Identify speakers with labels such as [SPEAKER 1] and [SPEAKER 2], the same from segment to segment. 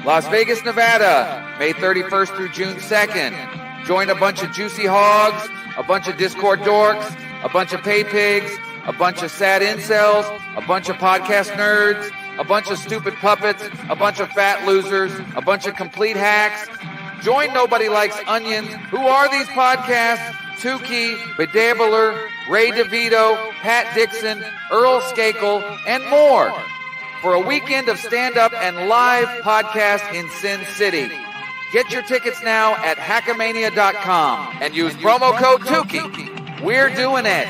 [SPEAKER 1] Las Vegas, Nevada, May 31st through June 2nd. Join a bunch of juicy hogs, a bunch of Discord dorks, a bunch of pay pigs, a bunch of sad incels, a bunch of podcast nerds, a bunch of stupid puppets, a bunch of fat losers, a bunch of complete hacks. Join Nobody Likes Onions. Who are these podcasts? Tukey, Bedabbler, Ray DeVito, Pat Dixon, Earl Skakel, and more for a weekend of stand-up and live podcast in Sin City. Get your tickets now at hackamania.com and use promo code Tukey. We're doing it.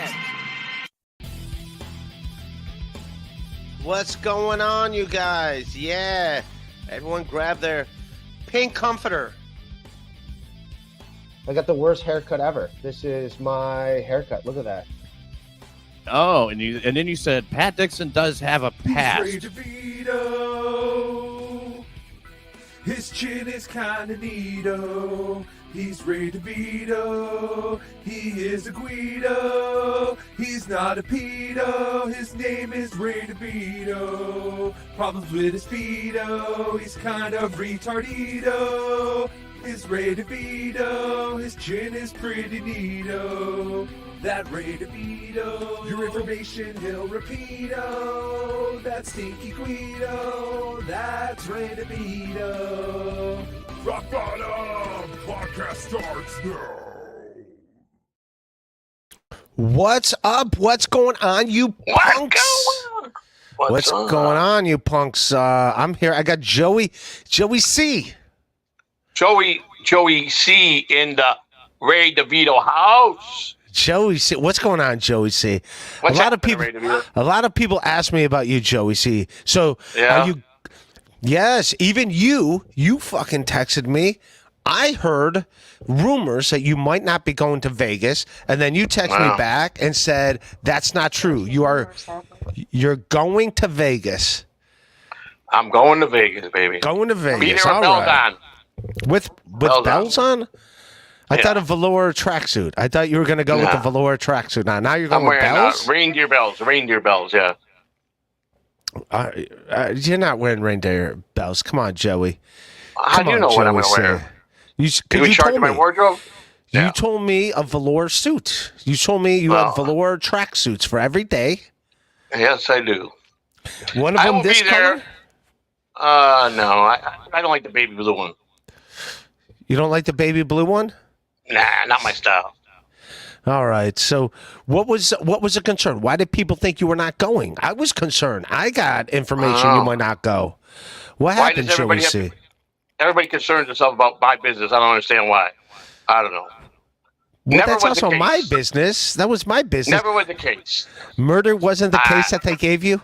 [SPEAKER 2] What's going on, you guys? Yeah, everyone grab their pink comforter. I got the worst haircut ever. This is my haircut. Look at that.
[SPEAKER 3] Oh, and then you said Pat Dixon does have a past.
[SPEAKER 4] He's Ray DeVito. His chin is kinda neato. He's Ray DeVito. He is a Guido. He's not a pedo. His name is Ray DeVito. Problems with his feedo. He's kind of retardito. Is Ray DeVito. His chin is pretty neato. That Ray DeVito. Your information he'll repeato. That stinky Guido. That's Ray DeVito. Rock Bottom Podcast starts now.
[SPEAKER 2] What's up? What's going on, you punks? What's going on, you punks? I'm here. I got Joey C.
[SPEAKER 5] Joey C in the Ray DeVito house.
[SPEAKER 2] Joey C. What's going on, Joey C? A lot of people ask me about you, Joey C. So
[SPEAKER 5] Yeah.
[SPEAKER 2] are you? Yes, even you fucking texted me. I heard rumors that you might not be going to Vegas, and then you texted me back and said that's not true. You're going to Vegas.
[SPEAKER 5] I'm going to Vegas, baby.
[SPEAKER 2] Going to Vegas.
[SPEAKER 5] Be there with
[SPEAKER 2] All
[SPEAKER 5] bells
[SPEAKER 2] right.
[SPEAKER 5] on.
[SPEAKER 2] With bells on? I thought a velour tracksuit. I thought you were going to go with the velour tracksuit. Now you're going
[SPEAKER 5] I'm
[SPEAKER 2] with
[SPEAKER 5] wearing
[SPEAKER 2] bells?
[SPEAKER 5] reindeer bells, yeah.
[SPEAKER 2] You're not wearing reindeer bells. Come on, Joey.
[SPEAKER 5] How do you know what I'm going to wear?
[SPEAKER 2] Can
[SPEAKER 5] you charge my wardrobe?
[SPEAKER 2] You told me a velour suit. You told me you have velour tracksuits for every day.
[SPEAKER 5] Yes, I do.
[SPEAKER 2] One of them this color?
[SPEAKER 5] No, I don't like the baby blue one.
[SPEAKER 2] You don't like the baby blue one?
[SPEAKER 5] Nah, not my style.
[SPEAKER 2] All right. So what was the concern? Why did people think you were not going? I was concerned. I got information you might not go. What happened, Joey C?
[SPEAKER 5] Everybody concerns themselves about my business. I don't understand why. I don't know.
[SPEAKER 2] Well, that's also my business. That was my business.
[SPEAKER 5] Never was the case.
[SPEAKER 2] Murder wasn't the case that they gave you?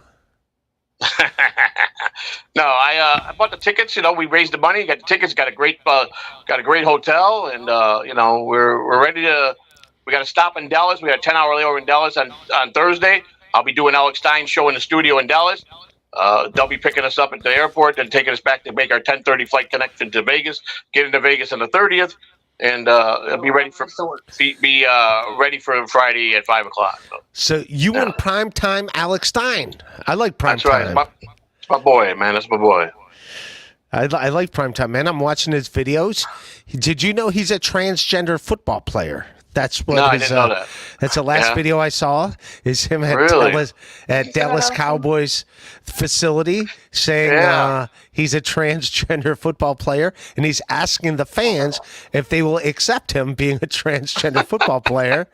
[SPEAKER 5] No, I bought the tickets. We raised the money, got the tickets, got a great hotel, and we're ready to. We got to stop in Dallas. We got a 10-hour layover in Dallas on Thursday. I'll be doing Alex Stein's show in the studio in Dallas. They'll be picking us up at the airport and taking us back to make our 10:30 flight connection to Vegas. Get into Vegas on the 30th, and be ready for ready for Friday at 5:00.
[SPEAKER 2] So you and primetime Alex Stein. I like primetime.
[SPEAKER 5] That's right. It's my boy, man. That's my boy.
[SPEAKER 2] I like primetime, man. I'm watching his videos. Did you know he's a transgender football player? That's what
[SPEAKER 5] I didn't know that.
[SPEAKER 2] That's the last video I saw. Is him at Dallas Cowboys facility saying he's a transgender football player, and he's asking the fans if they will accept him being a transgender football player.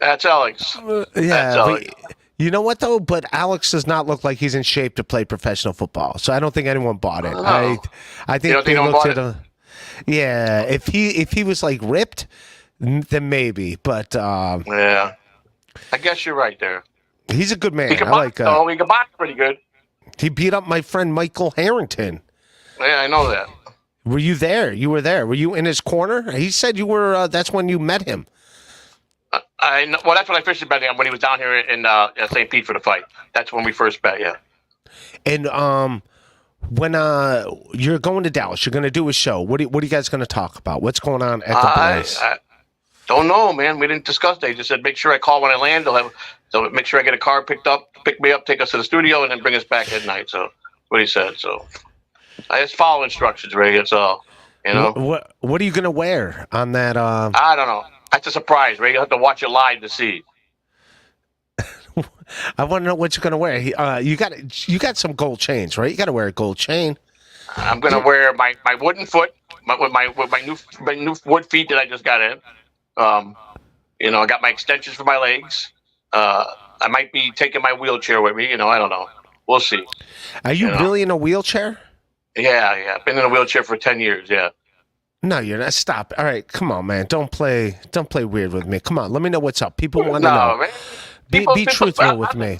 [SPEAKER 5] That's Alex.
[SPEAKER 2] That's
[SPEAKER 5] Alex.
[SPEAKER 2] You know what though? But Alex does not look like he's in shape to play professional football. So I don't think anyone bought it. I think they looked at him. Yeah, if he was like ripped, then maybe. But
[SPEAKER 5] yeah, I guess you're right there.
[SPEAKER 2] He's a good man.
[SPEAKER 5] He can box, he can box pretty good.
[SPEAKER 2] He beat up my friend Michael Harrington.
[SPEAKER 5] Yeah, I know that.
[SPEAKER 2] Were you there? You were there. Were you in his corner? He said you were. That's when you met him.
[SPEAKER 5] I know, well, that's when I first met him when he was down here in St. Pete for the fight. That's when we first met. Yeah.
[SPEAKER 2] And when you're going to Dallas, you're going to do a show. What are you guys going to talk about? What's going on at the place?
[SPEAKER 5] I don't know, man. We didn't discuss that. They just said make sure I call when I land. They'll make sure I get a car pick me up, take us to the studio, and then bring us back at night. So what he said. So I just follow instructions, Ray. That's all. You know.
[SPEAKER 2] What are you gonna wear on that?
[SPEAKER 5] I don't know. That's a surprise, Ray. You have to watch it live to see.
[SPEAKER 2] I want to know what you're gonna wear. You got some gold chains, right? You got to wear a gold chain.
[SPEAKER 5] I'm gonna wear my wooden foot with my new wood feet that I just got in. You know, I got my extensions for my legs. I might be taking my wheelchair with me. You know, I don't know. We'll see.
[SPEAKER 2] Are you really in a wheelchair?
[SPEAKER 5] Yeah. I've been in a wheelchair for 10 years. Yeah.
[SPEAKER 2] No, you're not. Stop. All right, come on, man. Don't play weird with me. Come on, let me know what's up. People want to know.
[SPEAKER 5] Man.
[SPEAKER 2] Be truthful with me.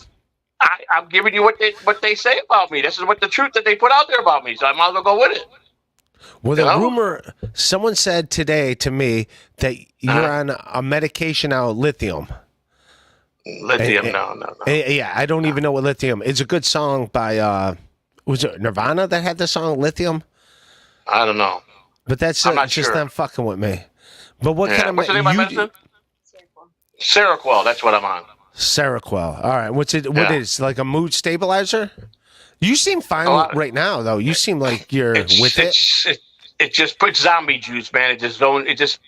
[SPEAKER 5] I'm giving you what they say about me. This is what the truth that they put out there about me. So I might as well go with it.
[SPEAKER 2] Well, the rumor, someone said today to me that you're on a medication now, lithium.
[SPEAKER 5] Lithium, no.
[SPEAKER 2] Yeah, I don't even know what lithium. It's a good song by was it Nirvana that had the song Lithium?
[SPEAKER 5] I don't know.
[SPEAKER 2] But that's just them fucking with me. But what kind of
[SPEAKER 5] what's the name of my medicine? Seroquel. That's what I'm on.
[SPEAKER 2] Seroquel. All right. What is like a mood stabilizer? You seem fine right now, though. You seem like you're with it.
[SPEAKER 5] It just puts zombie juice, man. It just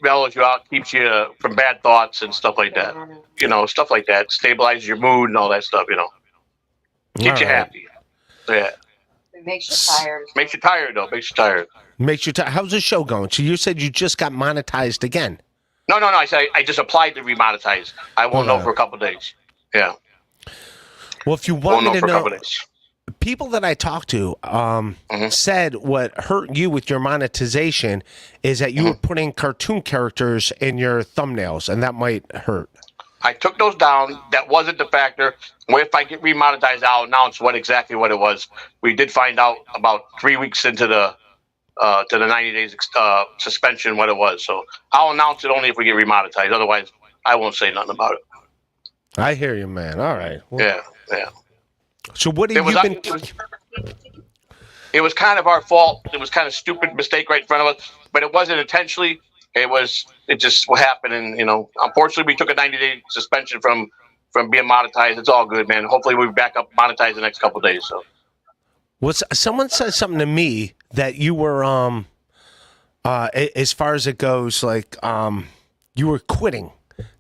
[SPEAKER 5] mellows you out, keeps you from bad thoughts and stuff like that. You know, stuff like that. Stabilizes your mood and all that stuff. You know, keeps you happy. Yeah.
[SPEAKER 6] It makes you tired.
[SPEAKER 5] Makes you tired, though. Makes you tired.
[SPEAKER 2] Makes you tired. How's the show going? So you said you just got monetized again.
[SPEAKER 5] No. I said I just applied to remonetize. I won't know for a couple of days. Yeah.
[SPEAKER 2] Well, if you want me to
[SPEAKER 5] for a
[SPEAKER 2] know,
[SPEAKER 5] couple of days.
[SPEAKER 2] People that I talked to said what hurt you with your monetization is that you were putting cartoon characters in your thumbnails, and that might hurt.
[SPEAKER 5] I took those down. That wasn't the factor. If I get remonetized, I'll announce exactly what it was. We did find out about 3 weeks into the 90 days suspension what it was. So I'll announce it only if we get remonetized. Otherwise, I won't say nothing about it.
[SPEAKER 2] I hear you, man. All right.
[SPEAKER 5] Well, yeah.
[SPEAKER 2] So what have you been?
[SPEAKER 5] It was kind of our fault. It was kind of stupid mistake right in front of us, but it wasn't intentionally. It just happened, and unfortunately, we took a 90-day suspension from being monetized. It's all good, man. Hopefully, we'll be back up monetized the next couple of days. So,
[SPEAKER 2] someone said something to me that you were as far as it goes, like you were quitting,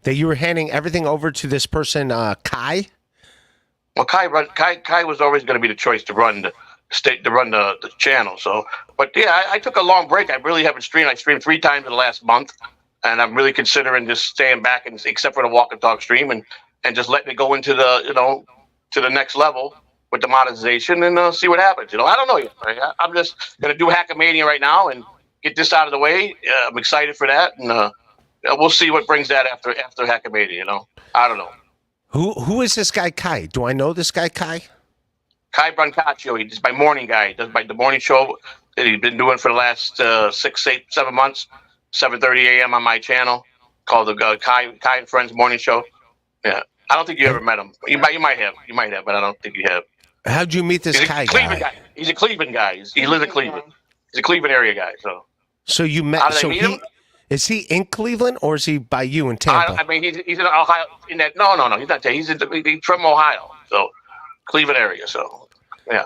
[SPEAKER 2] that you were handing everything over to this person, Kai.
[SPEAKER 5] Well, Kai was always going to be the choice to run the channel. So, but yeah, I took a long break. I really haven't streamed. I streamed 3 times in the last month, and I'm really considering just staying back and except for the walk and talk stream and just letting it go into the to the next level with the monetization and see what happens. I don't know yet. Right? I'm just going to do Hackamania right now and get this out of the way. I'm excited for that, and we'll see what brings that after Hackamania. I don't know.
[SPEAKER 2] Who is this guy Kai? Do I know this guy Kai?
[SPEAKER 5] Kai Brancaccio. He's my morning guy. He does the morning show that he's been doing for the last 6, 8, 7 months. 7:30 a.m. on my channel called the Kai and Friends Morning Show. Yeah, I don't think you ever met him. You might have, but I don't think you have.
[SPEAKER 2] How'd you meet this Kai guy?
[SPEAKER 5] He's a Cleveland guy. He lives in Cleveland. He's a Cleveland area guy. So
[SPEAKER 2] you met?
[SPEAKER 5] How did I meet him?
[SPEAKER 2] Is he in Cleveland or is he by you in Tampa?
[SPEAKER 5] He's in Ohio. No, he's not there. He's from Ohio, so Cleveland area. So yeah.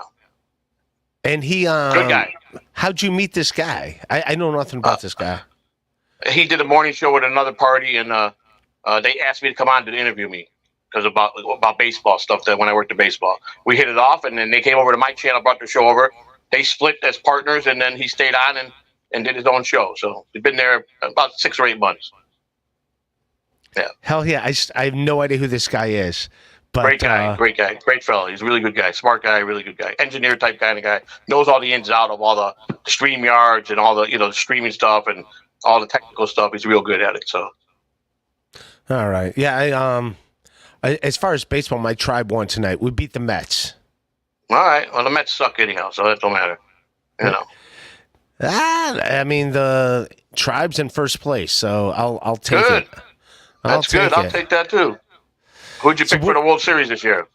[SPEAKER 2] And he
[SPEAKER 5] good guy.
[SPEAKER 2] How'd you meet this guy? I know nothing about this guy.
[SPEAKER 5] He did a morning show with another party, and they asked me to come on to interview me because about baseball stuff. That when I worked at baseball, we hit it off, and then they came over to my channel, brought their show over. They split as partners, and then he stayed on and did his own show. So he's been there about 6 or 8 months. Yeah.
[SPEAKER 2] Hell yeah. I have no idea who this guy is. But,
[SPEAKER 5] great guy. Great fellow. He's a really good guy. Smart guy, really good guy. Engineer type kind of guy. Knows all the ins and outs of all the stream yards and all the the streaming stuff and all the technical stuff. He's real good at it. So.
[SPEAKER 2] All right. Yeah, as far as baseball, my tribe won tonight. We beat the Mets.
[SPEAKER 5] All right. Well, the Mets suck anyhow, so that don't matter.
[SPEAKER 2] I mean, the tribe's in first place, so I'll take it.
[SPEAKER 5] That's good. I'll take that too. Who'd you pick for the World Series this year?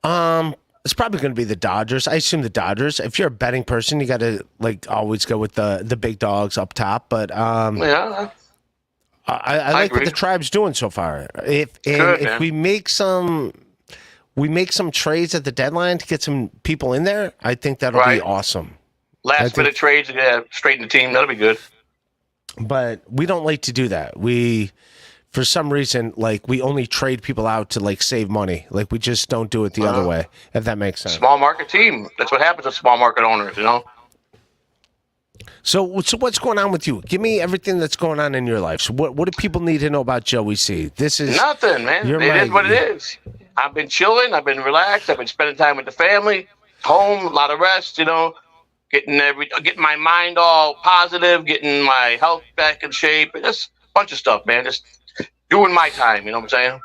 [SPEAKER 2] It's probably going to be the Dodgers. I assume the Dodgers. If you're a betting person, you got to always go with the big dogs up top. But
[SPEAKER 5] yeah,
[SPEAKER 2] I like what the tribe's doing so far. If we make some we make some trades at the deadline to get some people in there, I think that'll be awesome.
[SPEAKER 5] Last minute trades, straighten the team. That'll be good.
[SPEAKER 2] But we don't like to do that. We, for some reason, like we only trade people out to like save money. Like we just don't do it the other way, if that makes sense.
[SPEAKER 5] Small market team. That's what happens to small market owners, you know?
[SPEAKER 2] So what's going on with you? Give me everything that's going on in your life. So what do people need to know about Joey C? This is
[SPEAKER 5] nothing, man. It is what it is. I've been chilling. I've been relaxed. I've been spending time with the family, home, a lot of rest, you know, getting my mind all positive, getting my health back in shape, and just a bunch of stuff, man. Just doing my time, you know what I'm saying?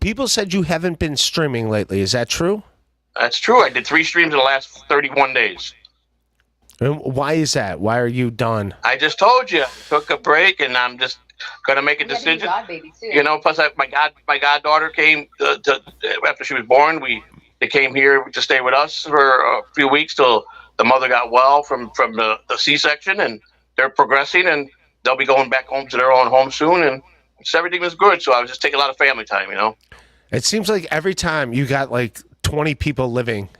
[SPEAKER 2] People said you haven't been streaming lately. Is that true?
[SPEAKER 5] That's true. I did 3 streams in the last 31 days.
[SPEAKER 2] And why is that? Why are you done?
[SPEAKER 5] I just told you. I took a break, and I'm just going to make a decision. You know, plus my goddaughter came after she was born. They came here to stay with us for a few weeks till the mother got well from the C-section, and they're progressing, and they'll be going back home to their own home soon, and everything was good. So I was just taking a lot of family time, you know.
[SPEAKER 2] It seems like every time you got like 20 people living.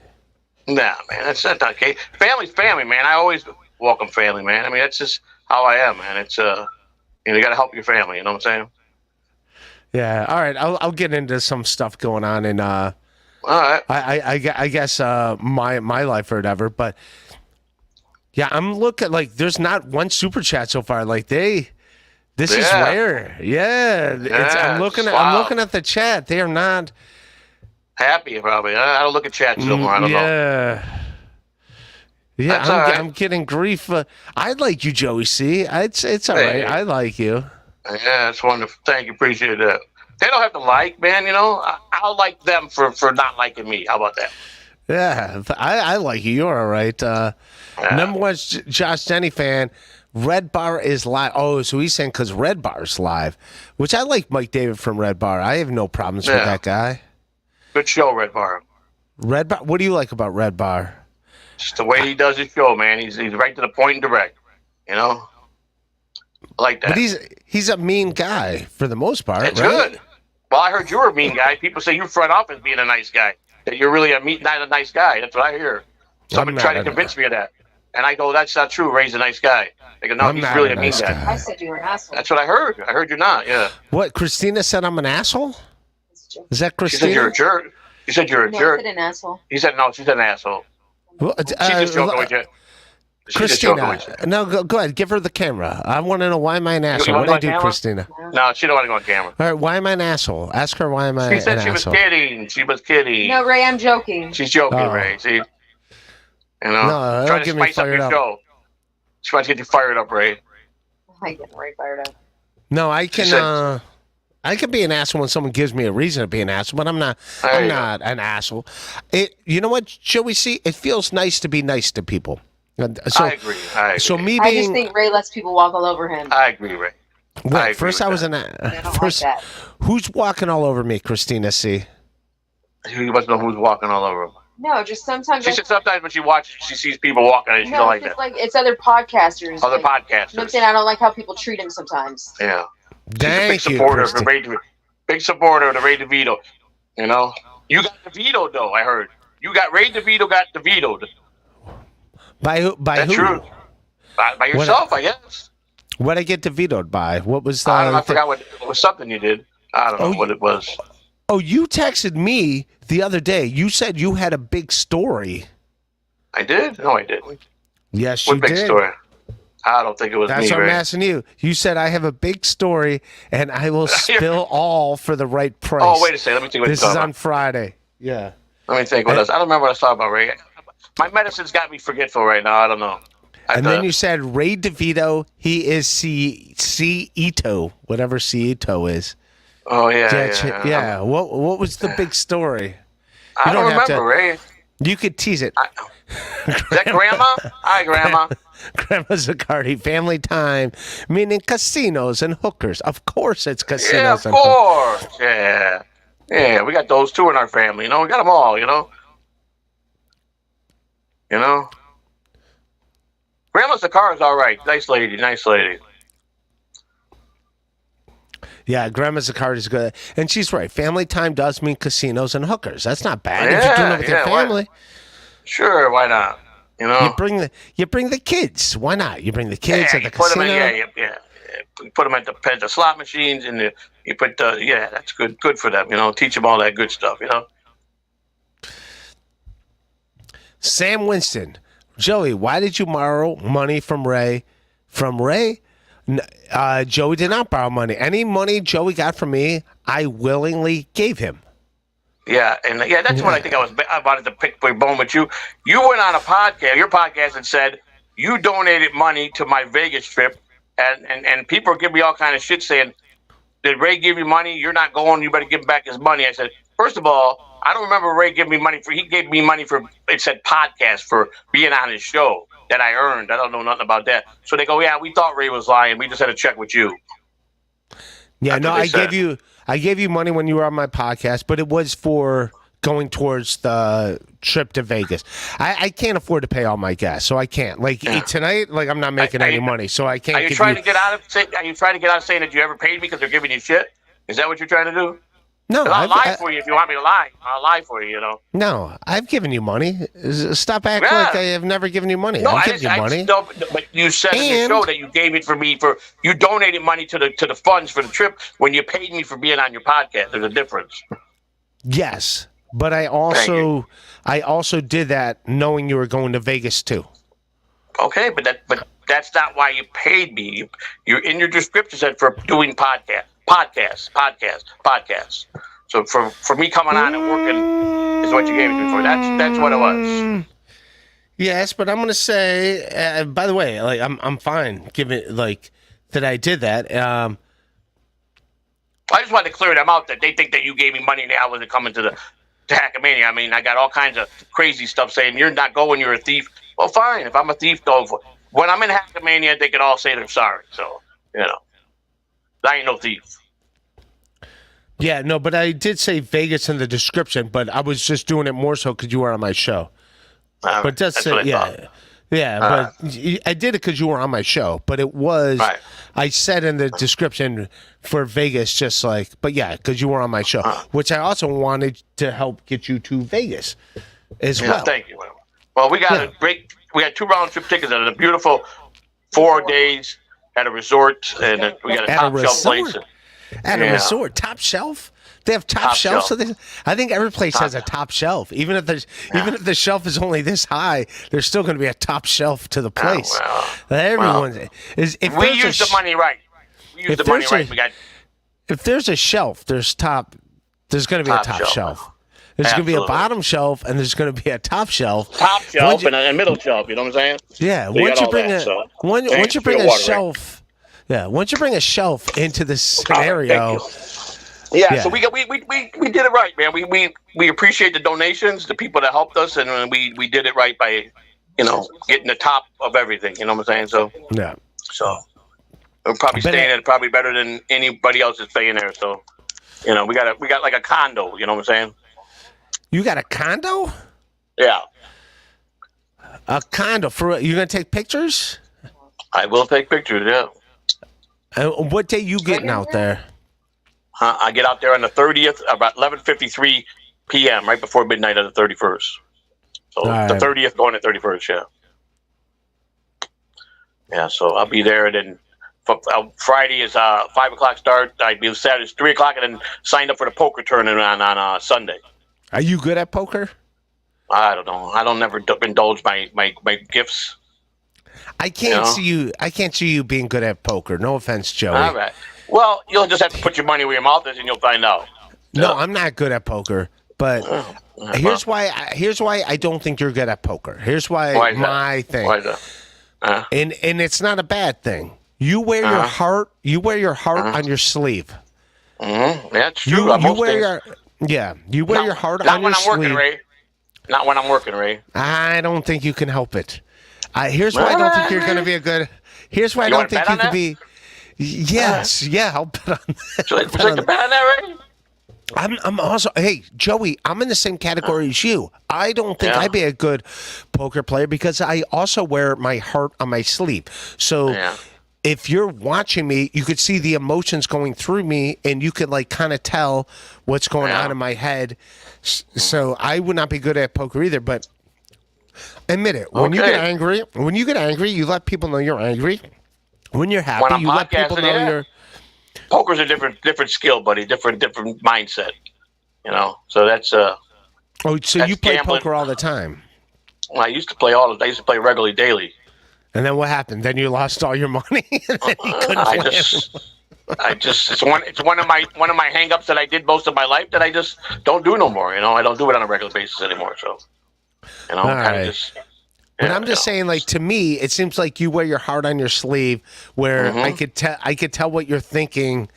[SPEAKER 5] Nah, man, that's not okay. Family's family, man. I always welcome family, man. I mean, that's just how I am, man. It's you got to help your family. You know what I'm saying?
[SPEAKER 2] Yeah. All right. I'll get into some stuff going on in
[SPEAKER 5] all right.
[SPEAKER 2] I guess my life or whatever, but yeah, I'm looking like there's not one super chat so far. Like this is rare. Yeah. I'm looking at the chat. They are not
[SPEAKER 5] happy, probably. I don't look at chats no more. I don't know.
[SPEAKER 2] Yeah, I'm getting grief. I like you, Joey C. It's all right. I like you.
[SPEAKER 5] Yeah, it's wonderful. Thank you. Appreciate that. They don't have to like, man. You know, I'll like them for not liking me. How about that?
[SPEAKER 2] Yeah, I like you. You're all right. Number one, Josh Denny fan. Red Bar is live. Oh, so he's saying because Red Bar's live, which I like Mike David from Red Bar. I have no problems with that guy.
[SPEAKER 5] Good show, Red Bar.
[SPEAKER 2] Red Bar. What do you like about Red Bar?
[SPEAKER 5] Just the way he does his show, man. He's right to the point and direct. You know, I like that.
[SPEAKER 2] But he's a mean guy for the most part.
[SPEAKER 5] It's
[SPEAKER 2] right?
[SPEAKER 5] good. Well, I heard you're a mean guy. People say you're front office being a nice guy. That you're really not a nice guy. That's what I hear. Someone tried to convince me of that, and I go, "That's not true. Ray's a nice guy." They go, "No, he's really a mean guy."
[SPEAKER 6] I said you were an asshole.
[SPEAKER 5] That's what I heard. I heard you're not. Yeah.
[SPEAKER 2] What? Christina said I'm an asshole. Is that Christina?
[SPEAKER 5] She said you're a jerk. You said you're a jerk.
[SPEAKER 6] I said an asshole.
[SPEAKER 5] He said no. She's an asshole.
[SPEAKER 2] Well,
[SPEAKER 5] she's just joking with you.
[SPEAKER 2] Christina, no, go ahead. Give her the camera. I want to know why am I an asshole. What did I do, Christina?
[SPEAKER 5] No, she don't want to go on camera.
[SPEAKER 2] All right, why am I an asshole? Ask her why am I an asshole.
[SPEAKER 5] She said she was kidding. She was kidding.
[SPEAKER 6] No, Ray, I'm joking.
[SPEAKER 5] She's joking, Ray. See, you know, trying to spice up your show. She's trying to get you fired up, Ray.
[SPEAKER 6] I get Ray fired up.
[SPEAKER 2] No, I can. I can be an asshole when someone gives me a reason to be an asshole, but I'm not. I'm not an asshole. You know what, Joey C? It feels nice to be nice to people. So,
[SPEAKER 5] I agree.
[SPEAKER 2] So me being,
[SPEAKER 6] I just think Ray lets people walk all over him.
[SPEAKER 5] I agree, Ray.
[SPEAKER 2] Wait, first I was an. First, like who's walking all over me, Christina C?
[SPEAKER 5] You must know who's walking all over him.
[SPEAKER 6] No, just sometimes.
[SPEAKER 5] She said sometimes when she watches, she sees people walking, and she don't like that.
[SPEAKER 6] Like it's other podcasters.
[SPEAKER 5] Other podcasters.
[SPEAKER 6] You know what I'm saying? I don't like how people treat him sometimes.
[SPEAKER 5] Yeah.
[SPEAKER 2] Thank
[SPEAKER 5] She's a big supporter of the Ray DeVito. You know, you got DeVito though. I heard you got Ray DeVito. Got DeVito.
[SPEAKER 2] By who? By
[SPEAKER 5] That's
[SPEAKER 2] who?
[SPEAKER 5] True. By yourself, I guess.
[SPEAKER 2] What I get DeVito'd by? What was the?
[SPEAKER 5] I forgot what it was. Something you did. I don't know what it was.
[SPEAKER 2] Oh, you texted me the other day. You said you had a big story.
[SPEAKER 5] I did? No, I didn't.
[SPEAKER 2] Yes, you did.
[SPEAKER 5] What big story? I don't think it was me.
[SPEAKER 2] That's what I'm asking you. You said I have a big story and I will spill all for the right price.
[SPEAKER 5] Oh, wait a second. Let me think what
[SPEAKER 2] this is on Friday. Yeah.
[SPEAKER 5] Let me think what else. I don't remember what I was talking about, Ray. My medicine's got me forgetful right now. I don't know.
[SPEAKER 2] And then you said Ray DeVito, he is C Ito, whatever C Ito is.
[SPEAKER 5] Oh, yeah.
[SPEAKER 2] Yeah. What was the big story?
[SPEAKER 5] I don't remember, Ray.
[SPEAKER 2] You could tease it.
[SPEAKER 5] Is that Grandma? Hi, Grandma.
[SPEAKER 2] Grandma Zaccardi, family time, meaning casinos and hookers. Of course it's casinos and hookers.
[SPEAKER 5] Of course. Yeah. Yeah, we got those two in our family, you know? We got them all, you know? You know? Grandma Zaccardi's all right. Nice lady.
[SPEAKER 2] Yeah, Yeah, Grandma Zaccardi is good. And she's right. Family time does mean casinos and hookers. That's not bad if you're doing it with your family.
[SPEAKER 5] Sure, why not? You know,
[SPEAKER 2] you bring the kids. Why not? You bring the kids at the casino.
[SPEAKER 5] You put them at the slot machines, and you put that's good for them. You know, teach them all that good stuff. You know.
[SPEAKER 2] Sam Winston, Joey, why did you borrow money from Ray? From Ray? Joey did not borrow money. Any money Joey got from me, I willingly gave him.
[SPEAKER 5] Yeah, and that's what I think I wanted to pick your bone with you. You went on your podcast, and said you donated money to my Vegas trip, and people are giving me all kind of shit saying, did Ray give you money? You're not going. You better give him back his money. I said, first of all, I don't remember Ray giving me money he gave me money for, it said podcast, for being on his show that I earned. I don't know nothing about that. So they go, yeah, we thought Ray was lying. We just had to check with you.
[SPEAKER 2] Yeah, no, I gave you money when you were on my podcast, but it was for going towards the trip to Vegas. I can't afford to pay all my gas, so I can't. Tonight, I'm not making any money, so I can't.
[SPEAKER 5] Are you trying to get out of saying that you ever paid me because they're giving you shit? Is that what you're trying to do?
[SPEAKER 2] No,
[SPEAKER 5] I'll lie for you if you want me to lie. I'll lie for you, you know.
[SPEAKER 2] No, I've given you money. Stop acting like I have never given you money. I've given you money.
[SPEAKER 5] No, but you said in your show that you gave it you donated money to the funds for the trip when you paid me for being on your podcast. There's a difference.
[SPEAKER 2] Yes, but I also did that knowing you were going to Vegas too.
[SPEAKER 5] Okay, but that's not why you paid me. You're in your description said for doing podcasts. So for me coming on and working is what you gave it to me for. That's what it was.
[SPEAKER 2] Yes, but I'm gonna say. By the way, I'm fine giving that I did that. I
[SPEAKER 5] just wanted to clear them out that they think that you gave me money and I wasn't coming to Hackamania. I mean, I got all kinds of crazy stuff saying you're not going, you're a thief. Well, fine. If I'm a thief, though, when I'm in Hackamania, they can all say they're sorry. So I ain't no thief.
[SPEAKER 2] Yeah, no, but I did say Vegas in the description, but I was just doing it more so because you were on my show. But it does say, but I did it because you were on my show. But it was, I said in the description for Vegas, because you were on my show, which I also wanted to help get you to Vegas as well.
[SPEAKER 5] Thank you. Well, we got we got 2 round trip tickets at a beautiful 4 days at a resort, and we got a top shelf place.
[SPEAKER 2] At a resort, top shelf. They have top shelves. So I think every place has a top shelf. Even if the shelf is only this high, there's still going to be a top shelf to the place. We use
[SPEAKER 5] the money right. We use the money right.
[SPEAKER 2] If there's a shelf, there's going to be a top shelf. There's going to be a bottom shelf, and there's going to be a top shelf.
[SPEAKER 5] Top shelf and a middle shelf. You know what I'm saying?
[SPEAKER 2] Yeah.
[SPEAKER 5] So once
[SPEAKER 2] you bring a shelf. Yeah, once you bring a shelf into this scenario,
[SPEAKER 5] so we did it right, man. We appreciate the donations, the people that helped us, and we did it right by, getting the top of everything. You know what I'm saying? So we're probably staying at probably better than anybody else is staying there. So, we got like a condo. You know what I'm saying?
[SPEAKER 2] You got a condo?
[SPEAKER 5] Yeah,
[SPEAKER 2] a condo for you gonna take pictures?
[SPEAKER 5] I will take pictures. Yeah.
[SPEAKER 2] What day you getting out there?
[SPEAKER 5] I get out there on the 30th, about 11:53 p.m., right before midnight of the 31st. So the 30th going to 31st, yeah. Yeah, so I'll be there, and then Friday is 5 o'clock start. I'd be Saturday 3 o'clock, and then signed up for the poker tournament on Sunday.
[SPEAKER 2] Are you good at poker?
[SPEAKER 5] I don't know. I don't never indulge my gifts.
[SPEAKER 2] I can't see you being good at poker. No offense, Joey.
[SPEAKER 5] All right. Well, you'll just have to put your money where your mouth is, and you'll find out.
[SPEAKER 2] No, I'm not good at poker. But here's why I don't think you're good at poker. Here's why my thing.
[SPEAKER 5] Why is that?
[SPEAKER 2] And it's not a bad thing. You wear your heart. You wear your heart on your sleeve.
[SPEAKER 5] Mm-hmm. That's true.
[SPEAKER 2] You wear your heart on your sleeve.
[SPEAKER 5] Not when I'm working, Ray.
[SPEAKER 2] I don't think you can help it. Here's why I don't think you're going to be a good. Here's why I don't think you could be. Yes, I'll bet on that.
[SPEAKER 5] Would you like to bet on that, Ray?
[SPEAKER 2] I'm also, hey, Joey, I'm in the same category as you. I don't think I'd be a good poker player because I also wear my heart on my sleeve. So if you're watching me, you could see the emotions going through me, and you could like kind of tell what's going on in my head. So I would not be good at poker either. But admit it, when you get angry, you let people know you're angry. When you're happy, you let people know you're.
[SPEAKER 5] Poker's a different skill, buddy. Different mindset. You know, so that's
[SPEAKER 2] so you play
[SPEAKER 5] gambling.
[SPEAKER 2] poker all the time?
[SPEAKER 5] Well, I used to play regularly daily.
[SPEAKER 2] And then what happened? Then you lost all your money. And then you couldn't play
[SPEAKER 5] it's one of my hang-ups that I did most of my life that I just don't do no more. You know, I don't do it on a regular basis anymore. So, you know, kind of just.
[SPEAKER 2] But I'm just saying, like, to me, it seems like you wear your heart on your sleeve. Where I could tell what you're thinking,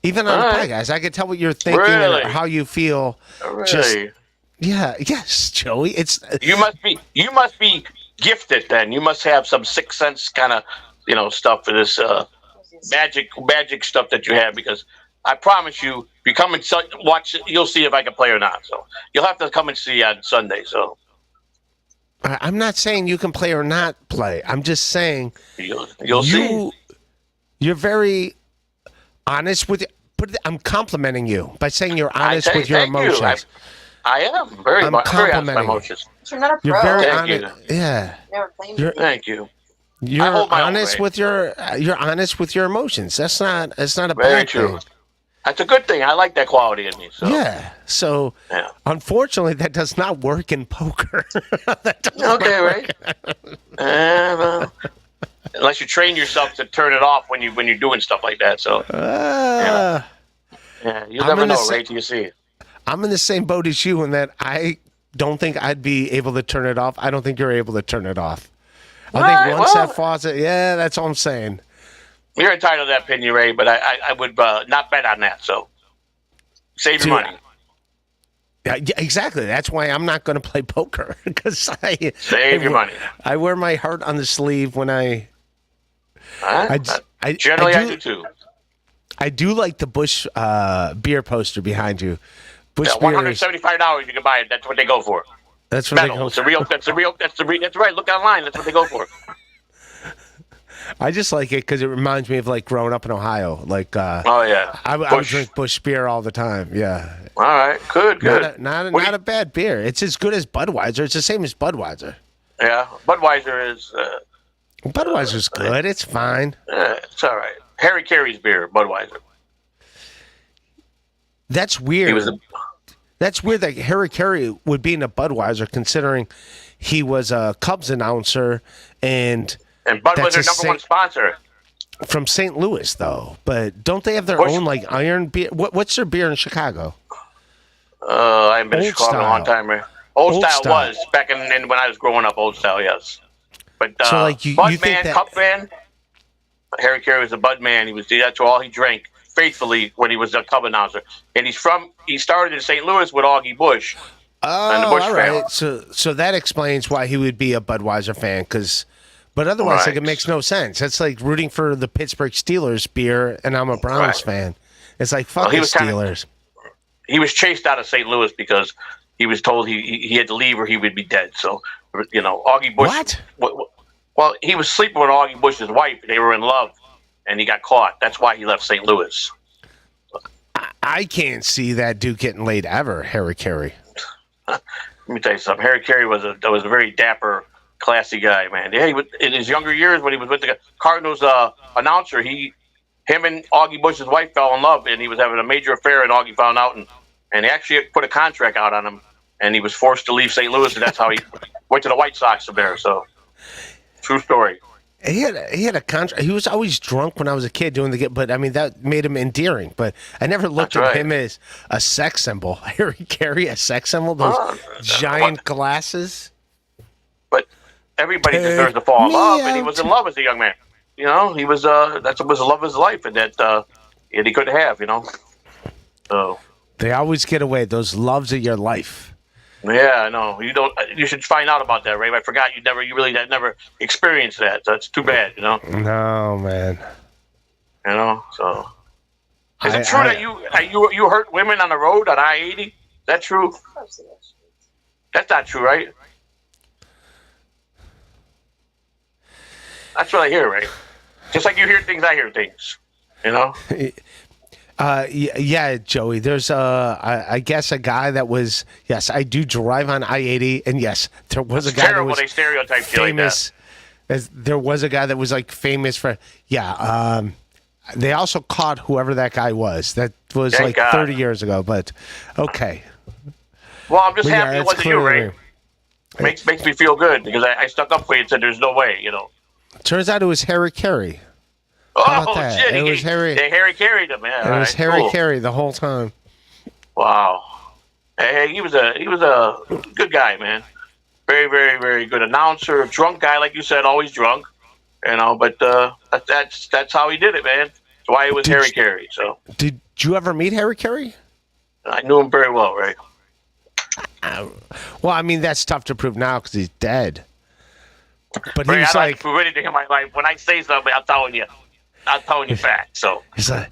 [SPEAKER 2] even on the podcast. I could tell what you're thinking and how you feel.
[SPEAKER 5] Really?
[SPEAKER 2] Yes, Joey. It's
[SPEAKER 5] you must be gifted. Then you must have some sixth sense kind of stuff for this magic stuff that you have. Because I promise you, if you come and watch, you'll see if I can play or not. So you'll have to come and see on Sunday. So.
[SPEAKER 2] I'm not saying you can play or not play. I'm just saying
[SPEAKER 5] you'll see.
[SPEAKER 2] You're very honest with. I'm complimenting you by saying you're honest with your emotions.
[SPEAKER 5] I am very honest with my emotions.
[SPEAKER 6] You're not a pro.
[SPEAKER 2] You're very honest. Yeah.
[SPEAKER 5] Thank you.
[SPEAKER 2] You're honest with your. You're honest with your emotions. That's not a bad thing.
[SPEAKER 5] That's a good thing. I like that quality in me. So.
[SPEAKER 2] Yeah. So, unfortunately, that does not work in poker.
[SPEAKER 5] Right? Unless you train yourself to turn it off when you're doing stuff like that. So, you'll never know, right? Till you see it.
[SPEAKER 2] I'm in the same boat as you in that I don't think I'd be able to turn it off. I don't think you're able to turn it off. I think once that faucet, that's all I'm saying.
[SPEAKER 5] You're entitled to that opinion, Ray, but I would not bet on that. So save your money.
[SPEAKER 2] Yeah, exactly. That's why I'm not going to play poker because
[SPEAKER 5] save your money.
[SPEAKER 2] I wear my heart on the sleeve when I
[SPEAKER 5] generally I do too.
[SPEAKER 2] I do like the Bush beer poster behind you. Bush
[SPEAKER 5] $175 you can buy it. That's what they go for.
[SPEAKER 2] That's what they go for.
[SPEAKER 5] That's right. Look online. That's what they go for.
[SPEAKER 2] I just like it because it reminds me of like growing up in Ohio. Like, I would drink Busch beer all the time. Yeah.
[SPEAKER 5] All right. Good.
[SPEAKER 2] Not a bad beer. It's as good as Budweiser. It's the same as Budweiser.
[SPEAKER 5] Yeah, Budweiser is.
[SPEAKER 2] Budweiser's good. It's fine.
[SPEAKER 5] It's all right. Harry Caray's beer, Budweiser.
[SPEAKER 2] That's weird. That's weird that Harry Caray would be in a Budweiser, considering he was a Cubs announcer and
[SPEAKER 5] Budweiser's number one sponsor.
[SPEAKER 2] From St. Louis, though. But don't they have their own, like, iron beer? What's their beer in Chicago?
[SPEAKER 5] I haven't been to Chicago in a long time, man. Old Style was back in when I was growing up, Old Style, yes. But
[SPEAKER 2] so, like, you
[SPEAKER 5] Bud
[SPEAKER 2] think
[SPEAKER 5] man,
[SPEAKER 2] that...
[SPEAKER 5] Cup man, Harry Caray was a Bud man. That's all he drank faithfully when he was a Cub announcer. And he started in St. Louis with Augie Busch. And the Busch
[SPEAKER 2] all right. So that explains why he would be a Budweiser fan, but otherwise, like, it makes no sense. That's like rooting for the Pittsburgh Steelers beer, and I'm a Browns fan. It's like, fuck the Steelers.
[SPEAKER 5] He was chased out of St. Louis because he was told he had to leave or he would be dead. So, Augie Busch.
[SPEAKER 2] What?
[SPEAKER 5] Well, he was sleeping with Augie Busch's wife. They were in love, and he got caught. That's why he left St. Louis.
[SPEAKER 2] I can't see that dude getting laid ever, Harry Caray.
[SPEAKER 5] Let me tell you something. Harry Caray was a very dapper, classy guy, man. Yeah, in his younger years when he was with the Cardinals announcer, him and Augie Busch's wife fell in love, and he was having a major affair, and Augie found out, and he actually put a contract out on him, and he was forced to leave St. Louis, and that's how he went to the White Sox from there. So, true story.
[SPEAKER 2] He had a contract. He was always drunk when I was a kid doing but I mean that made him endearing. But I never looked at him as a sex symbol. Harry Caray, a sex symbol. Those giant glasses.
[SPEAKER 5] But everybody deserves to fall in love, and he was in love as a young man. He was that was the love of his life, and that he couldn't have. So
[SPEAKER 2] they always get away. Those loves of your life.
[SPEAKER 5] Yeah, I know. You don't. You should find out about that, Ray. I forgot you never experienced that. That's too bad.
[SPEAKER 2] No, man.
[SPEAKER 5] So is it true that you hurt women on the road on I-80? Is that true? That's not true, right? That's what I hear, Ray. Just like you hear things, I hear things. You know.
[SPEAKER 2] Yeah, Joey. There's I guess a guy that was. Yes, I do drive on I-80, and yes, there was a guy
[SPEAKER 5] terrible.
[SPEAKER 2] that was
[SPEAKER 5] They stereotype
[SPEAKER 2] famous. There was a guy that was like famous for. Yeah. They also caught whoever that guy was. That was
[SPEAKER 5] Thank God.
[SPEAKER 2] 30 years ago. But okay.
[SPEAKER 5] Well, I'm just happy it
[SPEAKER 2] it's
[SPEAKER 5] wasn't you, Ray.
[SPEAKER 2] clear.
[SPEAKER 5] Makes me feel good because I stuck up for you and said there's no way, you know.
[SPEAKER 2] Turns out it was Harry Caray. How about that?
[SPEAKER 5] Shit!
[SPEAKER 2] It was Harry.
[SPEAKER 5] Harry carried him, man.
[SPEAKER 2] It was Harry Caray the whole time.
[SPEAKER 5] Wow. Hey, he was a good guy, man. Very, very, very good announcer. Drunk guy, like you said, always drunk. You know, but that's how he did it, man. That's why it was Harry Caray. So.
[SPEAKER 2] Did you ever meet Harry Caray?
[SPEAKER 5] I knew him very well, Ray.
[SPEAKER 2] Well, I mean that's tough to prove now because he's dead. But
[SPEAKER 5] Ray,
[SPEAKER 2] he was
[SPEAKER 5] I
[SPEAKER 2] like,
[SPEAKER 5] like to prove anything in my life. When I say something, I'm telling you facts. So.
[SPEAKER 2] he's like,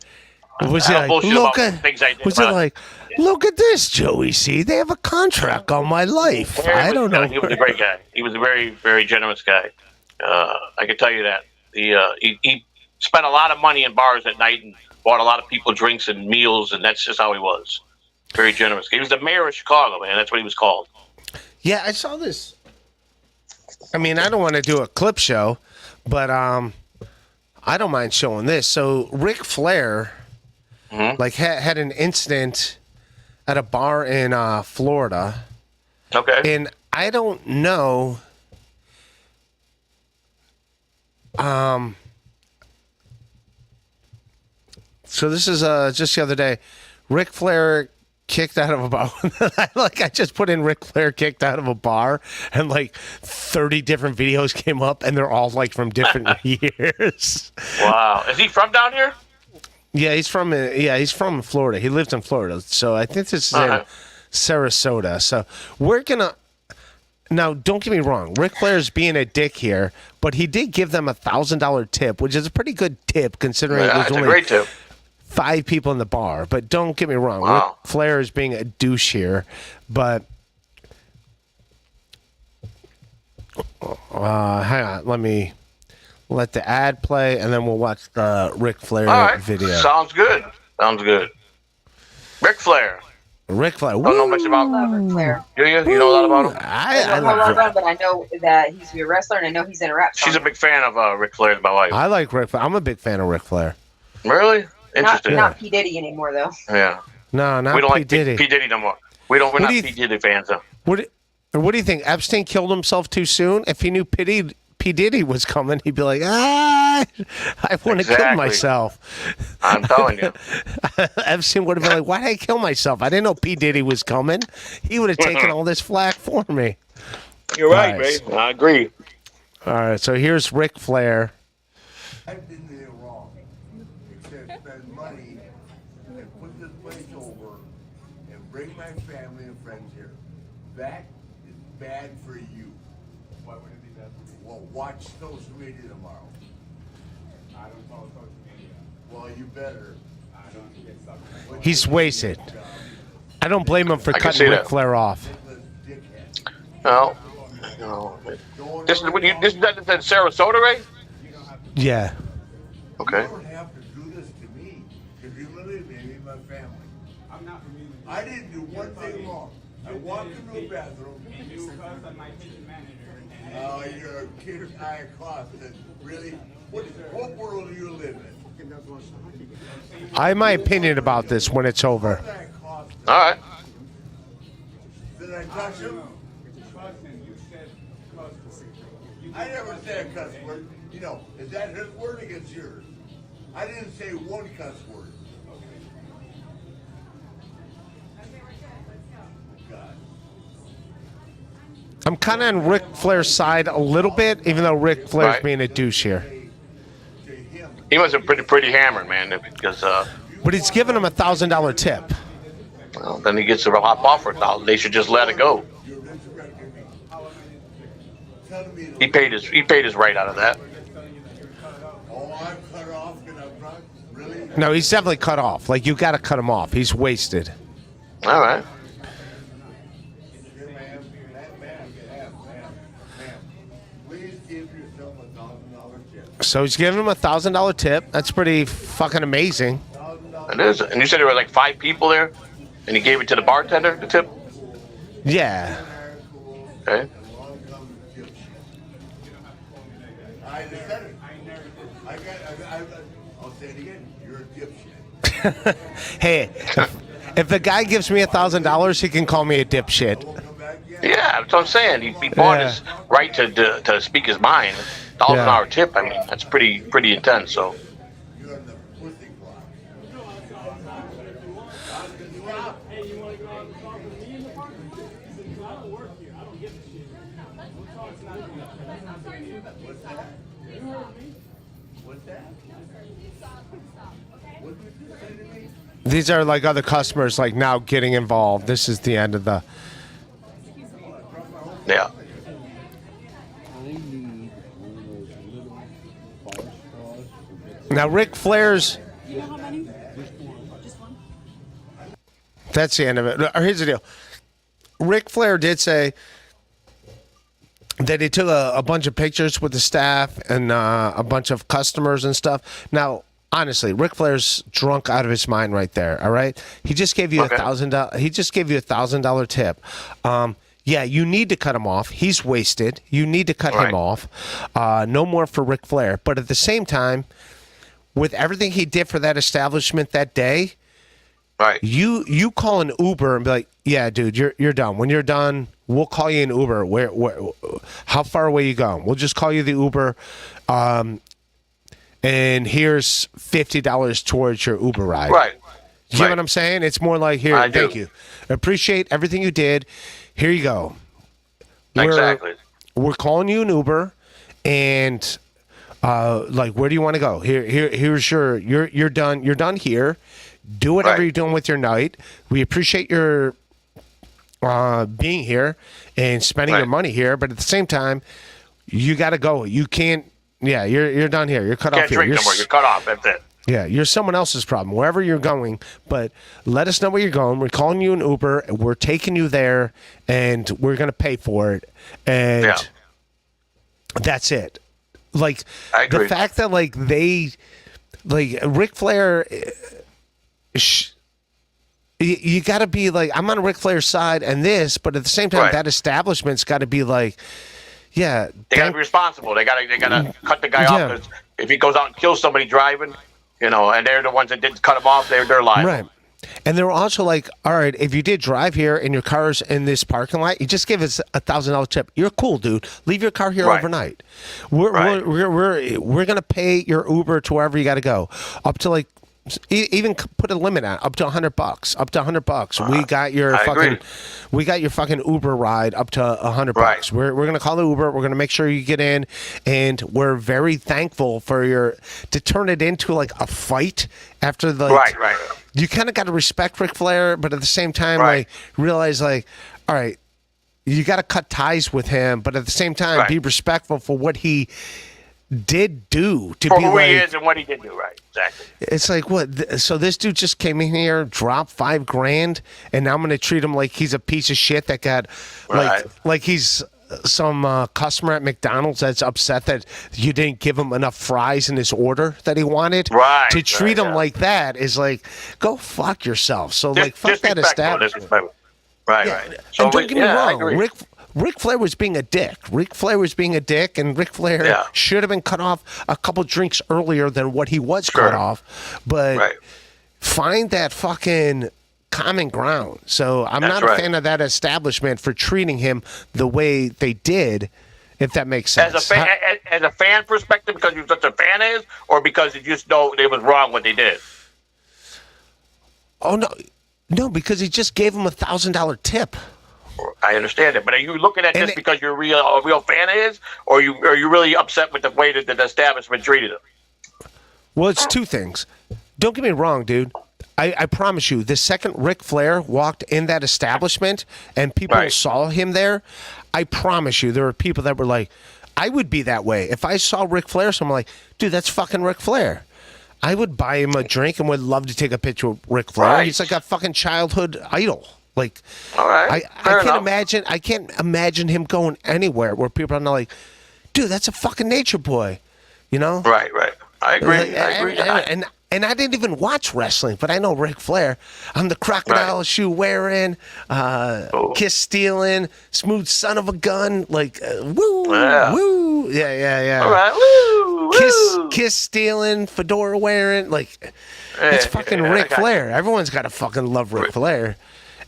[SPEAKER 2] was he
[SPEAKER 5] I don't
[SPEAKER 2] like,
[SPEAKER 5] bullshit
[SPEAKER 2] look
[SPEAKER 5] about
[SPEAKER 2] at?
[SPEAKER 5] things I did.
[SPEAKER 2] Was it like, look at this, Joey? See, they have a contract on my life. I don't know.
[SPEAKER 5] He was a great guy. He was a very, very generous guy. I can tell you that. He spent a lot of money in bars at night and bought a lot of people drinks and meals, and that's just how he was. Very generous. He was the mayor of Chicago, man. That's what he was called.
[SPEAKER 2] Yeah, I saw this. I mean, I don't want to do a clip show, but I don't mind showing this. So Ric Flair, like, had an incident at a bar in Florida.
[SPEAKER 5] Okay.
[SPEAKER 2] And I don't know. So this is just the other day. Ric Flair kicked out of a bar. I just put in Ric Flair kicked out of a bar, and like 30 different videos came up, and they're all like from different years.
[SPEAKER 5] Wow. Is he from down here?
[SPEAKER 2] Yeah, he's from Florida. He lives in Florida, so I think this is in Sarasota. So we're gonna. Now, don't get me wrong. Ric Flair's being a dick here, but he did give them $1,000 tip, which is a pretty good tip considering it was
[SPEAKER 5] it's
[SPEAKER 2] only
[SPEAKER 5] a great tip.
[SPEAKER 2] 5 people in the bar. But don't get me wrong.
[SPEAKER 5] Wow.
[SPEAKER 2] Ric Flair is being a douche here, but hang on. Let me let the ad play, and then we'll watch the Ric Flair video.
[SPEAKER 5] Sounds good. Ric Flair.
[SPEAKER 2] Ric Flair.
[SPEAKER 5] Don't know much about
[SPEAKER 6] Ric Flair.
[SPEAKER 5] Do you? You know a lot about him?
[SPEAKER 6] I don't know a lot about him, but I know that he's a wrestler, and I know he's in a rap song.
[SPEAKER 5] She's a big fan of Ric Flair, my wife.
[SPEAKER 2] I like Ric Flair. I'm a big fan of Ric Flair.
[SPEAKER 5] Really? Interesting.
[SPEAKER 6] Not P. Diddy anymore, though.
[SPEAKER 5] Yeah.
[SPEAKER 2] No, not
[SPEAKER 5] We don't
[SPEAKER 2] P.
[SPEAKER 5] like
[SPEAKER 2] Diddy.
[SPEAKER 5] P. Diddy no more. We're not P. Diddy fans, though.
[SPEAKER 2] What do you think? Epstein killed himself too soon? If he knew P. Diddy was coming, he'd be like, I want to kill myself.
[SPEAKER 5] I'm telling you.
[SPEAKER 2] Epstein would have been like, why did I kill myself? I didn't know P. Diddy was coming. He would have taken all this flack for me.
[SPEAKER 5] You're right, Ray. I agree.
[SPEAKER 2] All right, so here's Ric Flair.
[SPEAKER 7] I did it wrong. Except spend money and put this place over and bring my family and friends here. That is bad for you. Why would it be bad for you? Well, watch social media tomorrow. I don't follow social media. Well, you better. I don't get something.
[SPEAKER 2] He's wasted. I don't blame him for cutting Ric Flair off.
[SPEAKER 5] No. This is in Sarasota, Ray?
[SPEAKER 2] Yeah.
[SPEAKER 5] Okay.
[SPEAKER 7] You don't have to do this to me. If you really made me my family. I'm not really. I didn't do one thing wrong. I walked into a bathroom.
[SPEAKER 8] And you cussed on my kitchen manager.
[SPEAKER 7] Oh, you're a kid high cost. Really? What world do you live in?
[SPEAKER 2] I have my opinion about this when it's over.
[SPEAKER 5] All right.
[SPEAKER 7] Did I touch him? I never said a cuss word. You know, is that his word against yours? I didn't say one cuss word. God.
[SPEAKER 2] I'm kind of on Ric Flair's side a little bit, even though Ric Flair's being a douche here.
[SPEAKER 5] He must have been pretty hammered, man, because
[SPEAKER 2] But he's giving him $1,000 tip.
[SPEAKER 5] well, then he gets a hop off for $1,000. They should just let it go. He paid his right out of that.
[SPEAKER 7] Oh, I'm cut off and I'm drunk? Really?
[SPEAKER 2] No, he's definitely cut off. Like, you got to cut him off. He's wasted.
[SPEAKER 5] All right.
[SPEAKER 7] Ma'am, please give yourself $1,000 tip.
[SPEAKER 2] So he's giving him $1,000 tip. That's pretty fucking amazing.
[SPEAKER 5] It is. And you said there were like 5 people there, and he gave it to the bartender, the tip?
[SPEAKER 2] Yeah.
[SPEAKER 5] Okay.
[SPEAKER 7] I'll say it again. You're a dipshit.
[SPEAKER 2] Hey, if the guy gives me $1,000, he can call me a dipshit.
[SPEAKER 5] Yeah, that's what I'm saying. He bought his right to speak his mind. $1,000 tip. I mean, that's pretty intense. So.
[SPEAKER 7] You're in the pussy block. What's that? What did you say to me?
[SPEAKER 2] These are like other customers like now getting involved. This is the end of the.
[SPEAKER 5] Yeah.
[SPEAKER 2] Now Ric Flair's. That's the end of it. Here's the deal. Ric Flair did say that he took a bunch of pictures with the staff and a bunch of customers and stuff. Now, honestly, Ric Flair's drunk out of his mind right there. All right, he just gave you $1,000. He just gave you $1,000 tip. Yeah, you need to cut him off. He's wasted. You need to cut him off. No more for Ric Flair. But at the same time, with everything he did for that establishment that day, you call an Uber and be like, yeah, dude, you're done. When you're done, we'll call you an Uber. Where how far away you going? We'll just call you the Uber. And here's $50 towards your Uber ride.
[SPEAKER 5] Right.
[SPEAKER 2] You know what I'm saying? It's more like, here, thank you. Appreciate everything you did. Here you go.
[SPEAKER 5] Exactly.
[SPEAKER 2] We're calling you an Uber, and like, where do you want to go? Here's you're done. You're done here. Do whatever you're doing with your night. We appreciate your being here and spending your money here, but at the same time, you got to go. You can't. Yeah, you're done here. You're cut off here.
[SPEAKER 5] Can't drink no more. You're cut off. That's it.
[SPEAKER 2] Yeah, you're someone else's problem, wherever you're going. But let us know where you're going. We're calling you an Uber. We're taking you there, and we're going to pay for it. And that's it. Like, the fact that, like, Ric Flair, you got to be like, I'm on Ric Flair's side and this, but at the same time, that establishment's got to be like, yeah.
[SPEAKER 5] They got to be responsible. They got to cut the guy off. 'Cause if he goes out and kills somebody driving, you know, and they're the ones that didn't cut him off, they're liable.
[SPEAKER 2] Right. And they were also like, all right, if you did drive here and your car's in this parking lot, you just give us $1,000 tip. You're cool, dude. Leave your car here overnight. We're gonna pay your Uber to wherever you got to go, up to like. Even put a limit on up to $100. Up to $100. We got your fucking Uber ride up to $100. We're gonna call the Uber. We're gonna make sure you get in, and we're very thankful for to turn it into like a fight after the You kind of got to respect Ric Flair, but at the same time, like realize like, all right, you got to cut ties with him, but at the same time, be respectful for what he did do to
[SPEAKER 5] for
[SPEAKER 2] be
[SPEAKER 5] who
[SPEAKER 2] like,
[SPEAKER 5] he is and what he did do, exactly.
[SPEAKER 2] It's like, what? So this dude just came in here, dropped $5,000, and now I'm going to treat him like he's a piece of shit that got, like he's some customer at McDonald's that's upset that you didn't give him enough fries in his order that he wanted. To treat him like that is like, go fuck yourself. So like, fuck that establishment. So and don't get me wrong, Ric Flair was being a dick. Ric Flair was being a dick, and Ric Flair should have been cut off a couple drinks earlier than what he was cut off. But find that fucking common ground. So I'm not a fan of that establishment for treating him the way they did, if that makes sense.
[SPEAKER 5] As a fan perspective, because you're such a fan is, or because you just know it was wrong what they did?
[SPEAKER 2] Oh, no, because he just gave him $1,000 tip.
[SPEAKER 5] I understand it, but are you looking at this because you're a real fan is, or are you really upset with the way that the establishment treated him?
[SPEAKER 2] Well, it's two things. Don't get me wrong, dude. I promise you, the second Ric Flair walked in that establishment and people saw him there, I promise you, there were people that were like, I would be that way. If I saw Ric Flair, so I'm like, dude, that's fucking Ric Flair. I would buy him a drink and would love to take a picture with Ric Flair. He's like a fucking childhood idol. Like, I can't imagine him going anywhere where people are not like, dude, that's a fucking nature boy. You know?
[SPEAKER 5] Right. I agree.
[SPEAKER 2] And I didn't even watch wrestling, but I know Ric Flair. I'm the crocodile shoe wearing, kiss stealing, smooth son of a gun, like woo, woo, yeah.
[SPEAKER 5] All right, woo,
[SPEAKER 2] kiss stealing, fedora wearing, like it's fucking Ric Flair. Everyone's got to fucking love Ric Flair,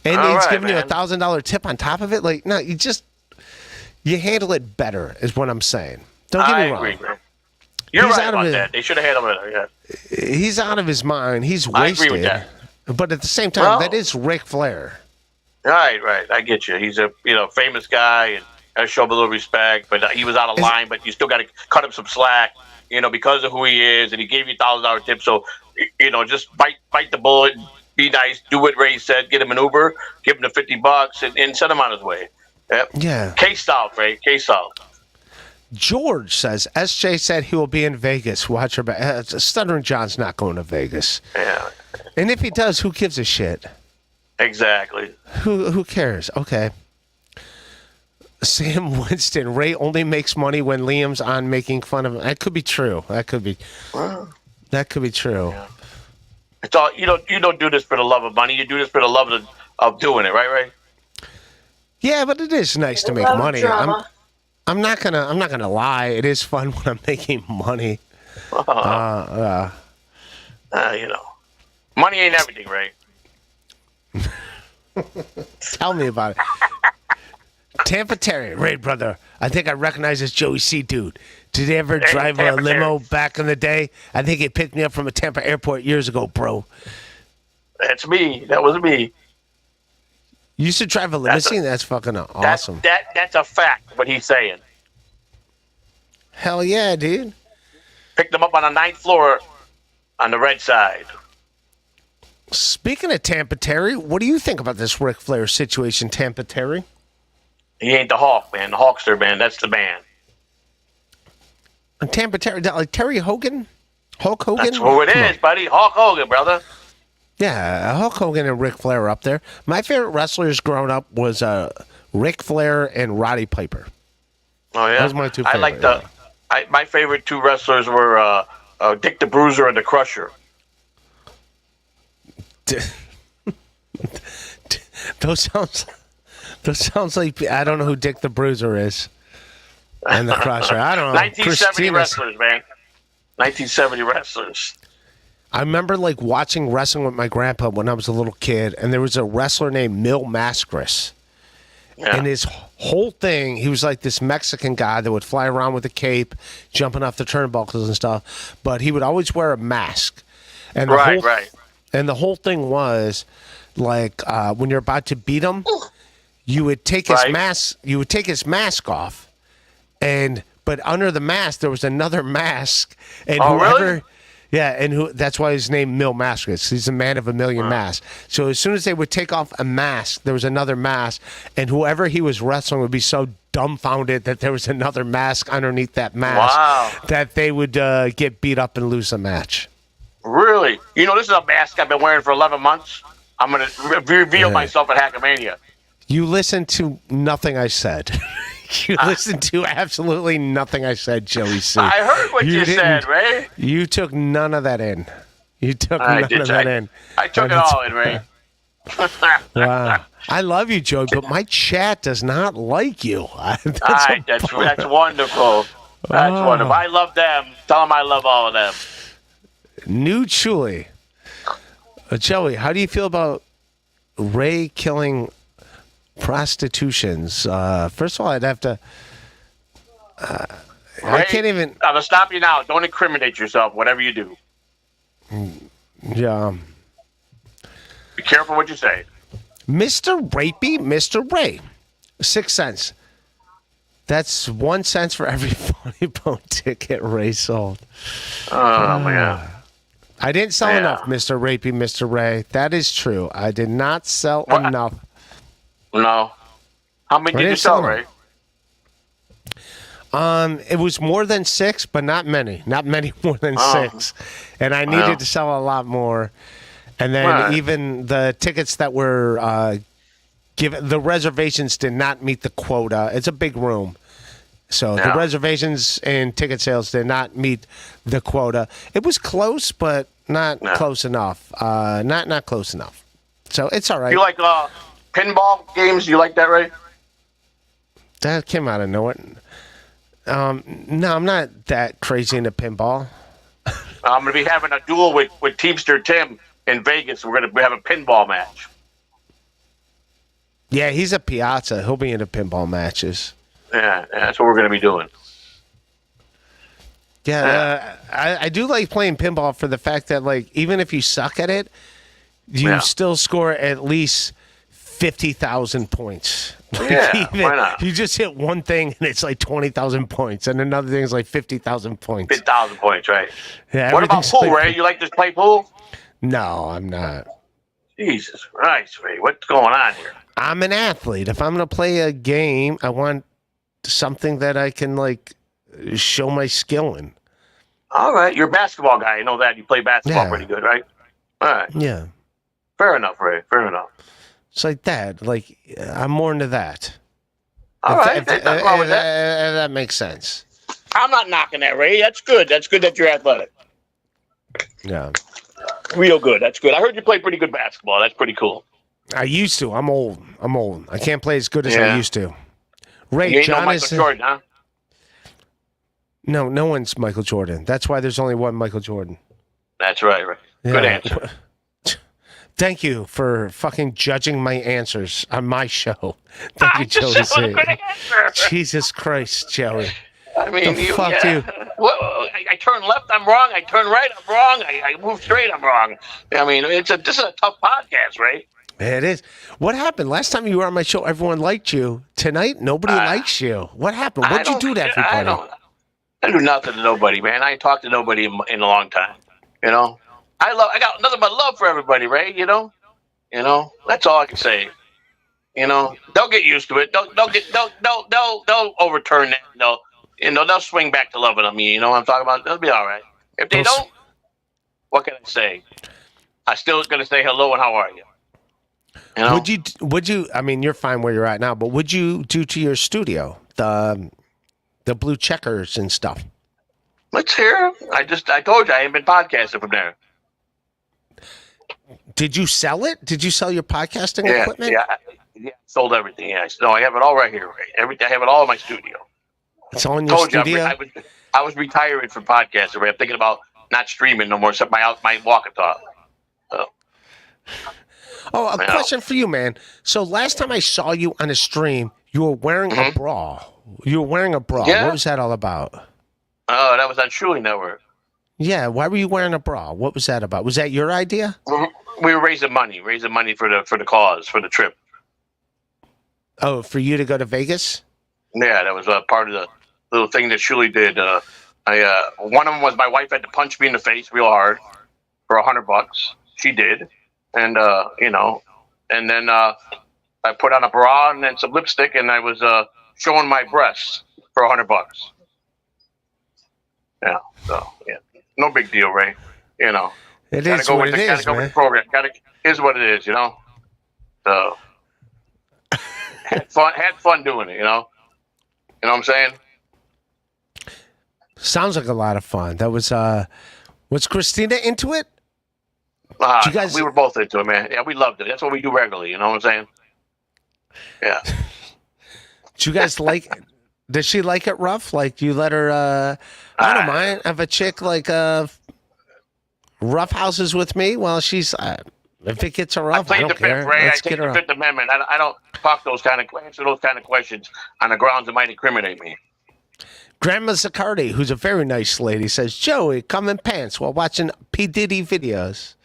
[SPEAKER 2] and he's giving you $1,000 tip on top of it. Like, no, you handle it better, is what I'm saying. Don't get me wrong.
[SPEAKER 5] I agree, man. You're right about that. They should have handled it. Yeah.
[SPEAKER 2] He's out of his mind. He's wasted.
[SPEAKER 5] I agree with that.
[SPEAKER 2] But at the same time, that is Ric Flair.
[SPEAKER 5] Right. I get you. He's a famous guy and got to show him a little respect. But he was out of line. But you still got to cut him some slack, because of who he is, and he gave you $1,000 tip. So just bite the bullet, be nice, do what Ray said, get him an Uber, give him the $50, and send him on his way. Yep.
[SPEAKER 2] Yeah.
[SPEAKER 5] Case solved, Ray. Case solved.
[SPEAKER 2] George says, SJ said he will be in Vegas. Watch her back. Stuttering John's not going to Vegas.
[SPEAKER 5] Yeah.
[SPEAKER 2] And if he does, who gives a shit?
[SPEAKER 5] Exactly.
[SPEAKER 2] Who cares? Okay. Sam Winston, Ray only makes money when Liam's on making fun of him. That could be true. That could be true.
[SPEAKER 5] Yeah. It's all you don't do this for the love of money. You do this for the love of doing it, right, Ray?
[SPEAKER 2] Yeah, but it is nice to make money. I'm not gonna lie. It is fun when I'm making money.
[SPEAKER 5] Money ain't everything, Ray.
[SPEAKER 2] Tell me about it. Tampa Terry, Ray brother. I think I recognize this Joey C dude. Did he ever drive a limo back in the day? I think he picked me up from a Tampa airport years ago, bro.
[SPEAKER 5] That's me. That was me.
[SPEAKER 2] You used to drive a limousine? That's fucking awesome.
[SPEAKER 5] That's a fact, what he's saying.
[SPEAKER 2] Hell yeah, dude.
[SPEAKER 5] Picked him up on the 9th floor on the red side.
[SPEAKER 2] Speaking of Tampa Terry, what do you think about this Ric Flair situation, Tampa Terry?
[SPEAKER 5] He ain't the Hawk, man. The Hawkster, man. That's the man.
[SPEAKER 2] And Tampa Terry, like Terry Hogan? Hulk Hogan?
[SPEAKER 5] That's who it is, buddy. Hulk Hogan, brother.
[SPEAKER 2] Yeah, Hulk Hogan and Ric Flair are up there. My favorite wrestlers growing up was Ric Flair and Roddy Piper.
[SPEAKER 5] Oh, yeah?
[SPEAKER 2] That was my two favorite.
[SPEAKER 5] My favorite two wrestlers were Dick the Bruiser and the Crusher.
[SPEAKER 2] Those sounds like I don't know who Dick the Bruiser is. And the Crusher. I don't know.
[SPEAKER 5] 1970 wrestlers, man. 1970 wrestlers.
[SPEAKER 2] I remember like watching wrestling with my grandpa when I was a little kid, and there was a wrestler named Mil Mascaras. Yeah. And his whole thing, he was like this Mexican guy that would fly around with a cape, jumping off the turnbuckles and stuff, but he would always wear a mask. And
[SPEAKER 5] right.
[SPEAKER 2] And the whole thing was like when you're about to beat him, you would take his mask. You would take his mask off, but under the mask there was another mask, and
[SPEAKER 5] really?
[SPEAKER 2] Yeah, and that's why his name Mil Mascaras. He's a man of a million masks. So as soon as they would take off a mask, there was another mask, and whoever he was wrestling would be so dumbfounded that there was another mask underneath that mask that they would get beat up and lose the match.
[SPEAKER 5] Really? This is a mask I've been wearing for 11 months. I'm going to reveal myself at Hackamania.
[SPEAKER 2] You listened to nothing I said. You listened to absolutely nothing I said, Joey C.
[SPEAKER 5] I heard what you said, Ray.
[SPEAKER 2] You took none of that in. You took none of that in.
[SPEAKER 5] I took it all in, Ray.
[SPEAKER 2] Wow. I love you, Joey, but my chat does not like you.
[SPEAKER 5] That's wonderful. That's wonderful. I love them. Tell them I love all of them.
[SPEAKER 2] New Shuli. Joey, how do you feel about Ray killing prostitutions? First of all, I'd have to.
[SPEAKER 5] Ray,
[SPEAKER 2] I can't even.
[SPEAKER 5] I'm gonna stop you now. Don't incriminate yourself. Whatever you do.
[SPEAKER 2] Yeah.
[SPEAKER 5] Be careful what you say.
[SPEAKER 2] Mr. Rapey, Mr. Ray, 6 cents. That's 1 cent for every Funny Bone ticket Ray sold.
[SPEAKER 5] Oh my God.
[SPEAKER 2] I didn't sell enough, Mr. Rapey, Mr. Ray. That is true. I did not sell enough.
[SPEAKER 5] No. How many did you sell, Ray?
[SPEAKER 2] It was more than 6, but not many. Not many more than 6. And I needed to sell a lot more. And then even the tickets that were given, the reservations did not meet the quota. It's a big room. So the reservations and ticket sales did not meet the quota. It was close, but not close enough. Not close enough. So it's all right.
[SPEAKER 5] You like pinball games? You like that, Ray?
[SPEAKER 2] That came out of nowhere. No, I'm not that crazy into pinball.
[SPEAKER 5] I'm going to be having a duel with Teamster Tim in Vegas. We're going to have a pinball match.
[SPEAKER 2] Yeah, he's a Piazza. He'll be into pinball matches.
[SPEAKER 5] Yeah, that's what we're going to be doing.
[SPEAKER 2] Yeah, I do like playing pinball for the fact that, like, even if you suck at it, you still score at least 50,000 points. Like,
[SPEAKER 5] Yeah, why not?
[SPEAKER 2] You just hit one thing and it's like 20,000 points, and another thing is like 50,000 points.
[SPEAKER 5] 50,000 points, right?
[SPEAKER 2] Yeah.
[SPEAKER 5] What about pool, Ray? You like to play pool?
[SPEAKER 2] No, I'm not.
[SPEAKER 5] Jesus Christ, Ray. What's going on here?
[SPEAKER 2] I'm an athlete. If I'm going to play a game, I want something that I can, like, show my skill in.
[SPEAKER 5] All right. You're a basketball guy. I know that. You play basketball pretty good, right? All right.
[SPEAKER 2] Yeah.
[SPEAKER 5] Fair enough, Ray. Fair enough.
[SPEAKER 2] It's like that. Like, I'm more into that.
[SPEAKER 5] All right. There's nothing wrong with that.
[SPEAKER 2] That makes sense.
[SPEAKER 5] I'm not knocking that, Ray. That's good. That's good that you're athletic.
[SPEAKER 2] Yeah.
[SPEAKER 5] Real good. That's good. I heard you play pretty good basketball. That's pretty cool.
[SPEAKER 2] I used to. I'm old. I can't play as good as I used to. Ray,
[SPEAKER 5] You ain't
[SPEAKER 2] John
[SPEAKER 5] no Michael Jordan, huh?
[SPEAKER 2] No one's Michael Jordan. That's why there's only one Michael Jordan.
[SPEAKER 5] That's right, Ray. Good answer.
[SPEAKER 2] Thank you for fucking judging my answers on my show. Thank you, Joey. Jesus Christ, Joey.
[SPEAKER 5] I mean,
[SPEAKER 2] fuck you.
[SPEAKER 5] Well, I turn left, I'm wrong. I turn right, I'm wrong. I move straight, I'm wrong. I mean, this is a tough podcast, Ray.
[SPEAKER 2] It is. What happened? Last time you were on my show, everyone liked you. Tonight, nobody likes you. What happened? What'd you do to everybody?
[SPEAKER 5] I do nothing to nobody, man. I ain't talked to nobody in a long time. You know? I got nothing but love for everybody, Ray, you know? That's all I can say. They'll get used to it. They'll overturn that. They'll swing back to loving on me. You know what I'm talking about? They'll be all right. If they don't, what can I say? I still gonna say hello and how are you?
[SPEAKER 2] Would you? I mean, you're fine where you're at now, but would you do to your studio the blue checkers and stuff?
[SPEAKER 5] Let's hear. I told you I ain't been podcasting from there.
[SPEAKER 2] Did you sell it? Did you sell your podcasting equipment?
[SPEAKER 5] Yeah, sold everything. Yeah, no, I have it all right here. Ray. I have it all in my studio.
[SPEAKER 2] It's all in your studio.
[SPEAKER 5] I was retiring from podcasting. Ray. I'm thinking about not streaming no more, except my walk and talk.
[SPEAKER 2] A question for you, man. So last time I saw you on a stream, you were wearing a bra. You were wearing a bra.
[SPEAKER 5] Yeah.
[SPEAKER 2] What was that all about?
[SPEAKER 5] Oh, that was on Shuli Network.
[SPEAKER 2] Yeah, why were you wearing a bra? What was that about? Was that your idea?
[SPEAKER 5] We were raising money for the cause, for the trip.
[SPEAKER 2] Oh, for you to go to Vegas?
[SPEAKER 5] Yeah, that was part of the little thing that Shuli did. One of them was my wife had to punch me in the face real hard for $100. She did, and and then I put on a bra and then some lipstick, and I was showing my breasts for $100. Yeah, so yeah, no big deal, Ray.
[SPEAKER 2] It is what it is,
[SPEAKER 5] gotta go with the program. Is what it is, So had fun doing it, You know what I'm saying?
[SPEAKER 2] Sounds like a lot of fun. That was Christina into it?
[SPEAKER 5] We were both into it, man. Yeah, we loved it. That's what we do regularly. You know what I'm saying? Yeah.
[SPEAKER 2] Did you guys like it? Does she like it rough? Like, do you let her? I don't mind. Have a chick like rough houses with me while she's. If it gets her rough, I don't care.
[SPEAKER 5] I take the Fifth Amendment. I don't talk answer those kind of questions on the grounds that might incriminate me.
[SPEAKER 2] Grandma Zaccardi, who's a very nice lady, says, Joey, come in pants while watching P. Diddy videos.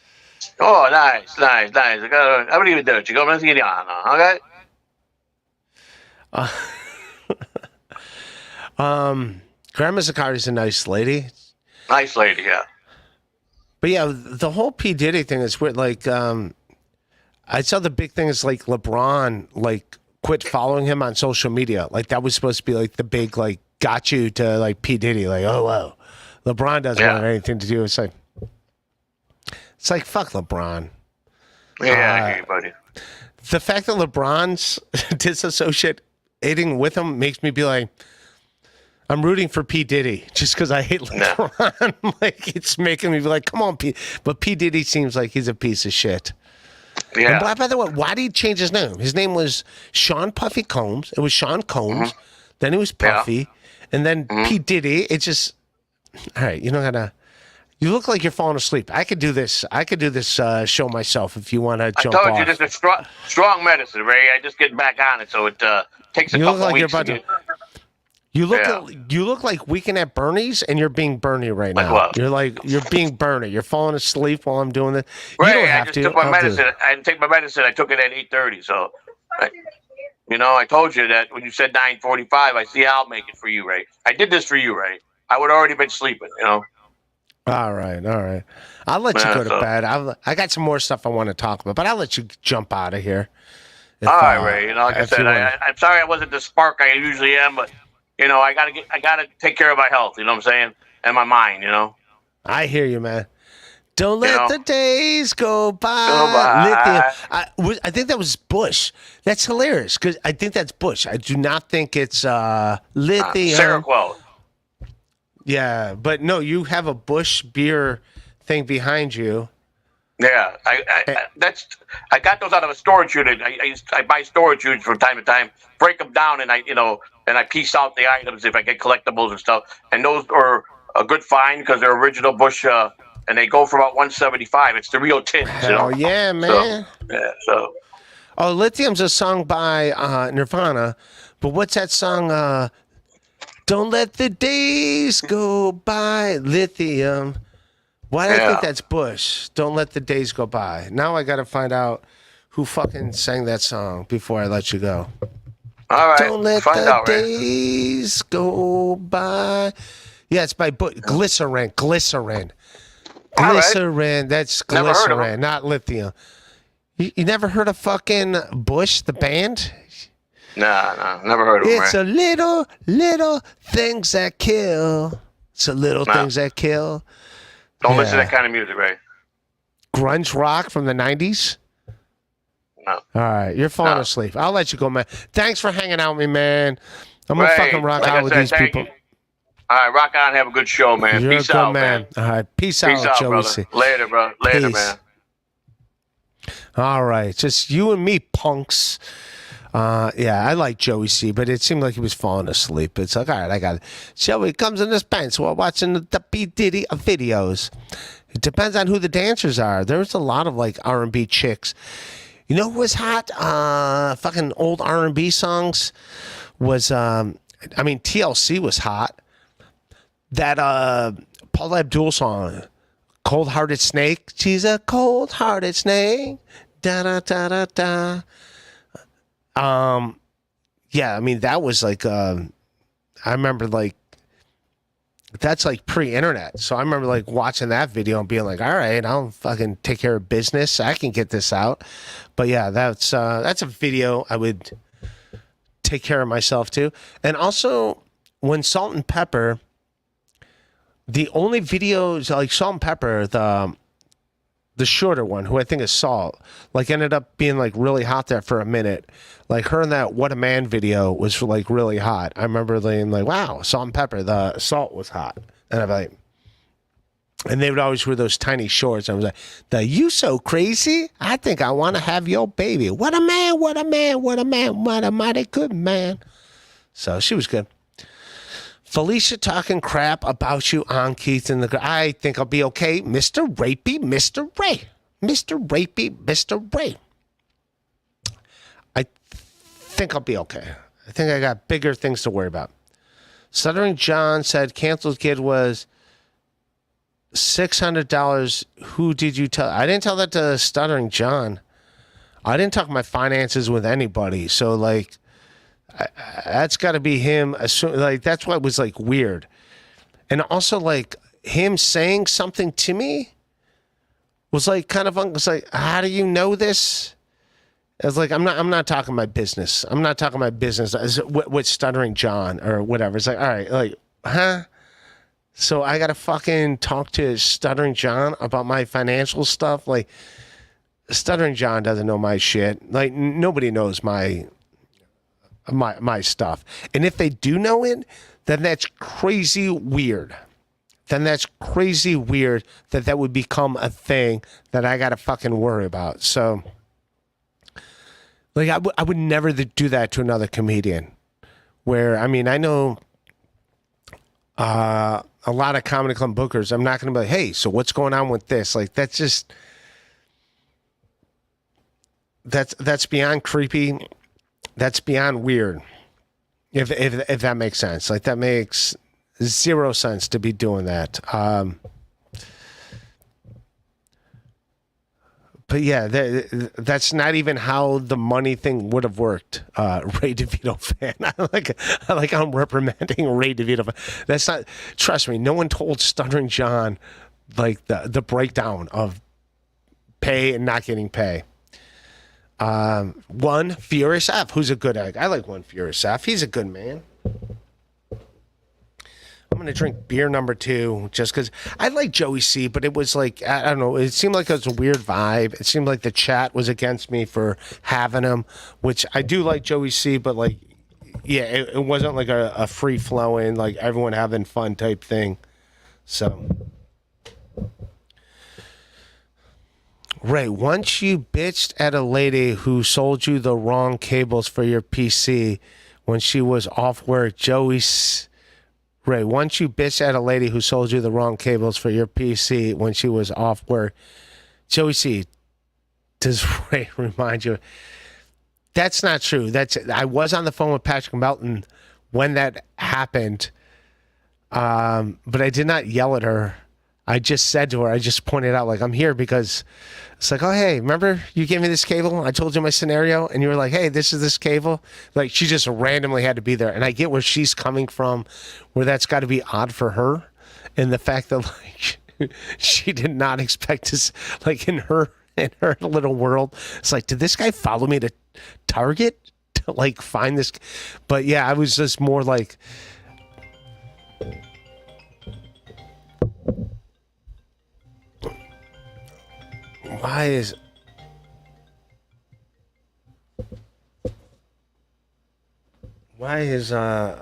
[SPEAKER 5] Oh, nice. I wouldn't even do it. You go, let's get on, okay?
[SPEAKER 2] Grandma Zaccardi's a nice lady.
[SPEAKER 5] Nice lady, yeah.
[SPEAKER 2] But yeah, the whole P. Diddy thing is weird. Like, I saw the big thing is like LeBron, like, quit following him on social media. Like, that was supposed to be like the big, like, got you to like P. Diddy. Like, oh, wow. LeBron doesn't want anything to do. It's like fuck LeBron.
[SPEAKER 5] Yeah, I hear you, buddy.
[SPEAKER 2] The fact that LeBron's disassociating with him makes me be like, I'm rooting for P. Diddy just because I hate LeBron. Like, it's making me be like, come on, P. But P. Diddy seems like he's a piece of shit.
[SPEAKER 5] Yeah.
[SPEAKER 2] And by the way, why did he change his name? His name was Sean Puffy Combs. It was Sean Combs. Then it was Puffy. And then P. Diddy. It's just, all right, you know how to. You look like you're falling asleep. I could do this. Show myself if you want to jump off.
[SPEAKER 5] I told you this is strong medicine, Ray. I just get back on it, so it takes a couple weeks.
[SPEAKER 2] You look like Weekend at Bernie's, and you're being Bernie right now.
[SPEAKER 5] What?
[SPEAKER 2] You're being Bernie. You're falling asleep while I'm doing this.
[SPEAKER 5] Ray,
[SPEAKER 2] You don't have
[SPEAKER 5] I just
[SPEAKER 2] to.
[SPEAKER 5] took my
[SPEAKER 2] I'll
[SPEAKER 5] medicine. I didn't take my medicine. I took it at 8:30. So, I told you that when you said 9:45, I see I'll make it for you, Ray. I did this for you, Ray. I would already been sleeping,
[SPEAKER 2] All right. I'll let you go to bed. I got some more stuff I want to talk about, but I'll let you jump out of here.
[SPEAKER 5] All right, Ray. Like I said, I'm sorry I wasn't the spark I usually am, but I gotta take care of my health. You know what I'm saying? And my mind.
[SPEAKER 2] I hear you, man. Don't let the days go by. I think that was Bush. That's hilarious because I think that's Bush. I do not think it's lithium.
[SPEAKER 5] Seroquel.
[SPEAKER 2] Yeah, but no, you have a Bush beer thing behind you.
[SPEAKER 5] Yeah, I got those out of a storage unit. I buy storage units from time to time, break them down, and I piece out the items if I get collectibles and stuff. And those are a good find because they're original Bush, and they go for about $175. It's the real tins.
[SPEAKER 2] Hell yeah, man.
[SPEAKER 5] So.
[SPEAKER 2] Oh, Lithium's a song by Nirvana, but what's that song? Don't let the days go by, Lithium. Why do I think that's Bush? Don't let the days go by. Now I got to find out who fucking sang that song before I let you go.
[SPEAKER 5] All right.
[SPEAKER 2] Don't let the days go by. Yeah, it's by Bush. Glycerin.
[SPEAKER 5] Right.
[SPEAKER 2] That's glycerin, not lithium. You never heard of fucking Bush, the band?
[SPEAKER 5] No, never heard of him.
[SPEAKER 2] It's a little things that kill. It's a little things that kill.
[SPEAKER 5] Don't listen to that kind of music, Ray.
[SPEAKER 2] Grunge rock from the 90s?
[SPEAKER 5] No.
[SPEAKER 2] All right, you're falling asleep. I'll let you go, man. Thanks for hanging out with me, man. I'm going to fucking rock out with these people.
[SPEAKER 5] All right, rock on. Have a good show, man.
[SPEAKER 2] You're
[SPEAKER 5] Peace
[SPEAKER 2] a good
[SPEAKER 5] out,
[SPEAKER 2] man. All right, peace out, Joey.
[SPEAKER 5] Brother. Later, bro. Later, man.
[SPEAKER 2] All right, just you and me, punks. I like Joey C, but it seemed like he was falling asleep. It's like, all right, I got it. Joey comes in this bench while watching the P. Diddy videos. It depends on who the dancers are. There's a lot of like R&B chicks. You know who was hot? Fucking old R&B songs was, TLC was hot. That Paula Abdul song, Cold Hearted Snake. She's a cold hearted snake. Da da da da da. That was like, I remember like, that's like pre-internet. So I remember like watching that video and being like, all right, I'll fucking take care of business. I can get this out. But yeah, that's a video I would take care of myself too. And also when Salt and Pepper, the only videos like Salt and Pepper, the shorter one, who I think is Salt, like ended up being like really hot there for a minute. Like her in that What a Man video was like really hot. I remember being like, wow, Salt and Pepper, the Salt was hot. And I'm like, and they would always wear those tiny shorts. I was like, you so crazy? I think I want to have your baby. What a man, what a man, what a man, what a mighty good man. So she was good. Felicia talking crap about you on Keith and the. I think I'll be okay, Mr. Rapey, Mr. Ray, Mr. Rapey, Mr. Ray. I think I'll be okay. I think I got bigger things to worry about. Stuttering John said canceled kid was $600. Who did you tell? I didn't tell that to Stuttering John. I didn't talk my finances with anybody. So like. That's got to be him. Like that's what was like weird, and also like him saying something to me was like kind of it's like, how do you know this? It's like I'm not talking my business. I'm not talking my business with Stuttering John or whatever. It's like, all right, like, huh? So I gotta fucking talk to Stuttering John about my financial stuff. Like Stuttering John doesn't know my shit. Like nobody knows my my stuff. And if they do know it, then that's crazy weird. Then that's crazy weird that would become a thing that I got to fucking worry about. So, like, I would never do that to another comedian. Where, I mean, I know a lot of comedy club bookers, I'm not going to be like, hey, so what's going on with this? Like, that's just, that's beyond creepy. That's beyond weird. If that makes sense. Like, that makes zero sense to be doing that. But yeah, that's not even how the money thing would have worked. Ray DeVito fan. I like I'm reprimanding Ray DeVito fan. That's not. Trust me, no one told Stuttering John like the breakdown of pay and not getting pay. One Furious F, who's a good egg. I like One Furious F. He's a good man. I'm going to drink beer number 2 just because I like Joey C, but it was like, I don't know, it seemed like it was a weird vibe. It seemed like the chat was against me for having him, which I do like Joey C, but like, yeah, it wasn't like a free-flowing, like everyone having fun type thing. So, Ray, once you bitched at a lady who sold you the wrong cables for your PC when she was off work, Ray, once you bitched at a lady who sold you the wrong cables for your PC when she was off work, Joey C, does Ray remind you? That's not true. I was on the phone with Patrick Melton when that happened, but I did not yell at her. I just said to her, I just pointed out, like, I'm here because it's like, oh, hey, remember you gave me this cable? I told you my scenario, and you were like, hey, this is this cable. Like, she just randomly had to be there. And I get where she's coming from, where that's got to be odd for her. And the fact that, like, she did not expect to, like, in her little world, it's like, did this guy follow me to Target to, like, find this? But, yeah, I was just more like... Why is I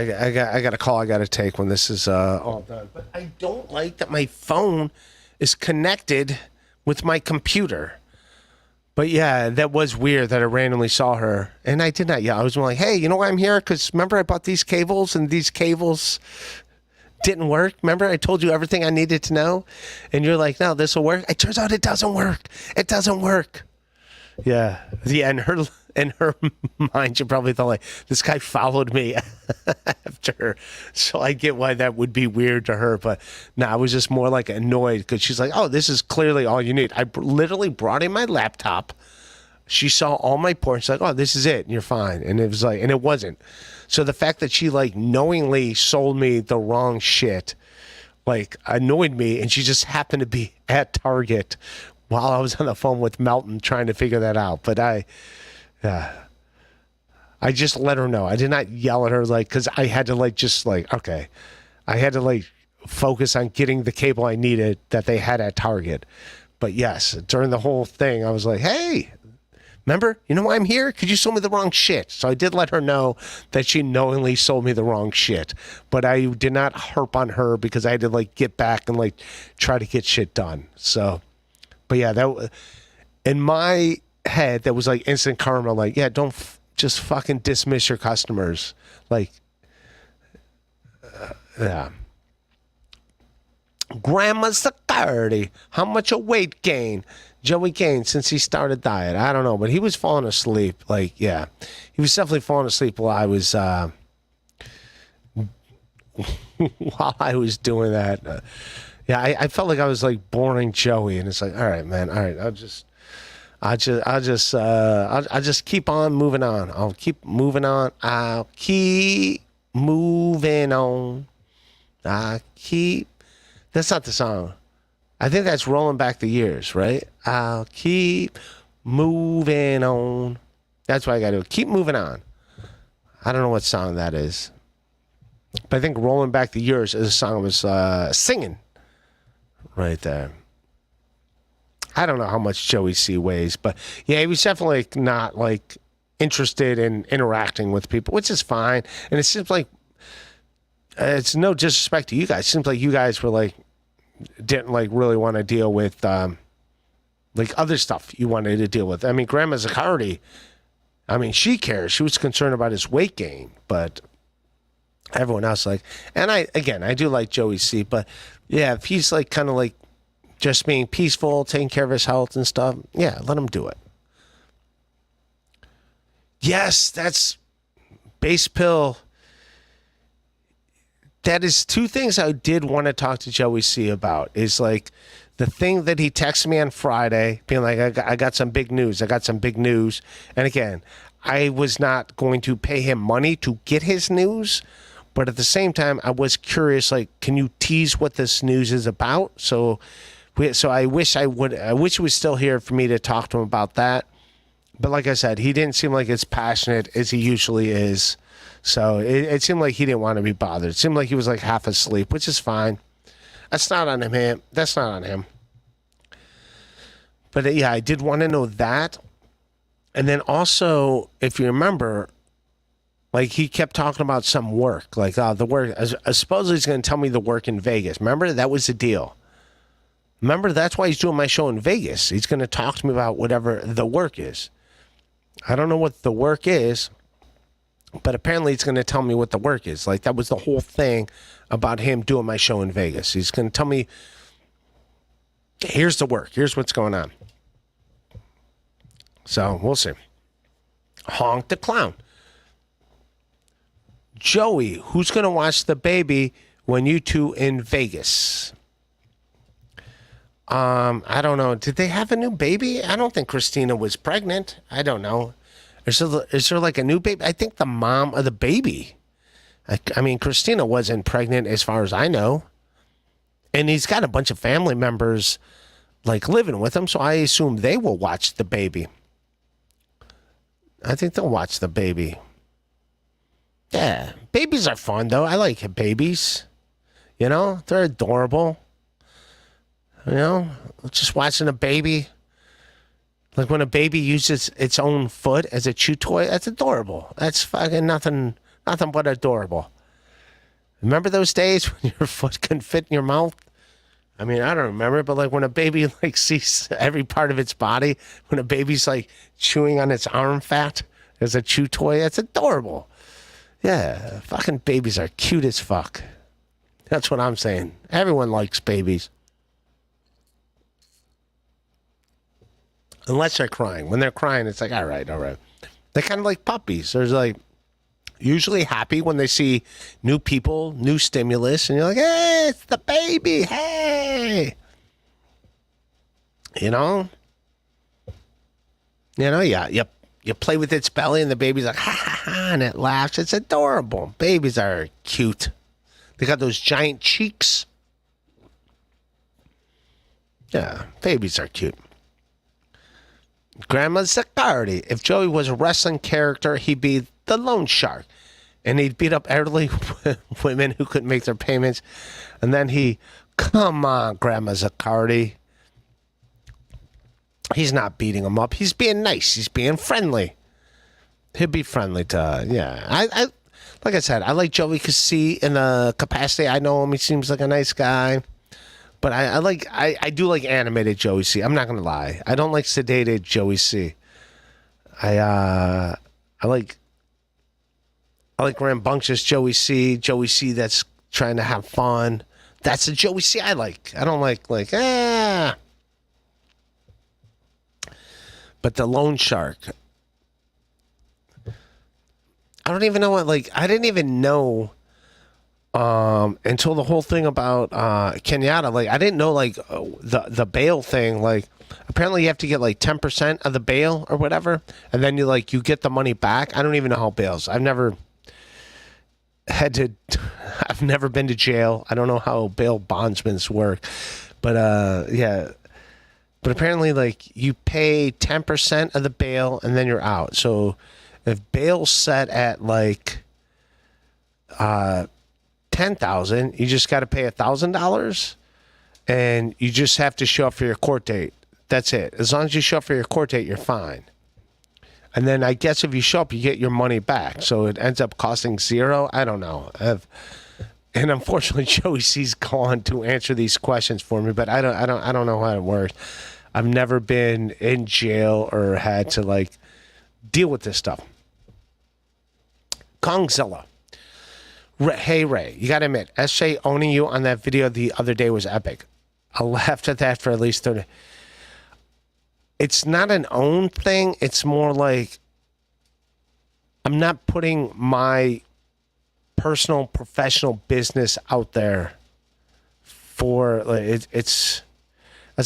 [SPEAKER 2] got a call I got to take when this is all done. But I don't like that my phone is connected with my computer. But yeah, that was weird that I randomly saw her. And I did not yell. I was like, hey, you know why I'm here? Because remember I bought these cables and these cables didn't work? Remember I told you everything I needed to know? And you're like, no, this will work. It turns out it doesn't work. It doesn't work. Yeah. Yeah, in her mind, she probably thought, like, this guy followed me after her. So I get why that would be weird to her. But no, I was just more like annoyed because she's like, oh, this is clearly all you need. I literally brought in my laptop. She saw all my ports. She's like, oh, this is it. And you're fine. And it was like, and it wasn't. So the fact that she, like, knowingly sold me the wrong shit, like, annoyed me. And she just happened to be at Target while I was on the phone with Melton trying to figure that out. But I just let her know. I did not yell at her, like, because I had to, like, just, like, okay. I had to, like, focus on getting the cable I needed that they had at Target. But yes, during the whole thing, I was like, hey, remember? You know why I'm here? Because you sold me the wrong shit. So I did let her know that she knowingly sold me the wrong shit. But I did not harp on her because I had to, like, get back and, like, try to get shit done. So, but yeah, that in my head, that was like instant karma. Like, yeah, don't just fucking dismiss your customers. Like, yeah. Grandma Security, how much a weight gain Joey gained since he started diet? I don't know, but he was falling asleep. Like, yeah, he was definitely falling asleep while I was doing that. Yeah, I felt like I was like boring Joey, and it's like, all right, man, all right, I'll just keep on moving on. I'll keep moving on. I'll keep moving on. That's not the song. I think that's Rolling Back the Years, right? I'll keep moving on. That's what I got to do. Keep moving on. I don't know what song that is. But I think Rolling Back the Years is a song I was singing right there. I don't know how much Joey C weighs, but yeah, he was definitely not like interested in interacting with people, which is fine. And it seems like it's no disrespect to you guys. It seems like you guys were like didn't like really want to deal with like other stuff you wanted to deal with. I mean, Grandma Zaccardi, I mean, she cares. She was concerned about his weight gain, but everyone else like, and I do like Joey C, but yeah, if he's like kind of like just being peaceful, taking care of his health and stuff, yeah, let him do it. Yes, that's base pill. That is two things I did want to talk to Joey C about. Is like the thing that he texted me on Friday, being like, I got some big news. I got some big news. And again, I was not going to pay him money to get his news. But at the same time, I was curious, like, can you tease what this news is about? So I wish he was still here for me to talk to him about that. But like I said, he didn't seem like as passionate as he usually is. So it seemed like he didn't want to be bothered. It seemed like he was like half asleep, which is fine. That's not on him. That's not on him. But yeah, I did want to know that. And then also, if you remember, like he kept talking about some work, like the work. I suppose he's going to tell me the work in Vegas. Remember, that was the deal. Remember, that's why he's doing my show in Vegas. He's going to talk to me about whatever the work is. I don't know what the work is, but apparently he's going to tell me what the work is. Like that was the whole thing about him doing my show in Vegas. He's going to tell me, here's the work. Here's what's going on. So we'll see. Honk the clown. Joey, who's going to watch the baby when you two in Vegas? I don't know. Did they have a new baby? I don't think Christina was pregnant. I don't know. Is there like a new baby? I think the mom of the baby. I mean, Christina wasn't pregnant as far as I know. And he's got a bunch of family members like living with him, so I assume they will watch the baby. I think they'll watch the baby. Yeah, babies are fun though. I like babies. You know, they're adorable. You know, just watching a baby. Like when a baby uses its own foot as a chew toy, that's adorable. That's fucking nothing but adorable. Remember those days when your foot couldn't fit in your mouth? I mean, I don't remember, but like when a baby like sees every part of its body, when a baby's like chewing on its arm fat as a chew toy, that's adorable. Yeah, fucking babies are cute as fuck. That's what I'm saying. Everyone likes babies. Unless they're crying. When they're crying, it's like, all right. They're kind of like puppies. There's like usually happy when they see new people, new stimulus, and you're like, hey, it's the baby, hey. You know, yeah, you play with its belly, and the baby's like, ha, ha, ha, and it laughs. It's adorable. Babies are cute. They got those giant cheeks. Yeah, babies are cute. Grandma Zaccardi. If Joey was a wrestling character, he'd be the loan shark. And he'd beat up elderly women who couldn't make their payments. And then come on, Grandma Zaccardi. He's not beating them up. He's being nice. He's being friendly. He'll be friendly to, yeah. I like I said, I like Joey C in the capacity. I know him. He seems like a nice guy. But I do like animated Joey C. I'm not gonna lie. I don't like sedated Joey C. I like rambunctious Joey C. Joey C. that's trying to have fun. That's the Joey C. I like. I don't like. But the loan shark. I don't even know what. Like I didn't even know. Until the whole thing about Kenyatta, like I didn't know like the bail thing. Like apparently you have to get like 10% of the bail or whatever, and then you get the money back. I don't even know how bails. I've never been to jail. I don't know how bail bondsmen work, but yeah. But apparently like you pay 10% of the bail and then you're out. So if bail's set at like $10,000, you just got to pay $1,000, and you just have to show up for your court date That's it. As long as you show up for your court date, you're fine. And then I guess if you show up, you get your money back. So it ends up costing zero. I don't know. And unfortunately, Joey C's gone to answer these questions for me, but I don't know how it works. I've never been in jail or had to like deal with this stuff. Kongzilla. Hey Ray, you gotta admit, SJ owning you on that video the other day was epic. I laughed at that for at least 30. It's not an own thing. It's more like I'm not putting my personal, professional business out there for like, it's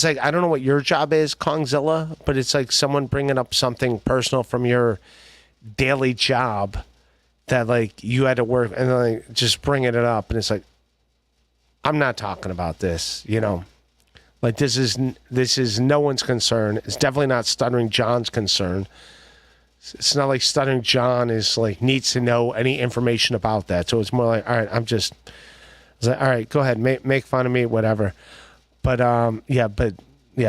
[SPEAKER 2] like, I don't know what your job is, Kongzilla, but it's like someone bringing up something personal from your daily job that like you had to work and like just bringing it up. And it's like, I'm not talking about this, you know, like this is no one's concern. It's definitely not Stuttering John's concern. It's not like Stuttering John is like needs to know any information about that. So it's more like, all right, I was like, all right, go ahead, make fun of me, whatever. But yeah,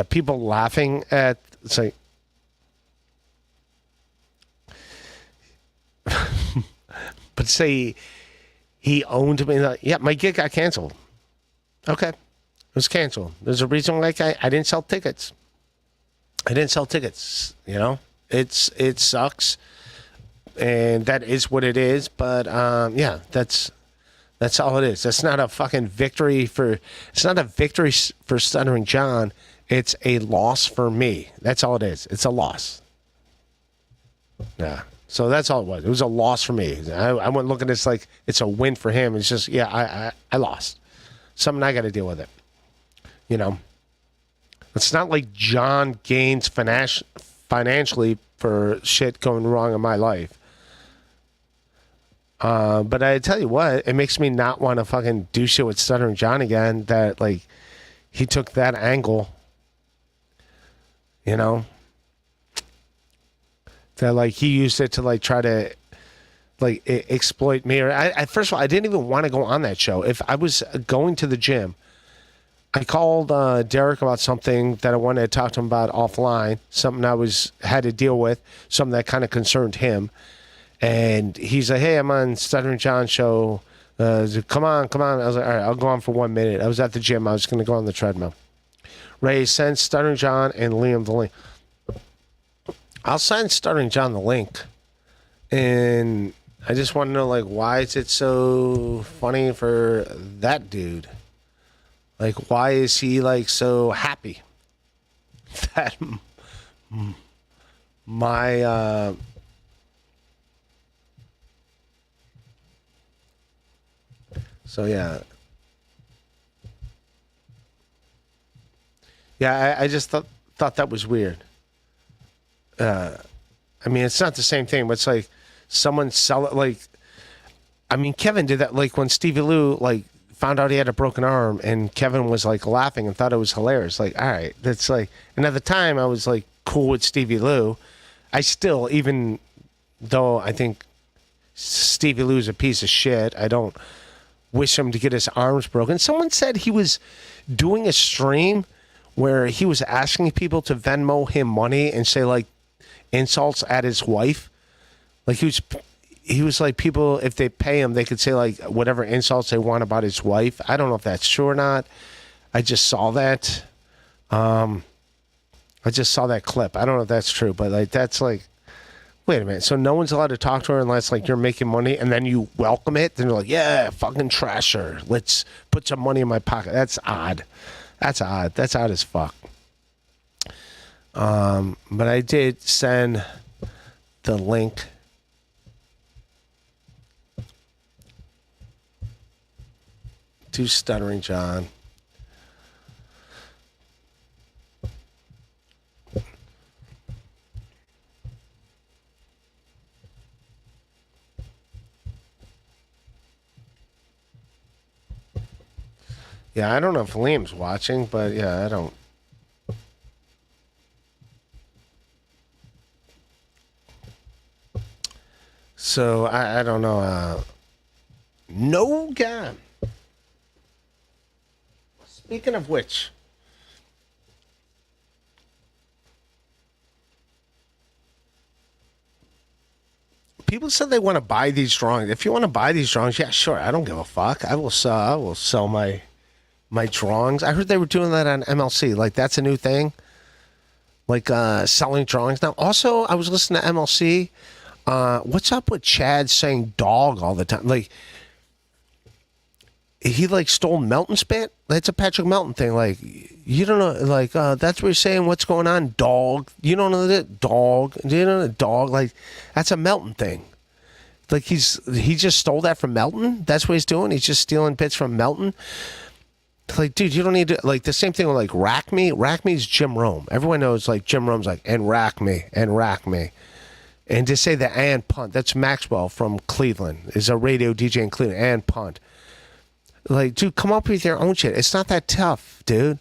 [SPEAKER 2] people laughing at it's like, but say he owned me. Like, yeah, my gig got canceled. Okay, it was canceled. There's a reason like I didn't sell tickets. I didn't sell tickets. You know. It sucks, and that is what it is. But yeah, that's all it is. That's not a fucking victory for. It's not a victory for Stuttering John. It's a loss for me. That's all it is. It's a loss. Yeah. So that's all it was. It was a loss for me. I wouldn't look at this like it's a win for him. It's just I lost. Something I got to deal with it. You know. It's not like John gains financially for shit going wrong in my life. But I tell you what, it makes me not want to fucking do shit with Stuttering John again, that like he took that angle, you know, that like he used it to like try to like exploit me. Or I first of all, I didn't even want to go on that show. If I was going to the gym, I called Derek about something that I wanted to talk to him about offline, something I had to deal with, something that kind of concerned him. And he's like, hey, I'm on Stuttering John's show. Come on. I was like, all right, I'll go on for 1 minute. I was at the gym. I was going to go on the treadmill. Ray, send Stuttering John and Liam the link. I'll send Stuttering John the link. And I just want to know, like, why is it so funny for that dude? Like, why is he, like, so happy that my, so, yeah. Yeah, I just thought that was weird. I mean, it's not the same thing, but it's like someone sell it, like, I mean, Kevin did that, like, when Stevie Lou, like, found out he had a broken arm, and Kevin was like laughing and thought it was hilarious. Like, all right, that's like, and at the time I was like cool with Stevie Lou. I still, even though I think Stevie Lou's a piece of shit, I don't wish him to get his arms broken. Someone said he was doing a stream where he was asking people to Venmo him money and say like insults at his wife. Like he was like, people, if they pay him, they could say like whatever insults they want about his wife. I don't know if that's true or not. I just saw that. I just saw that clip. I don't know if that's true, but like that's like, wait a minute. So no one's allowed to talk to her unless like you're making money, and then you welcome it. Then you're like, yeah, fucking trash her. Let's put some money in my pocket. That's odd. That's odd. That's odd as fuck. But I did send the link. To Stuttering John. Yeah, I don't know if Liam's watching, but yeah, I don't. So I don't know. No guy. Speaking of which, people said they want to buy these drawings. If you want to buy these drawings, yeah, sure. I don't give a fuck. I will sell my drawings. I heard they were doing that on MLC. Like, that's a new thing. Like, selling drawings now. Also, I was listening to MLC. What's up with Chad saying dog all the time? Like, he like stole Melton's bit. That's a Patrick Melton thing. Like, you don't know. Like, that's what he's saying. What's going on, dog? You don't know that dog. You don't know dog. Like, that's a Melton thing. Like, he just stole that from Melton. That's what he's doing. He's just stealing bits from Melton. Like, dude, you don't need to, like, the same thing with, like, Rack Me. Rack Me's Jim Rome. Everyone knows, like, Jim Rome's like, and Rack Me. And to say the and punt, that's Maxwell from Cleveland, is a radio DJ in Cleveland, and punt. Like, dude, come up with your own shit. It's not that tough, dude.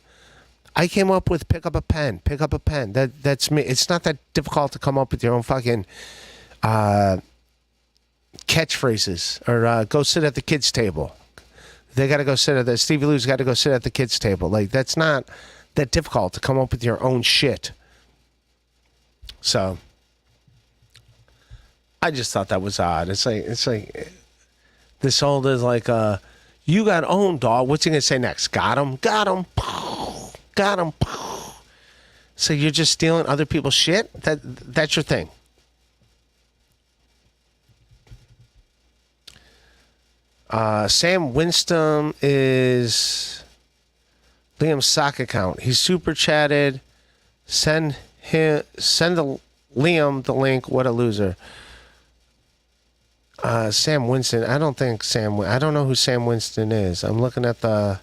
[SPEAKER 2] I came up with pick up a pen. That's me. It's not that difficult to come up with your own fucking catchphrases or go sit at the kids' table. They got to go sit at Stevie Lou's got to go sit at the kids' table. Like, that's not that difficult to come up with your own shit. So, I just thought that was odd. It's like this old is like you got owned, dog. What's he gonna say next? Got him. So you're just stealing other people's shit? That's your thing. Sam Winston is Liam's sock account. He's super chatted. Send Liam the link. What a loser. Sam Winston. I don't know who Sam Winston is. I'm looking at the.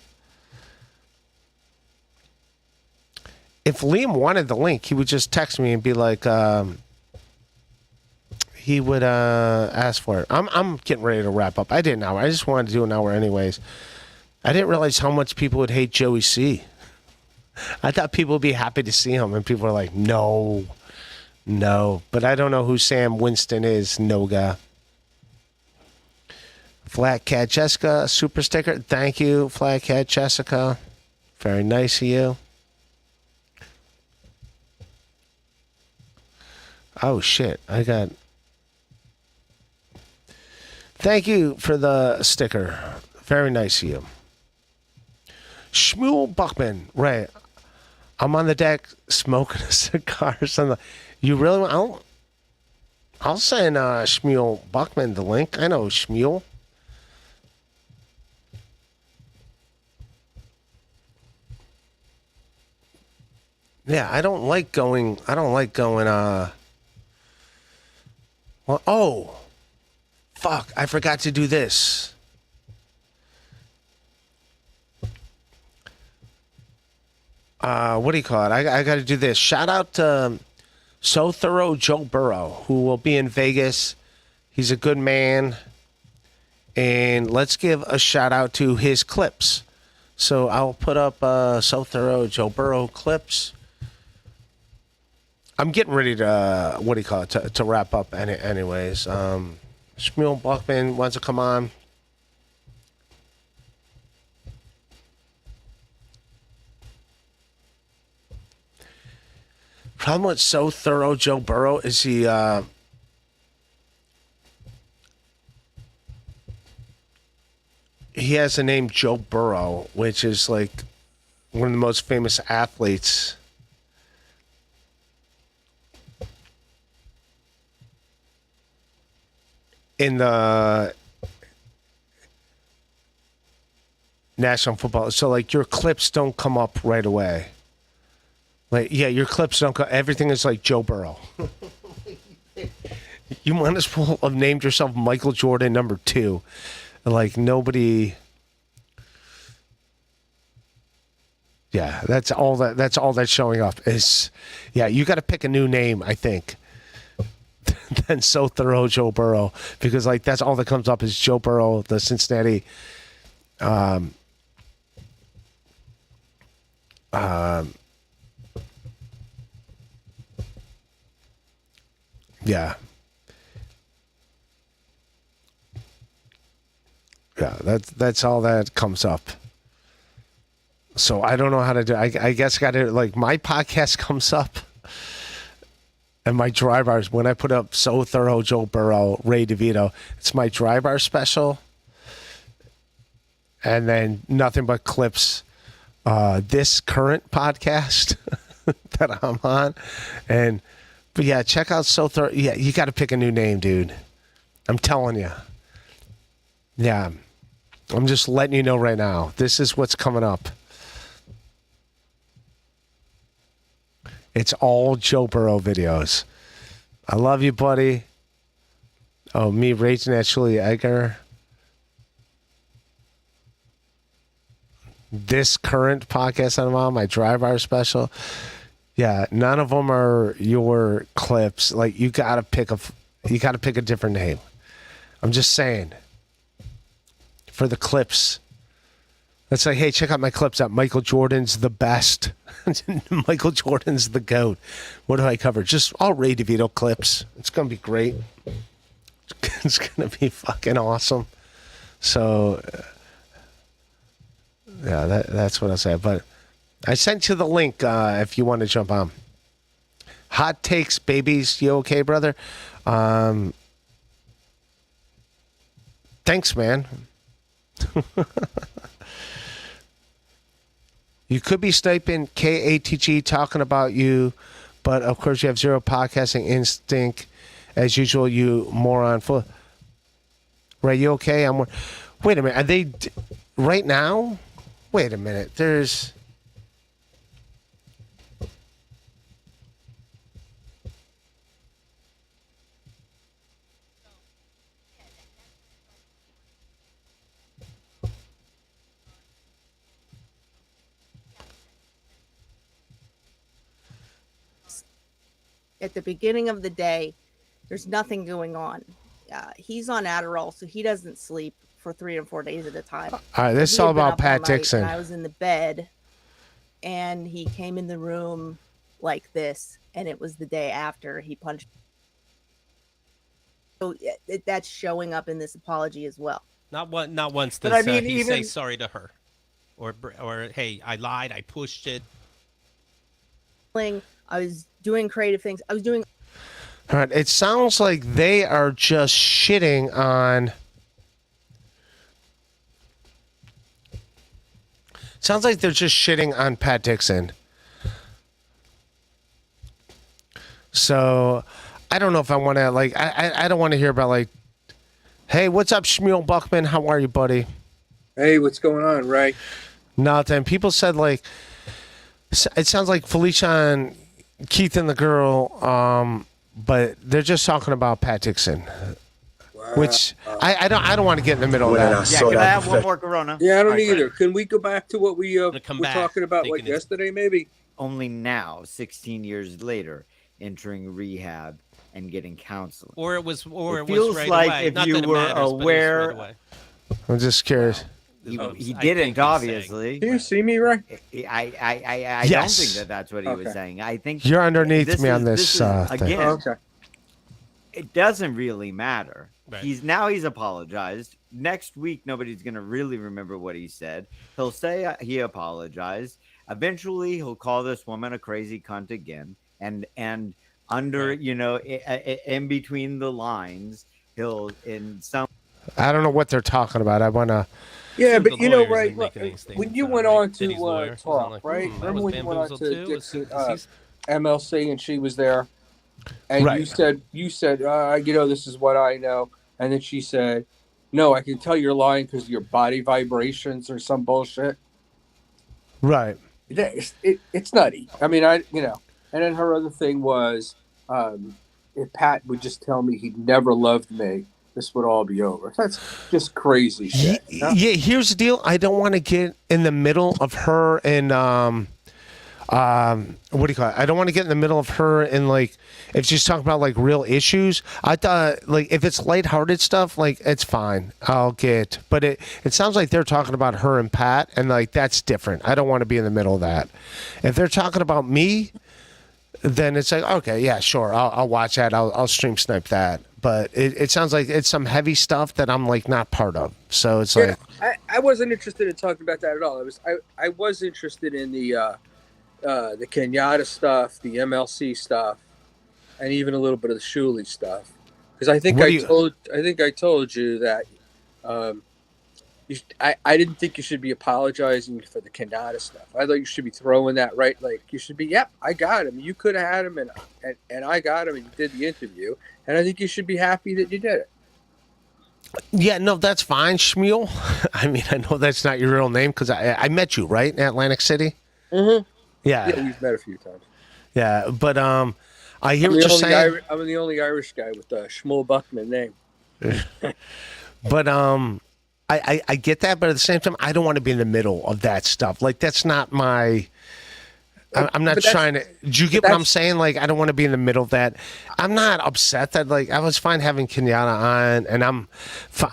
[SPEAKER 2] If Liam wanted the link, he would just text me and be like, he would ask for it. I'm getting ready to wrap up. I did an hour. I just wanted to do an hour anyways. I didn't realize how much people would hate Joey C. I thought people would be happy to see him, and people are like, no. But I don't know who Sam Winston is, Noga. Flat Cat Jessica, super sticker. Thank you, Flat Cat Jessica. Very nice of you. Oh, shit. Thank you for the sticker. Very nice of you. Schmuel Buckman. Right. I'm on the deck smoking a cigar. You really want... I'll send Schmuel Buckman the link. I know Schmuel. Yeah, I don't like going, well, oh, fuck, I forgot to do this. What do you call it? I got to do this. Shout out to So Thorough Joe Burrow, who will be in Vegas. He's a good man. And let's give a shout out to his clips. So I'll put up So Thorough Joe Burrow clips. I'm getting ready to, to wrap up anyways. Schmuel Buckman wants to come on. Problem with So Thorough Joe Burrow is he has the name Joe Burrow, which is like one of the most famous athletes in the National Football. So, like, your clips don't come up right away. Like, yeah, your clips don't go. Everything is like Joe Burrow. You might as well have named yourself Michael Jordan #2. Like, nobody. Yeah, that's all that's showing up is. Yeah, you got to pick a new name, I think. Than So Thorough Joe Burrow, because like that's all that comes up is Joe Burrow, the Cincinnati. Yeah. Yeah, that's all that comes up. So I don't know how to do. I guess got to like my podcast comes up. And my dry bars, when I put up So Thorough, Joe Burrow, Ray DeVito, it's my dry bar special. And then nothing but clips. This current podcast that I'm on. But yeah, check out So Thorough. Yeah, you got to pick a new name, dude. I'm telling you. Yeah. I'm just letting you know right now. This is what's coming up. It's all Joe Burrow videos. I love you, buddy. Oh, me raging at Shuli Edgar. This current podcast I'm on, my drive-hour special. Yeah, none of them are your clips. Like you gotta pick a different name. I'm just saying. For the clips. It's like, hey, check out my clips out. Michael Jordan's the best. Michael Jordan's the GOAT. What do I cover? Just all Ray DeVito clips. It's going to be great. It's going to be fucking awesome. So, yeah, that's what I said. But I sent you the link if you want to jump on. Hot takes, babies. You okay, brother? Thanks, man. You could be sniping KATG talking about you, but of course you have zero podcasting instinct as usual, you moron. Right, you okay? Wait a minute. Are they right now? Wait a minute. There's...
[SPEAKER 9] At the beginning of the day, there's nothing going on. He's on Adderall, so he doesn't sleep for 3 or 4 days at a time.
[SPEAKER 2] All right, this is all about Pat Dixon.
[SPEAKER 9] I was in the bed, and he came in the room like this, and it was the day after he punched. So that's showing up in this apology as well.
[SPEAKER 10] Not once does he say sorry to her, or hey, I lied, I pushed it.
[SPEAKER 9] I was doing creative things. I was doing.
[SPEAKER 2] All right. It sounds like they are just shitting on. Sounds like they're just shitting on Pat Dixon. So I don't know if I want to I don't want to hear about hey, what's up, Schmuel Buckman? How are you, buddy?
[SPEAKER 11] Hey, what's going on, Ray?
[SPEAKER 2] Nothing. People said it sounds like Felicia and Keith and the girl, but they're just talking about Pat Dixon, which I don't want to get in the middle of that.
[SPEAKER 12] Yeah, can I have one more Corona?
[SPEAKER 11] Yeah, I don't either. Can we go back to what we were talking about yesterday, maybe?
[SPEAKER 12] Only now, 16 years later, entering rehab and getting counseling.
[SPEAKER 10] Or it feels
[SPEAKER 12] right
[SPEAKER 10] like
[SPEAKER 12] away.
[SPEAKER 10] If
[SPEAKER 12] Not
[SPEAKER 10] you were
[SPEAKER 12] aware.
[SPEAKER 10] Right
[SPEAKER 2] I'm just curious.
[SPEAKER 12] He didn't, obviously.
[SPEAKER 11] Do you see me, Ray?
[SPEAKER 12] I
[SPEAKER 2] Yes.
[SPEAKER 12] don't think that's what he was saying. I think
[SPEAKER 2] You're underneath me on this thing.
[SPEAKER 12] Again,
[SPEAKER 11] okay.
[SPEAKER 12] It doesn't really matter.
[SPEAKER 10] Right.
[SPEAKER 12] He's apologized. Next week, nobody's going to really remember what he said. He'll say he apologized. Eventually, he'll call this woman a crazy cunt again. And under, in between the lines, he'll in some.
[SPEAKER 2] I don't know what they're talking about. I want to.
[SPEAKER 11] Yeah, but Ray, when you went on to talk, right? Remember when you went on to Dixon, MLC and she was there, and you said, this is what I know, and then she said, no, I can tell you're lying because of your body vibrations or some bullshit.
[SPEAKER 2] Right.
[SPEAKER 11] It's nutty. I mean, and then her other thing was, if Pat would just tell me he'd never loved me, this would all be over. That's just crazy shit.
[SPEAKER 2] Yeah, here's the deal. I don't want to get in the middle of her and what do you call it? I don't want to get in the middle of her and if she's talking about real issues. I thought if it's lighthearted stuff, it's fine. I'll get. But it sounds like they're talking about her and Pat, and that's different. I don't want to be in the middle of that. If they're talking about me, then it's okay, yeah, sure. I'll watch that. I'll stream snipe that. But it sounds like it's some heavy stuff that I'm not part of. So it's
[SPEAKER 11] I wasn't interested in talking about that at all. I was interested in the Kenyatta stuff, the MLC stuff, and even a little bit of the Shuli stuff. Because I think I told you that I didn't think you should be apologizing for the Kenyatta stuff. I thought you should be throwing that right. Like you should be, yep, I got him. You could have had him, and I got him, and you did the interview. And I think you should be happy that you did it.
[SPEAKER 2] Yeah, no, that's fine, Schmuel. I mean, I know that's not your real name because I met you, right, in Atlantic City?
[SPEAKER 11] Mm-hmm.
[SPEAKER 2] Yeah.
[SPEAKER 11] Yeah, we've met a few times.
[SPEAKER 2] Yeah, but I hear what you're saying.
[SPEAKER 11] I'm the only Irish guy with the Schmuel Buckman name.
[SPEAKER 2] But I get that, but at the same time, I don't want to be in the middle of that stuff. Like, that's not my... I'm not trying to... Do you get what I'm saying? Like, I don't want to be in the middle of that. I'm not upset that, like, I was fine having Kenyatta on, and I'm...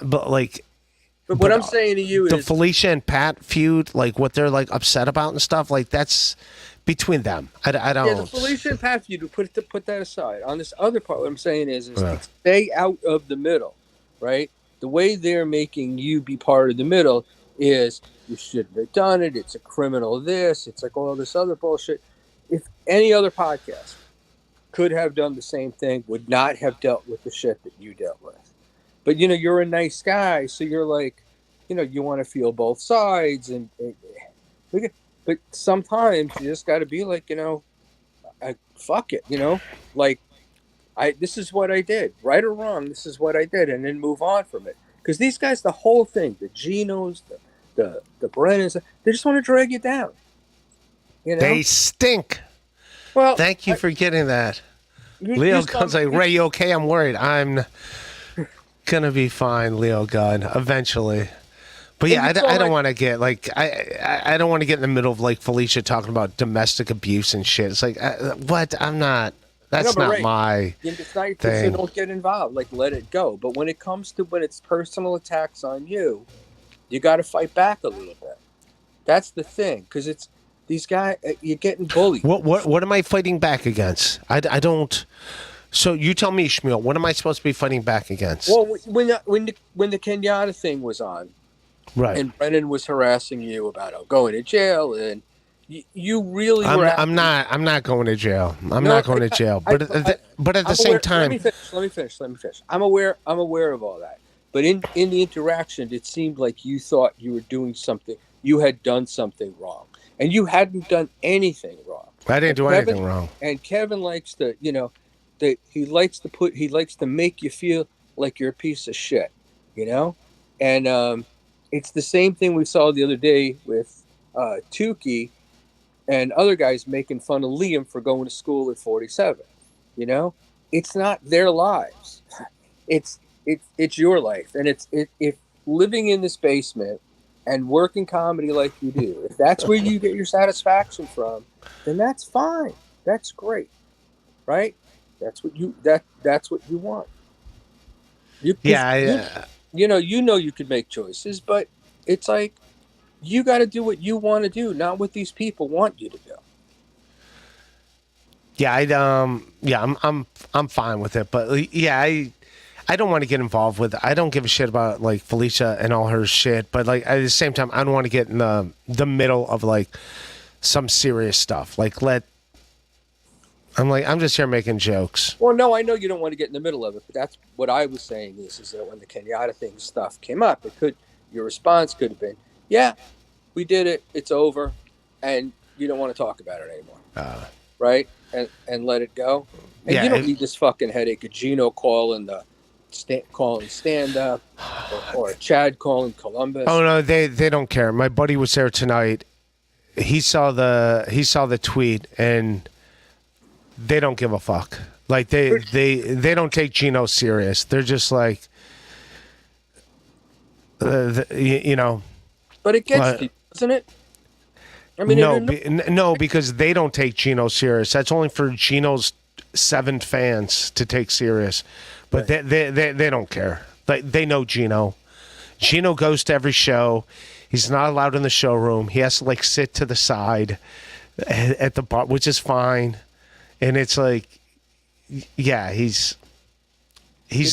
[SPEAKER 2] But, like...
[SPEAKER 11] But what I'm saying to you is...
[SPEAKER 2] The Felicia and Pat feud, like, what they're, like, upset about and stuff, like, that's between them. I don't...
[SPEAKER 11] Yeah, the Felicia and Pat feud, put that aside. On this other part, what I'm saying is stay out of the middle, right? The way they're making you be part of the middle is you shouldn't have done it. It's a criminal this. It's like all this other bullshit. If any other podcast could have done the same thing, would not have dealt with the shit that you dealt with. But, you're a nice guy. So you're like, you want to feel both sides. But sometimes you just got to be like, fuck it, like, this is what I did, right or wrong. This is what I did, and then move on from it. Because these guys, the whole thing, the Genos, the Brennans, they just want to drag you down.
[SPEAKER 2] They stink.
[SPEAKER 11] Well,
[SPEAKER 2] thank you for getting that. Leo Gunn's like, Ray, you okay? I'm worried. I'm gonna be fine, Leo Gunn, eventually. But yeah, I don't want to get like I don't want to get in the middle of like Felicia talking about domestic abuse and shit. It's like what? I'm not. That's not my
[SPEAKER 11] it's not your thing. So don't get involved. Like, let it go. But when it comes to when it's personal attacks on you, you got to fight back a little bit. That's the thing, because it's these guys. You're getting bullied.
[SPEAKER 2] What am I fighting back against? I don't. So you tell me, Schmuel. What am I supposed to be fighting back against?
[SPEAKER 11] Well, when the Kenyatta thing was on,
[SPEAKER 2] right,
[SPEAKER 11] and Brennan was harassing you about going to jail and. You really were.
[SPEAKER 2] I'm not going to jail. I'm not going to jail. But at the same time,
[SPEAKER 11] let me finish. I'm aware of all that. But in the interaction, it seemed like you thought you were doing something. You had done something wrong, and you hadn't done anything wrong.
[SPEAKER 2] I didn't do anything wrong.
[SPEAKER 11] And Kevin likes to, he likes to make you feel like you're a piece of shit, And it's the same thing we saw the other day with Tukey. And other guys making fun of Liam for going to school at 47. It's not their lives. It's your life, and if living in this basement and working comedy like you do, if that's where you get your satisfaction from, then that's fine. That's great, right? That's what you want. You could make choices, but it's like. You got to do what you want to do, not what these people want you to do.
[SPEAKER 2] Yeah, I'm fine with it, but yeah, I don't want to get involved with it. I don't give a shit about like Felicia and all her shit, but like at the same time, I don't want to get in the middle of like some serious stuff. Like I'm just here making jokes.
[SPEAKER 11] Well, no, I know you don't want to get in the middle of it, but that's what I was saying is that when the Kenyatta thing stuff came up, your response could have been, yeah, we did it. It's over, and you don't want to talk about it anymore, right? And let it go. And you don't need this fucking headache of Gino calling stand up, or Chad calling Columbus.
[SPEAKER 2] Oh no, they don't care. My buddy was there tonight. He saw the tweet, and they don't give a fuck. Like they don't take Gino serious. They're just like,
[SPEAKER 11] But it gets to you, doesn't it? I mean,
[SPEAKER 2] no, because they don't take Gino serious. That's only for Gino's 7 fans to take serious. But right. they don't care. They know Gino. Gino goes to every show. He's not allowed in the showroom. He has to like sit to the side at the bar, which is fine. And it's like, yeah, he's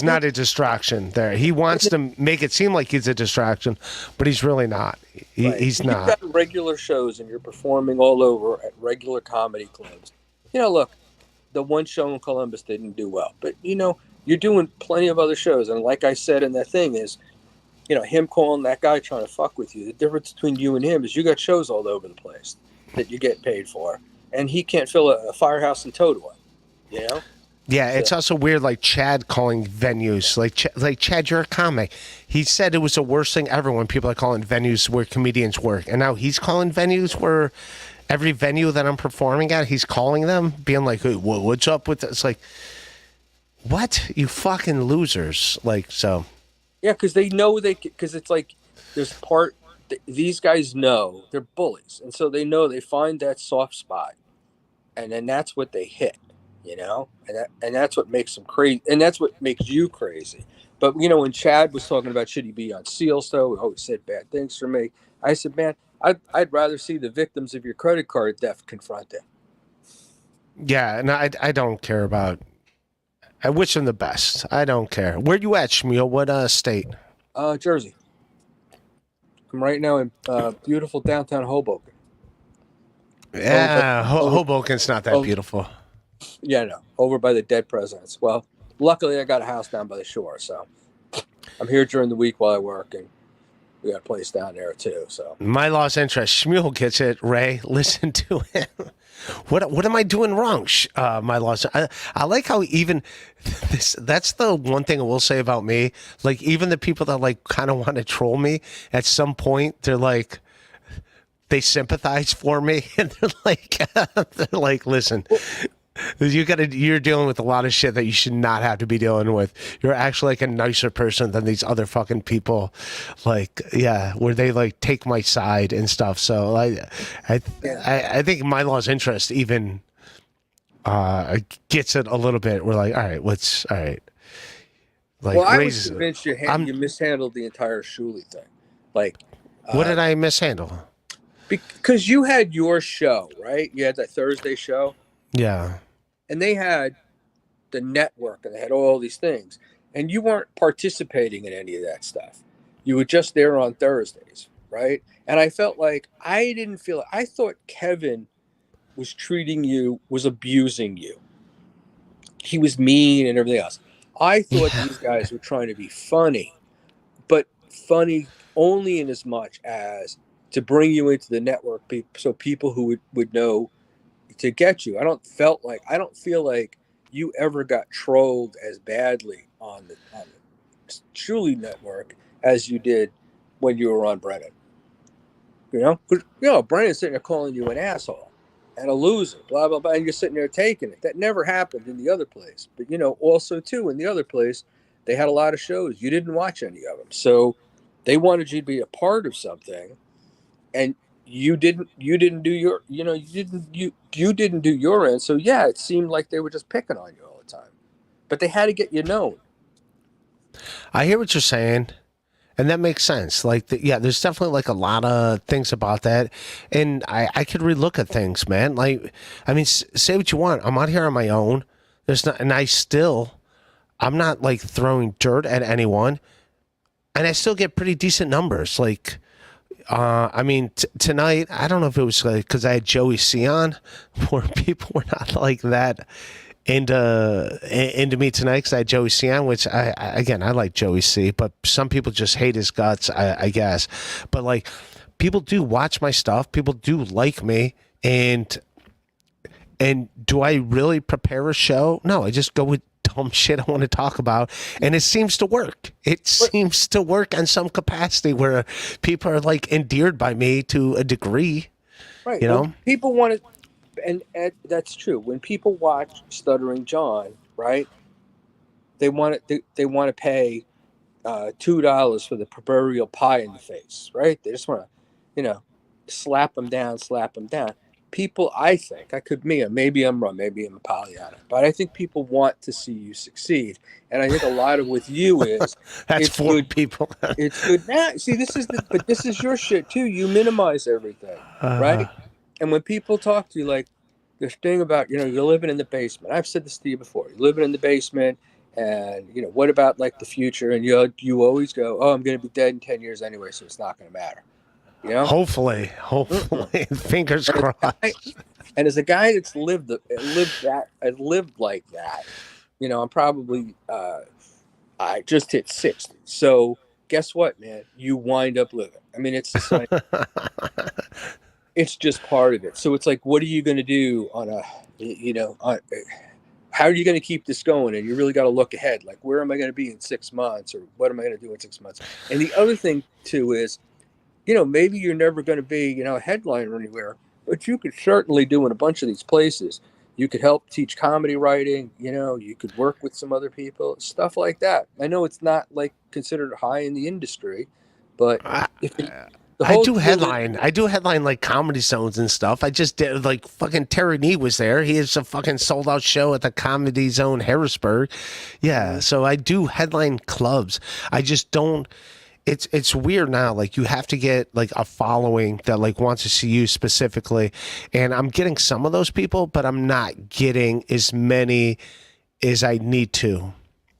[SPEAKER 2] not a distraction there. He wants to make it seem like he's a distraction, but he's really not. He's not.
[SPEAKER 11] You've got regular shows and you're performing all over at regular comedy clubs. Look, the one show in Columbus didn't do well. But, you're doing plenty of other shows. And like I said in that thing is, him calling that guy trying to fuck with you. The difference between you and him is you got shows all over the place that you get paid for. And he can't fill a firehouse in Totowa,
[SPEAKER 2] Yeah, it's also weird, like Chad calling venues. Like Chad, you're a comic. He said it was the worst thing ever when people are calling venues where comedians work. And now he's calling venues where every venue that I'm performing at, he's calling them, being like, hey, what's up with this? It's like, what? You fucking losers. Like, so.
[SPEAKER 11] Yeah, because they know because it's like these guys know they're bullies. And so they know they find that soft spot. And then that's what they hit, and that's what makes them crazy. And that's what makes you crazy. But, when Chad was talking about should he be on Seals, though, he always said bad things for me. I said, man, I'd rather see the victims of your credit card theft confront them.
[SPEAKER 2] Yeah, and I don't care about. I wish them the best. I don't care. Where you at, Schmuel? What state?
[SPEAKER 11] Jersey. I'm right now in beautiful downtown Hoboken.
[SPEAKER 2] Yeah, Hoboken's not that beautiful.
[SPEAKER 11] Yeah, no, over by the dead presidents. Well, luckily I got a house down by the shore, so I'm here during the week while I work, and we got a place down there too. So
[SPEAKER 2] my lost interest. Schmuel gets it. Ray, listen to him. What am I doing wrong? My loss. I like how even this. That's the one thing I will say about me. Like even the people that like kind of want to troll me, at some point they're like. They sympathize for me, and they're like, listen, you're dealing with a lot of shit that you should not have to be dealing with. You're actually like a nicer person than these other fucking people, like, yeah, where they like take my side and stuff. So I think my lost interest even gets it a little bit. We're like, all right. Like,
[SPEAKER 11] well, I was convinced you mishandled the entire Shuli thing. Like,
[SPEAKER 2] what did I mishandle?
[SPEAKER 11] Because you had your show, right? You had that Thursday show.
[SPEAKER 2] Yeah.
[SPEAKER 11] And they had the network and they had all these things. And you weren't participating in any of that stuff. You were just there on Thursdays, right? And I felt like I thought Kevin was abusing you. He was mean and everything else. I thought these guys were trying to be funny, but funny only in as much as to bring you into the network, so people who would know to get you. I don't feel like you ever got trolled as badly on the Shuli network as you did when you were on Brennan. Brennan's sitting there calling you an asshole and a loser, blah blah blah, and you're sitting there taking it. That never happened in the other place. But also too in the other place, they had a lot of shows. You didn't watch any of them, so they wanted you to be a part of something. And you didn't do your, you didn't do your end. So yeah, it seemed like they were just picking on you all the time, but they had to get you known.
[SPEAKER 2] I hear what you're saying, and that makes sense. Like, there's definitely like a lot of things about that, and I could relook at things, man. Like, I mean, say what you want. I'm out here on my own. I'm not like throwing dirt at anyone, and I still get pretty decent numbers. Like. I mean, tonight, I don't know if it was because I had Joey C on, where people were not like that into me tonight because I had Joey C on, which I like Joey C, but some people just hate his guts, I guess. But like, people do watch my stuff. People do like me. And do I really prepare a show? No, I just go with dumb shit I want to talk about, and it seems to work. It seems to work in some capacity where people are like endeared by me to a degree.
[SPEAKER 11] Right. People want to, and that's true. When people watch Stuttering John, right, they want to pay $2 for the proverbial pie in the face, right? They just want to, slap them down. People, I think, maybe I'm wrong, maybe I'm a Pollyanna, but I think people want to see you succeed. And I think a lot of with you is
[SPEAKER 2] that's for good people.
[SPEAKER 11] It's good. Now, see, this is your shit too. You minimize everything, right? And when people talk to you, like this thing about, you're living in the basement. I've said this to you before. You're living in the basement, and what about like the future? And you always go, oh, I'm going to be dead in 10 years anyway, so it's not going to matter. You know?
[SPEAKER 2] Hopefully, fingers crossed.
[SPEAKER 11] And as a guy that's lived like that, you know, I'm probably I just hit 60. So guess what, man? You wind up living. I mean, it's just like, it's just part of it. So it's like, what are you going to do on a, you know, how are you going to keep this going? And you really got to look ahead. Like, where am I going to be in 6 months, or what am I going to do in 6 months? And the other thing too is, you know, maybe you're never going to be, you know, a headliner anywhere, but you could certainly do in a bunch of these places. You could help teach comedy writing. You know, you could work with some other people, stuff like that. I know it's not like considered high in the industry, but I
[SPEAKER 2] do headline like comedy zones and stuff. I just did, like, fucking Terry Nee was there. He has a fucking sold out show at the Comedy Zone Harrisburg. Yeah, so I do headline clubs. I just don't. It's weird now. Like, you have to get like a following that like wants to see you specifically, and I'm getting some of those people, but I'm not getting as many as I need to.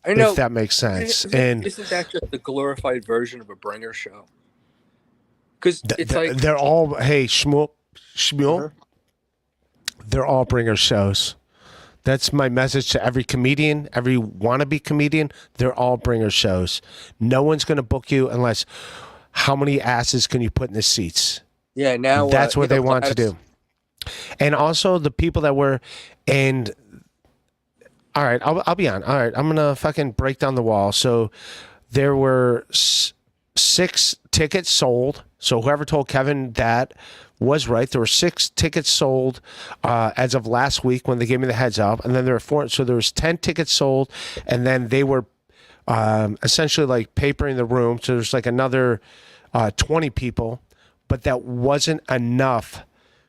[SPEAKER 2] I know, if that makes sense.
[SPEAKER 11] Isn't that just the glorified version of a bringer show? Because it's like
[SPEAKER 2] they're all Schmuel. They're all bringer shows. That's my message to every comedian, every wannabe comedian. They're all bringer shows. No one's going to book you unless how many asses can you put in the seats?
[SPEAKER 11] Yeah, now
[SPEAKER 2] that's what they want to do. And also the people that were, and all right, I'll be on. All right, I'm gonna fucking break down the wall. So there were 6 tickets sold. So whoever told Kevin that was right. There were 6 tickets sold as of last week when they gave me the heads up, and then there were 4. So there was 10 tickets sold, and then they were essentially like papering the room. So there's like another 20 people, but that wasn't enough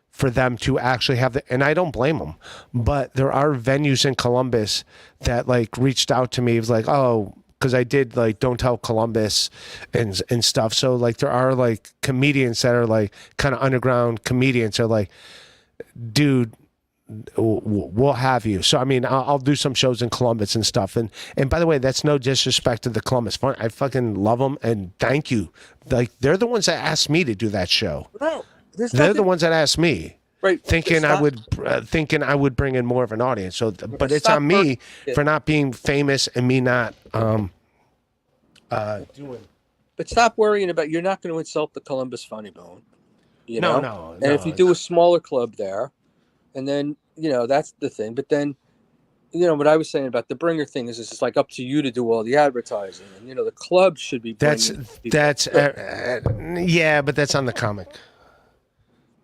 [SPEAKER 2] for them to actually have and I don't blame them, but there are venues in Columbus that like reached out to me. It was like, oh, because I did like Don't Tell Columbus and stuff. So like there are like comedians that are like kind of underground comedians are like, dude, we'll have you. So I mean, I'll do some shows in Columbus and stuff. And by the way, that's no disrespect to the Columbus Fun. I fucking love them and thank you. Like they're the ones that asked me to do that show.
[SPEAKER 11] No,
[SPEAKER 2] they're the ones that asked me.
[SPEAKER 11] Right,
[SPEAKER 2] thinking I would bring in more of an audience. So, but it's on me for not being famous and me not doing.
[SPEAKER 11] But stop worrying about. You're not going to insult the Columbus Funny Bone. You know?
[SPEAKER 2] No.
[SPEAKER 11] And if you do a smaller club there, and then you know that's the thing. But then, you know what I was saying about the bringer thing is, it's just like up to you to do all the advertising, and you know the club should be.
[SPEAKER 2] That's yeah, but that's on the comic.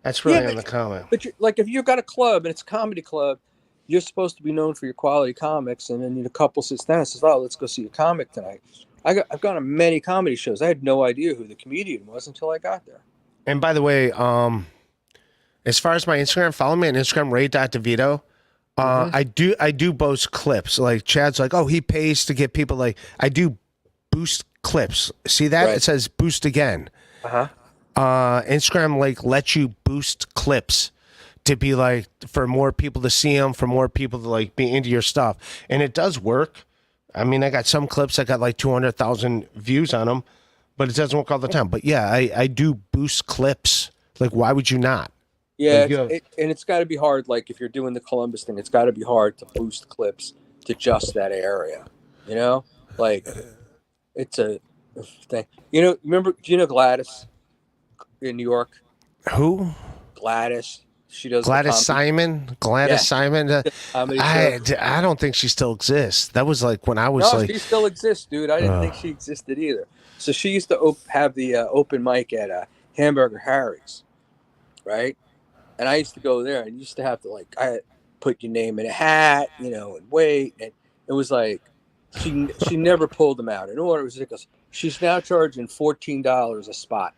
[SPEAKER 2] That's really on the comment.
[SPEAKER 11] But like, if you've got a club and it's a comedy club, you're supposed to be known for your quality comics. And then a couple sits down and says, "Oh, let's go see a comic tonight." I've gone to many comedy shows. I had no idea who the comedian was until I got there.
[SPEAKER 2] And by the way, as far as my Instagram, follow me on Instagram, ray.devito. I do boast clips. Like Chad's like, oh, he pays to get people. Like I do boost clips. See that? Right. It says boost again. Instagram like lets you boost clips to be like for more people to see them, for more people to like be into your stuff, and it does work. I mean, I got some clips that got like 200,000 views on them, but it doesn't work all the time. But yeah, I do boost clips. Like, why would you not?
[SPEAKER 11] Yeah, and it's got to be hard. Like if you're doing the Columbus thing, it's got to be hard to boost clips to just that area. You know, like it's a thing. You know, do you know Gladys? In New York.
[SPEAKER 2] Who?
[SPEAKER 11] Gladys. She does
[SPEAKER 2] Gladys Simon. Simon. I don't think she still exists. That was like when I was like.
[SPEAKER 11] She still exists, dude. I didn't think she existed either. So she used to have the open mic at Hamburger Harry's, right? And I used to go there and used to have to like put your name in a hat, you know, and wait. And it was like she never pulled them out. And it was ridiculous. She's now charging $14 a spot.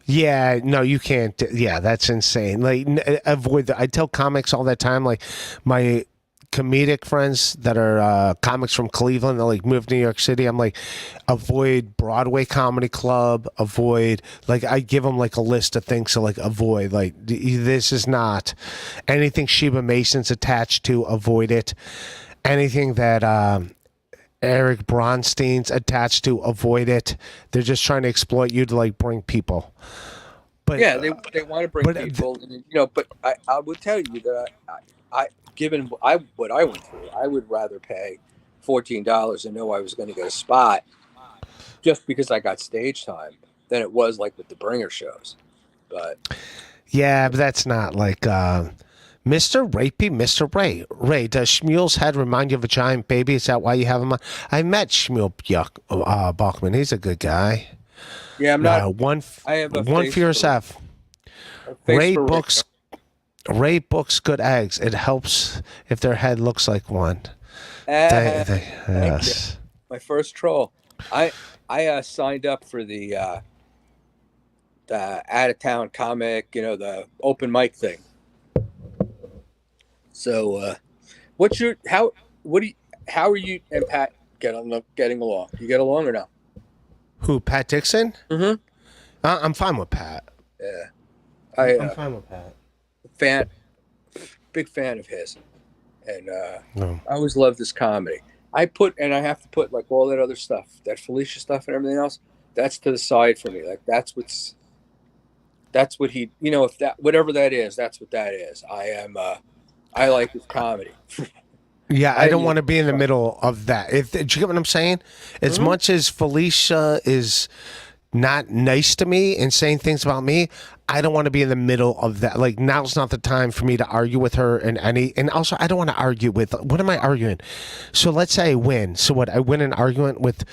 [SPEAKER 2] Yeah, no, you can't. Yeah, that's insane. Like, avoid. I tell comics all that time. Like, my comedic friends that are comics from Cleveland, they like move to New York City. I'm like, avoid Broadway Comedy Club. Avoid. Like, I give them like a list of things to like avoid. Like, this is not anything Sheba Mason's attached to. Avoid it. Anything that Eric Bronstein's attached to avoid it. They're just trying to exploit you to like bring people. But
[SPEAKER 11] yeah, they want to bring people, But I would tell you that given what I went through, I would rather pay $14 and know I was going to get a spot just because I got stage time than it was like with the bringer shows. But
[SPEAKER 2] yeah, but that's not like Mr. Rapey, Mr. Ray. Ray, does Schmuel's head remind you of a giant baby? Is that why you have him on? I met Schmuel Bachman. He's a good guy.
[SPEAKER 11] Yeah, I'm not.
[SPEAKER 2] I have one Fierce F. Ray books good eggs. It helps if their head looks like one. Yes.
[SPEAKER 11] My first troll. I signed up for the out of town comic, the open mic thing. So, how are you and Pat getting along? You get along or no?
[SPEAKER 2] Who, Pat Dixon?
[SPEAKER 11] Mm-hmm.
[SPEAKER 2] I'm fine with Pat.
[SPEAKER 11] Yeah,
[SPEAKER 2] I'm fine with Pat.
[SPEAKER 11] Big fan of his, and I always loved his comedy. I have to put like all that other stuff, that Felicia stuff and everything else. That's to the side for me. Like that's what he, if that whatever that is, that's what that is. I like his comedy.
[SPEAKER 2] Yeah, I don't want to be in the middle of that. Do you get what I'm saying? As much as Felicia is not nice to me and saying things about me, I don't want to be in the middle of that. Like, now's not the time for me to argue with her and also I don't want to argue with, what am I arguing? So let's say I win. So what, I win an argument with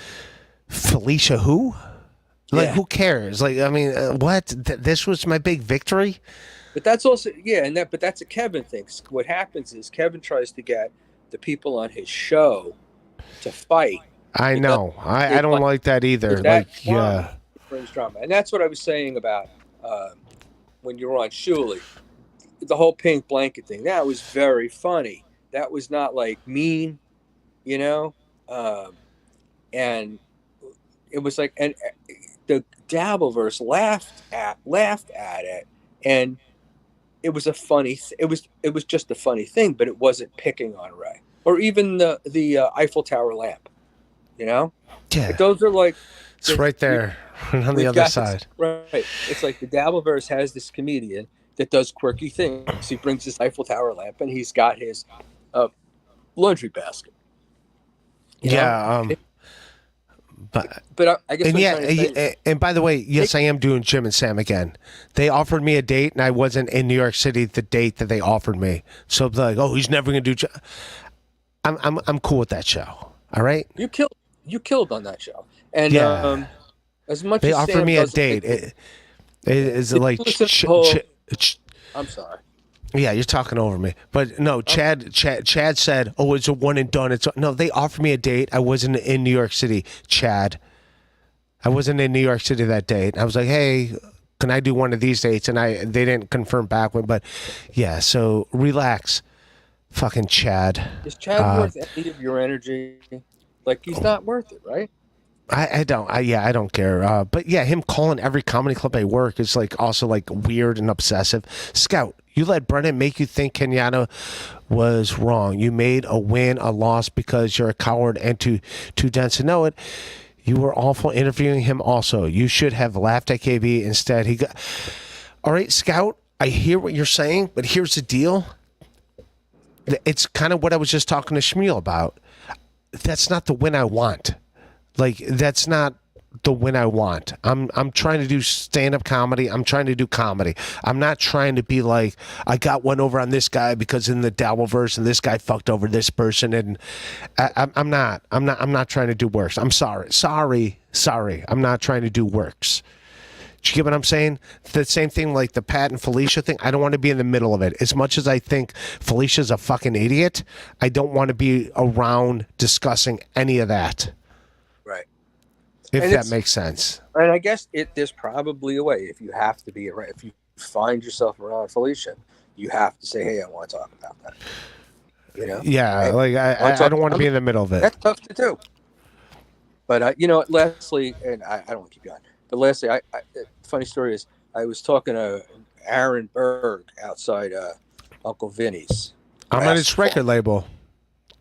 [SPEAKER 2] Felicia who? Like, who cares? Like, I mean, what? This was my big victory?
[SPEAKER 11] But that's also, but that's a Kevin thing. What happens is Kevin tries to get the people on his show to fight.
[SPEAKER 2] I know. I don't like that either.
[SPEAKER 11] Brings drama. And that's what I was saying about when you were on Shuli. The whole pink blanket thing. That was very funny. That was not like mean, and it was like, and the Dabbleverse laughed at it, and it was a funny. It was just a funny thing, but it wasn't picking on Ray or even the Eiffel Tower lamp.
[SPEAKER 2] Yeah,
[SPEAKER 11] like those are like
[SPEAKER 2] it's right there on the other side.
[SPEAKER 11] Right, it's like the Dabbleverse has this comedian that does quirky things. He brings his Eiffel Tower lamp, and he's got his laundry basket. But I guess.
[SPEAKER 2] And by the way, yes, I am doing Jim and Sam again. They offered me a date, and I wasn't in New York City the date that they offered me. So like, oh, he's never going to do. I'm cool with that show. All right.
[SPEAKER 11] You killed on that show, and as much
[SPEAKER 2] they
[SPEAKER 11] as
[SPEAKER 2] offered
[SPEAKER 11] Sam
[SPEAKER 2] me a date, is it like?
[SPEAKER 11] I'm sorry.
[SPEAKER 2] Yeah, you're talking over me. But no, Chad said, "Oh, it's a one and done." No, they offered me a date. I wasn't in New York City, Chad. I wasn't in New York City that date. I was like, "Hey, can I do one of these dates?" And they didn't confirm back with, but yeah. So relax, fucking Chad.
[SPEAKER 11] Is Chad worth any of your energy? Like he's not worth it, right?
[SPEAKER 2] I don't care. But yeah, him calling every comedy club I work is like also like weird and obsessive. Scout, you let Brennan make you think Kenyatta was wrong. You made a win a loss because you're a coward and too dense to know it. You were awful interviewing him also. You should have laughed at KB instead. All right, Scout, I hear what you're saying, but here's the deal. It's kind of what I was just talking to Schmuel about. That's not the win I want. Like, that's not the win I want. I'm trying to do stand-up comedy. I'm trying to do comedy. I'm not trying to be like, I got one over on this guy because in the Dabbleverse and this guy fucked over this person. And I'm not trying to do works. I'm sorry. I'm not trying to do works. Do you get what I'm saying? The same thing like the Pat and Felicia thing. I don't want to be in the middle of it. As much as I think Felicia's a fucking idiot, I don't want to be around discussing any of that.
[SPEAKER 11] Right.
[SPEAKER 2] If that makes sense.
[SPEAKER 11] And I guess there's probably a way. If you have to be around, if you find yourself around Felicia, you have to say, "Hey, I want to talk about that."
[SPEAKER 2] Yeah, like I don't want to be in the middle of it.
[SPEAKER 11] That's tough to do. But Leslie, and I don't want to keep going. But Leslie, funny story is, I was talking to Aaron Berg outside Uncle Vinny's.
[SPEAKER 2] I'm on his record label.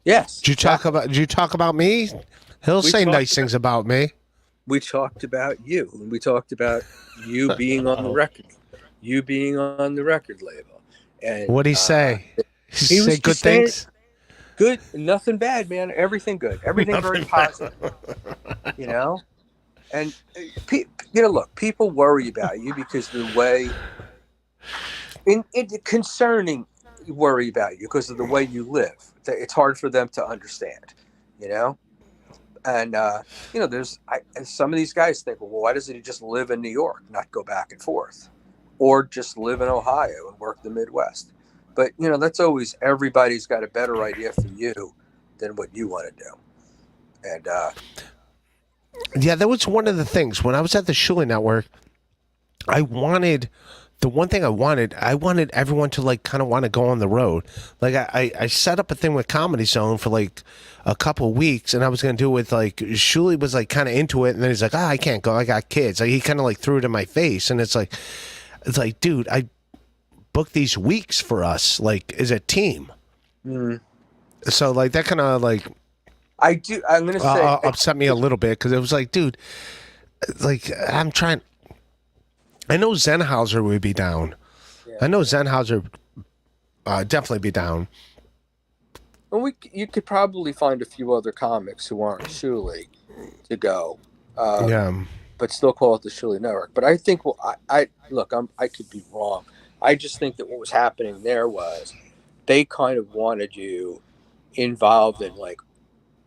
[SPEAKER 11] Yes.
[SPEAKER 2] Did you talk about me? He'll say nice things about me.
[SPEAKER 11] We talked about you. We talked about you being on the record. You being on the record label. And
[SPEAKER 2] what'd he say?
[SPEAKER 11] He
[SPEAKER 2] say good things?
[SPEAKER 11] Good. Nothing bad, man. Everything good. Everything very positive. You know? And, look, people worry about you because of the way... concerning worry about you because of the way you live. It's hard for them to understand, you know? And, and some of these guys think, well, why doesn't he just live in New York, not go back and forth? Or just live in Ohio and work the Midwest? But, that's always, everybody's got a better idea for you than what you want to do. And,
[SPEAKER 2] yeah, that was one of the things. When I was at the Shuli Network, the one thing I wanted everyone to like kind of want to go on the road. Like I set up a thing with Comedy Zone for like a couple weeks, and I was going to do it with like Shuli was like kind of into it, and then he's like, I can't go, I got kids. Like he kind of like threw it in my face, and it's like, dude, I booked these weeks for us like as a team. So like that kind of like
[SPEAKER 11] I'm going to say
[SPEAKER 2] upset me a little bit because it was like, dude, like I'm trying. I know Zenhauser would be down. Yeah. I know Zenhauser definitely be down.
[SPEAKER 11] Well, you could probably find a few other comics who aren't Shuli to go. But still call it the Shuli Network. But I think, I could be wrong. I just think that what was happening there was they kind of wanted you involved in like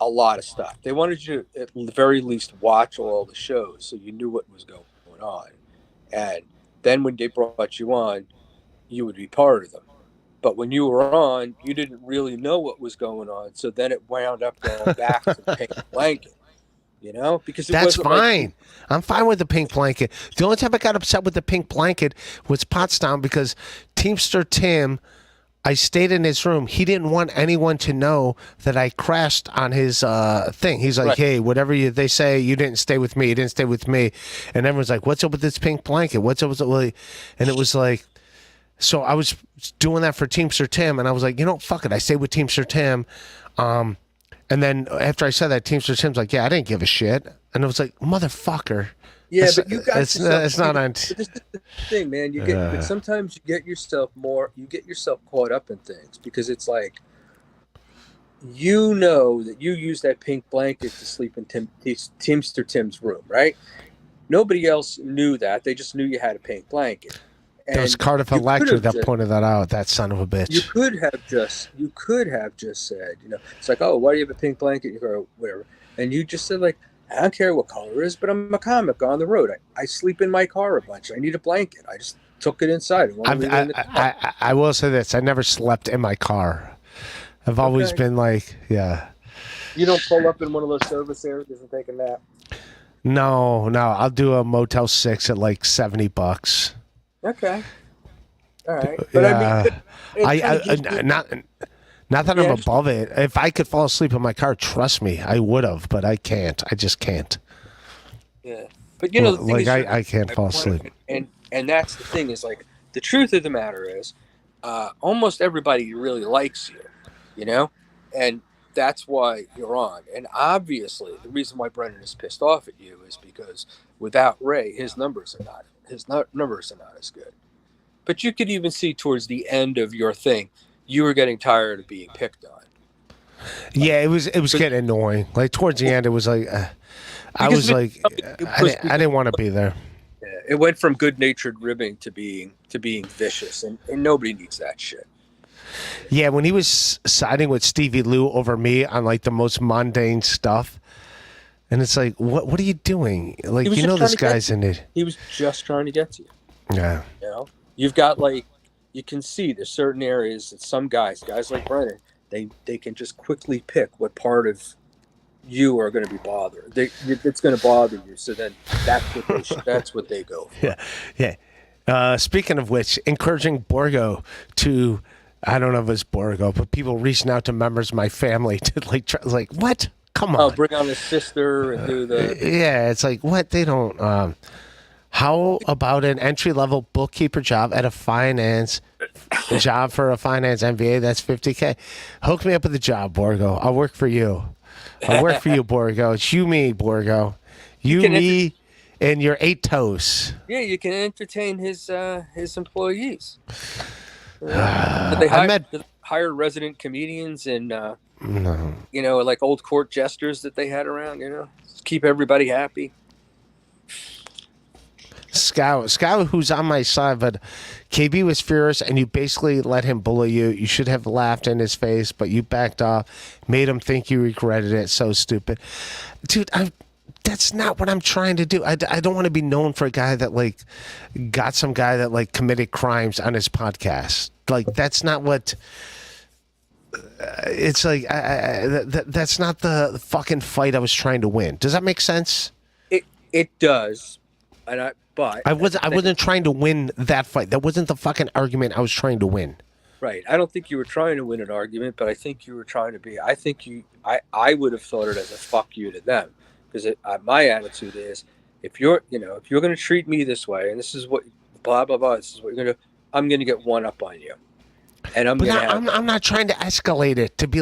[SPEAKER 11] a lot of stuff. They wanted you to at the very least watch all the shows so you knew what was going on. And then when they brought you on, you would be part of them. But when you were on, you didn't really know what was going on. So then it wound up going back to the pink blanket, because
[SPEAKER 2] that's fine. I'm fine with the pink blanket. The only time I got upset with the pink blanket was Potsdam because Teamster Tim, I stayed in his room. He didn't want anyone to know that I crashed on his thing. He's like, hey, whatever they say, you didn't stay with me. You didn't stay with me. And everyone's like, what's up with this pink blanket? What's up with it? And it was like, so I was doing that for Teamster Tim. And I was like, fuck it. I stayed with Teamster Tim. And then after I said that, Teamster Tim's like, yeah, I didn't give a shit. And I was like, motherfucker.
[SPEAKER 11] Yeah, but you got
[SPEAKER 2] it's not on.
[SPEAKER 11] This is the thing, man. But sometimes you get yourself caught up in things because it's like, that you use that pink blanket to sleep in Teamster Tim's room, right? Nobody else knew that. They just knew you had a pink blanket.
[SPEAKER 2] It was Cardiff Electra that pointed that out. That son of a bitch.
[SPEAKER 11] You could have just said, it's like, oh, why do you have a pink blanket? You go, whatever, and you just said like, I don't care what color it is, but I'm a comic on the road. I sleep in my car a bunch. I need a blanket. I just took it inside.
[SPEAKER 2] I will say this. I never slept in my car. I've always been like, yeah.
[SPEAKER 11] You don't pull up in one of those service areas and take a nap?
[SPEAKER 2] No. I'll do a Motel 6 at like $70.
[SPEAKER 11] Okay. All right. But
[SPEAKER 2] not that I'm above it. If I could fall asleep in my car, trust me, I would have, but I can't. I just can't.
[SPEAKER 11] Yeah. But the thing is,
[SPEAKER 2] I can't fall asleep.
[SPEAKER 11] And that's the thing is like the truth of the matter is almost everybody really likes you, and that's why you're on. And obviously the reason why Brendan is pissed off at you is because without Ray, his numbers are not as good. But you could even see towards the end of your thing, you were getting tired of being picked on.
[SPEAKER 2] Yeah, it was getting annoying. Like towards the end, it was like I didn't want to be there.
[SPEAKER 11] Yeah, it went from good-natured ribbing to being vicious, and nobody needs that shit.
[SPEAKER 2] Yeah, when he was siding with Stevie Lou over me on like the most mundane stuff, and it's like, what are you doing? Like, this guy's in it.
[SPEAKER 11] He was just trying to get to you.
[SPEAKER 2] Yeah.
[SPEAKER 11] You've got like. You can see there's certain areas that some guys like Brennan, they can just quickly pick what part of you are going to be bothered. It's going to bother you. So then that's what they go for.
[SPEAKER 2] Yeah. Speaking of which, encouraging Borgo to, I don't know if it's Borgo, but people reaching out to members of my family to like what? Come on.
[SPEAKER 11] Oh, bring on his sister and do the.
[SPEAKER 2] Yeah, it's like what they don't. How about an entry-level bookkeeper job at a finance A job for a finance MBA, that's $50K. Hook me up with a job, Borgo. I'll work for you. I'll work for you, Borgo. It's you, me, Borgo. You, me, and your 8 toes.
[SPEAKER 11] Yeah, you can entertain his employees. They hire resident comedians and like old court jesters that they had around. Keep everybody happy.
[SPEAKER 2] Scout, who's on my side, but KB was furious, and you basically let him bully you. You should have laughed in his face, but you backed off, made him think you regretted it. So stupid, dude. That's not what I'm trying to do. I don't want to be known for a guy that got some guy that committed crimes on his podcast. That's not what. It's that's not the fucking fight I was trying to win. Does that make sense?
[SPEAKER 11] It does, But
[SPEAKER 2] I wasn't trying to win that fight. That wasn't the fucking argument I was trying to win.
[SPEAKER 11] Right. I don't think you were trying to win an argument, but I think you were trying to be. I would have thought it as a fuck you to them, because my attitude is, if you're going to treat me this way, and this is what blah blah blah, this is what you're going to do, I'm going to get one up on you. And I'm not trying to escalate it to be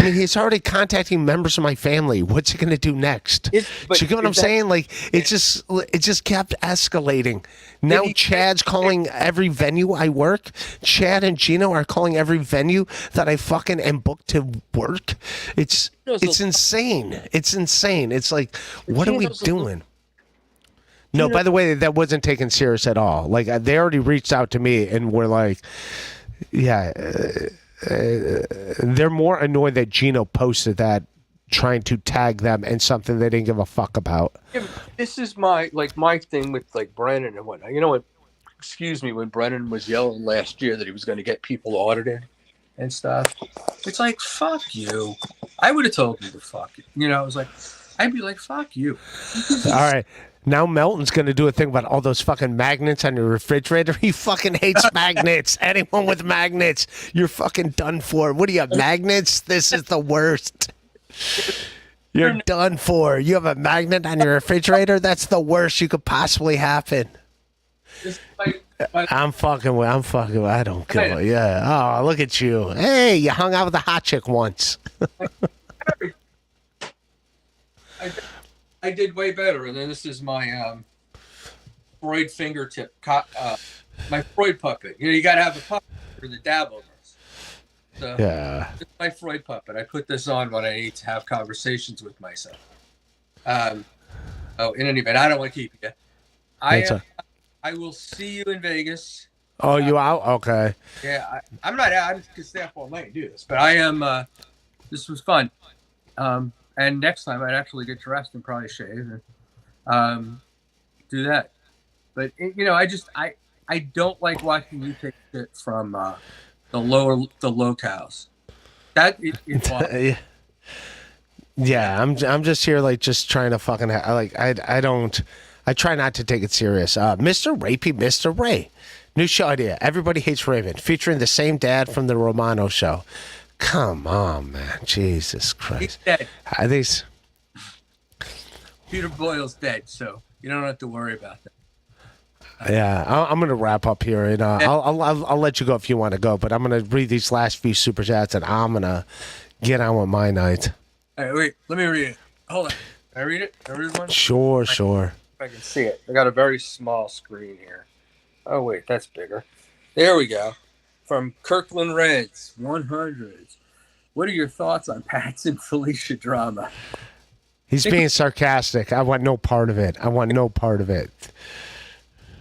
[SPEAKER 2] he's already contacting members of my family. What's he going to do next? You get what I'm saying? It just kept escalating. Now Chad's calling every venue I work. Chad and Gino are calling every venue that I fucking am booked to work. It's insane. It's insane. It's what are we doing? No, by the way, that wasn't taken serious at all. They already reached out to me and were like, yeah, they're more annoyed that Gino posted that, trying to tag them in something they didn't give a fuck about.
[SPEAKER 11] Yeah, this is my thing with Brennan and whatnot. When Brennan was yelling last year that he was going to get people audited and stuff, it's fuck you. I would have told you to fuck you. I'd be like, fuck you.
[SPEAKER 2] All right. Now Melton's going to do a thing about all those fucking magnets on your refrigerator. He fucking hates magnets. Anyone with magnets, you're fucking done for. What do you have, magnets? This is the worst. You're done for. You have a magnet on your refrigerator? That's the worst you could possibly happen. I'm fucking with. I don't care. Yeah. Oh, look at you. Hey, you hung out with a hot chick once.
[SPEAKER 11] I did way better, and then this is my Freud fingertip, my Freud puppet. You got to have a puppet for the dabblers. So,
[SPEAKER 2] yeah.
[SPEAKER 11] This is my Freud puppet. I put this on when I need to have conversations with myself. In any event, I don't want to keep you. I will see you in Vegas.
[SPEAKER 2] Oh, you out? Okay.
[SPEAKER 11] Yeah, I'm not out. I just can stay up all night and do this, but I am. This was fun. And next time I'd actually get dressed and probably shave and do that. But I don't like watching you take shit from the locales. That is
[SPEAKER 2] yeah, I'm just here just trying to fucking I try not to take it serious. Mr. Rapey, Mr. Ray, new show idea. Everybody Hates Raven, featuring the same dad from the Romano show. Come on, man. Jesus Christ.
[SPEAKER 11] He's dead.
[SPEAKER 2] Are these...
[SPEAKER 11] Peter Boyle's dead, so you don't have to worry about that.
[SPEAKER 2] Yeah, I'm going to wrap up here, and I'll let you go if you want to go, but I'm going to read these last few super chats, and I'm going to get on with my night.
[SPEAKER 11] All right, wait. Let me read it. Hold on. Can I read it? Can I read one?
[SPEAKER 2] Sure.
[SPEAKER 11] If I can see it. I got a very small screen here. Oh, wait. That's bigger. There we go. From Kirkland Reds, 100s. What are your thoughts on Pat's and Felicia drama?
[SPEAKER 2] He's being sarcastic. I want no part of it.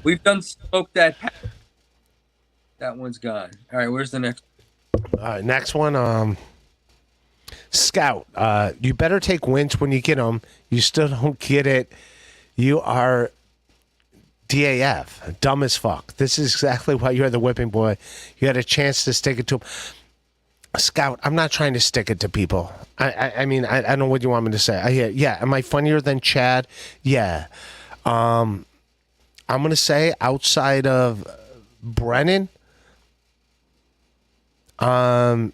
[SPEAKER 11] We've done Smoke That Pat. That one's gone. All right, where's the next?
[SPEAKER 2] All right, next one. Scout, you better take wins when you get them. You still don't get it. You are... DAF, dumb as fuck. This is exactly why you're the whipping boy. You had a chance to stick it to him. Scout, I'm not trying to stick it to people. I mean, I don't know what you want me to say. Yeah, am I funnier than Chad? Yeah. I'm going to say outside of Brennan, and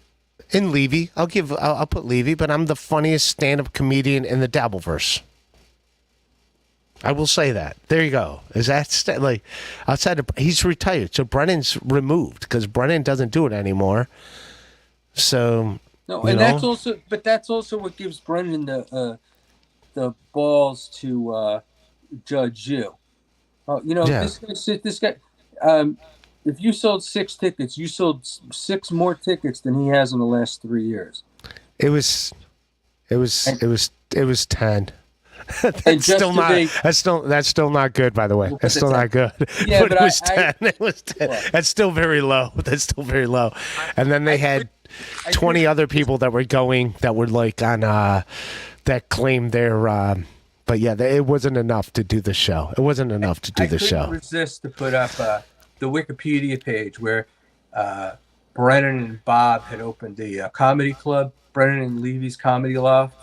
[SPEAKER 2] Levy, I'll put Levy, but I'm the funniest stand-up comedian in the Dabbleverse. I will say that. There you go. Is that like outside of he's retired, so Brennan's removed because Brennan doesn't do it anymore. So
[SPEAKER 11] no, and that's also what gives Brennan the balls to judge you. This guy. If you sold 6 tickets, you sold 6 more tickets than he has in the last 3 years.
[SPEAKER 2] It was 10. That's still not good, by the way. That's still not good.
[SPEAKER 11] Yeah,
[SPEAKER 2] but it was 10. It was 10. That's still very low. That's still very low. And then they had 20 other people that were going that were like on that claimed their. But yeah, it wasn't enough to do the show. It wasn't enough to do the show.
[SPEAKER 11] I couldn't resist to put up the Wikipedia page where Brennan and Bob had opened the comedy club, Brennan and Levy's Comedy Loft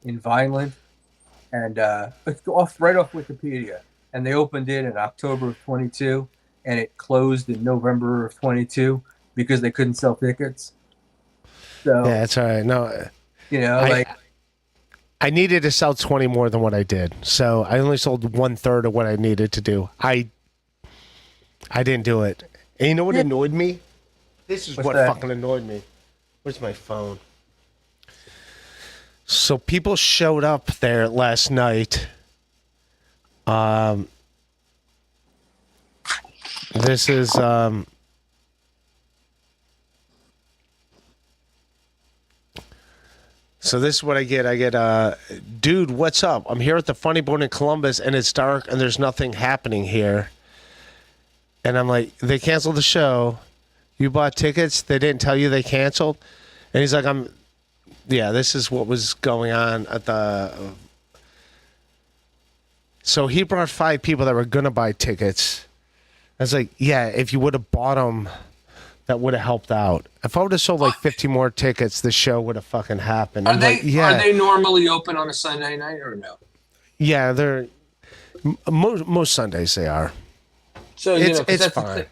[SPEAKER 11] in Vineland. And it's right off Wikipedia. And they opened it in October of 22, and it closed in November of 22 because they couldn't sell tickets. So
[SPEAKER 2] yeah, that's all right. No, I needed to sell 20 more than what I did, so I only sold 1/3 of what I needed to do. I didn't do it. And you know what annoyed me? This is what fucking annoyed me. Where's my phone? So people showed up there last night. This is so this is what I get. I get dude, what's up? I'm here at the Funny Bone in Columbus and it's dark and there's nothing happening here. And I'm like, they canceled the show. You bought tickets. They didn't tell you they canceled. And he's like, this is what was going on at the. So he brought 5 people that were going to buy tickets. I was like, yeah, if you would have bought them, that would have helped out. If I would have sold like 50 more tickets, the show would have fucking happened.
[SPEAKER 11] Are they normally open on a Sunday night or no?
[SPEAKER 2] Yeah, they're most Sundays they are.
[SPEAKER 11] So
[SPEAKER 2] it's fine.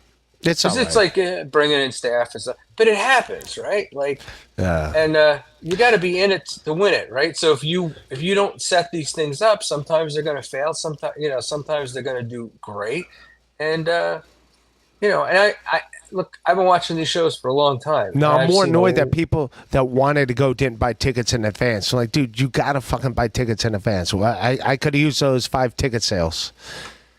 [SPEAKER 2] It's
[SPEAKER 11] like bringing in staff and stuff, but it happens, right? Like, and you got to be in it to win it, right? So if you don't set these things up, sometimes they're going to fail. Sometimes they're going to do great, and and I look, I've been watching these shows for a long time.
[SPEAKER 2] No, I'm more annoyed that people that wanted to go didn't buy tickets in advance. So like, dude, you got to fucking buy tickets in advance. Well, I could have used those 5 ticket sales.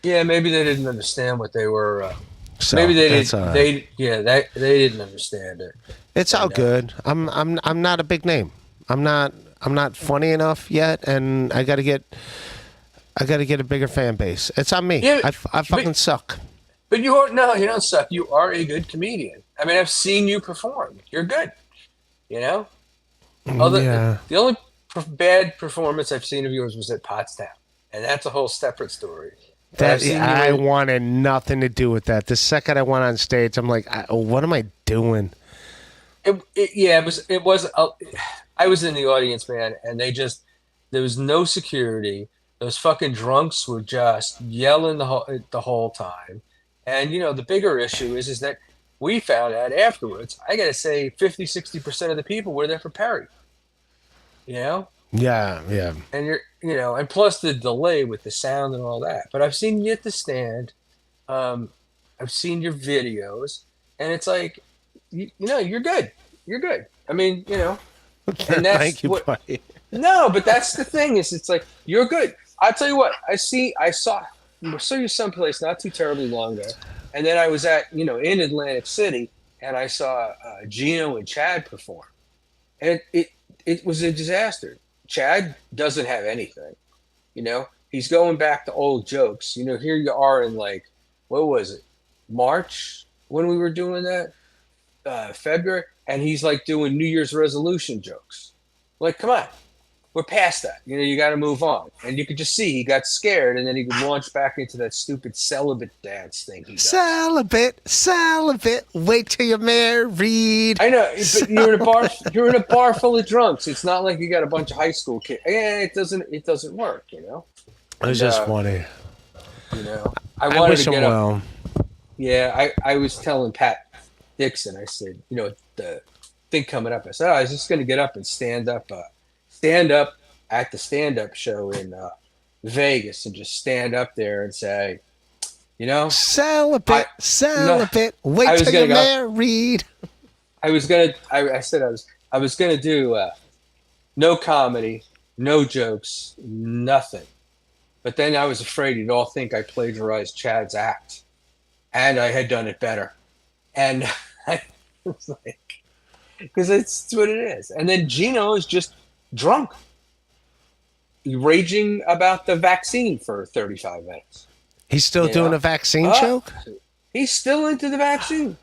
[SPEAKER 11] Yeah, maybe they didn't understand what they were. So maybe they didn't. They didn't understand it.
[SPEAKER 2] It's all good. I'm not a big name. I'm not funny enough yet, and I gotta get a bigger fan base. It's on me. Yeah, I fucking suck.
[SPEAKER 11] But you don't suck. You are a good comedian. I mean, I've seen you perform. You're good. The only bad performance I've seen of yours was at Pottstown, and that's a whole separate story.
[SPEAKER 2] I wanted nothing to do with that. The second I went on stage, I'm like, what am I doing?
[SPEAKER 11] It was. I was in the audience, man, and there was no security. Those fucking drunks were just yelling the whole time. And, the bigger issue is that we found out afterwards, I got to say 50, 60% of the people were there for Perry.
[SPEAKER 2] Yeah.
[SPEAKER 11] And and plus the delay with the sound and all that. But I've seen you at the stand. I've seen your videos, and it's like, you're good. You're good. I mean, and that's
[SPEAKER 2] Thank you, buddy.
[SPEAKER 11] No, but that's the thing is, it's like, you're good. I'll tell you what, I saw you someplace not too terribly long ago. And then I was at, in Atlantic City, and I saw Gino and Chad perform. And it was a disaster. Chad doesn't have anything, he's going back to old jokes. Here you are in like, what was it? March when we were doing that, February. And he's like doing New Year's resolution jokes. Like, come on, we're past that. You got to move on. And you could just see he got scared, and then he would launch back into that stupid celibate dance thing he does.
[SPEAKER 2] Celibate, wait till you're married.
[SPEAKER 11] I know, but you're in a bar full of drunks. It's not like you got a bunch of high school kids. Yeah, it doesn't work,
[SPEAKER 2] It was just funny.
[SPEAKER 11] I wanted to get up. Yeah, I was telling Pat Dixon, I said, the thing coming up, I said, I was just going to get up and stand up at the stand-up show Vegas and just stand up there and say, you know,
[SPEAKER 2] celibate. Wait till you're married.
[SPEAKER 11] I said I was gonna do no comedy, no jokes, nothing. But then I was afraid you'd all think I plagiarized Chad's act, and I had done it better. And I was like, because it's what it is. And then Gino is just drunk, raging about the vaccine for 35 minutes.
[SPEAKER 2] He's still doing a vaccine joke?
[SPEAKER 11] He's still into the vaccine.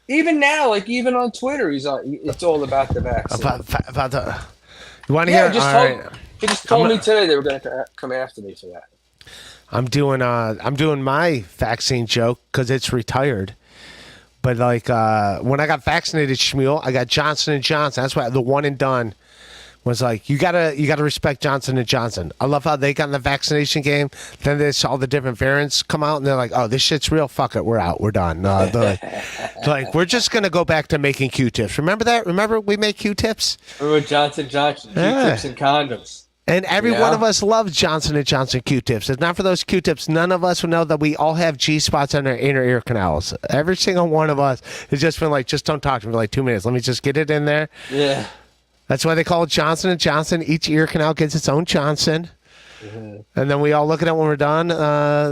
[SPEAKER 11] Even now, like even on Twitter, it's all about the vaccine.
[SPEAKER 2] About the. You want to hear?
[SPEAKER 11] He just told me today they were going to come after me for that.
[SPEAKER 2] I'm doing my vaccine joke because it's retired. But like when I got vaccinated, Schmuel, I got Johnson & Johnson. That's why the one and done was like, you gotta respect Johnson & Johnson. I love how they got in the vaccination game. Then they saw the different variants come out, and they're like, oh, this shit's real. Fuck it, we're out. We're done. They're like, we're just gonna go back to making Q-tips. Remember that? Remember we make Q-tips?
[SPEAKER 11] Remember Johnson & Johnson Q-tips and condoms.
[SPEAKER 2] And every one of us loves Johnson & Johnson Q-tips. If not for those Q-tips, none of us would know that we all have G-spots on our inner ear canals. Every single one of us has just been like, just don't talk to me for like 2 minutes. Let me just get it in there.
[SPEAKER 11] Yeah.
[SPEAKER 2] That's why they call it Johnson & Johnson. Each ear canal gets its own Johnson. Mm-hmm. And then we all look at it when we're done.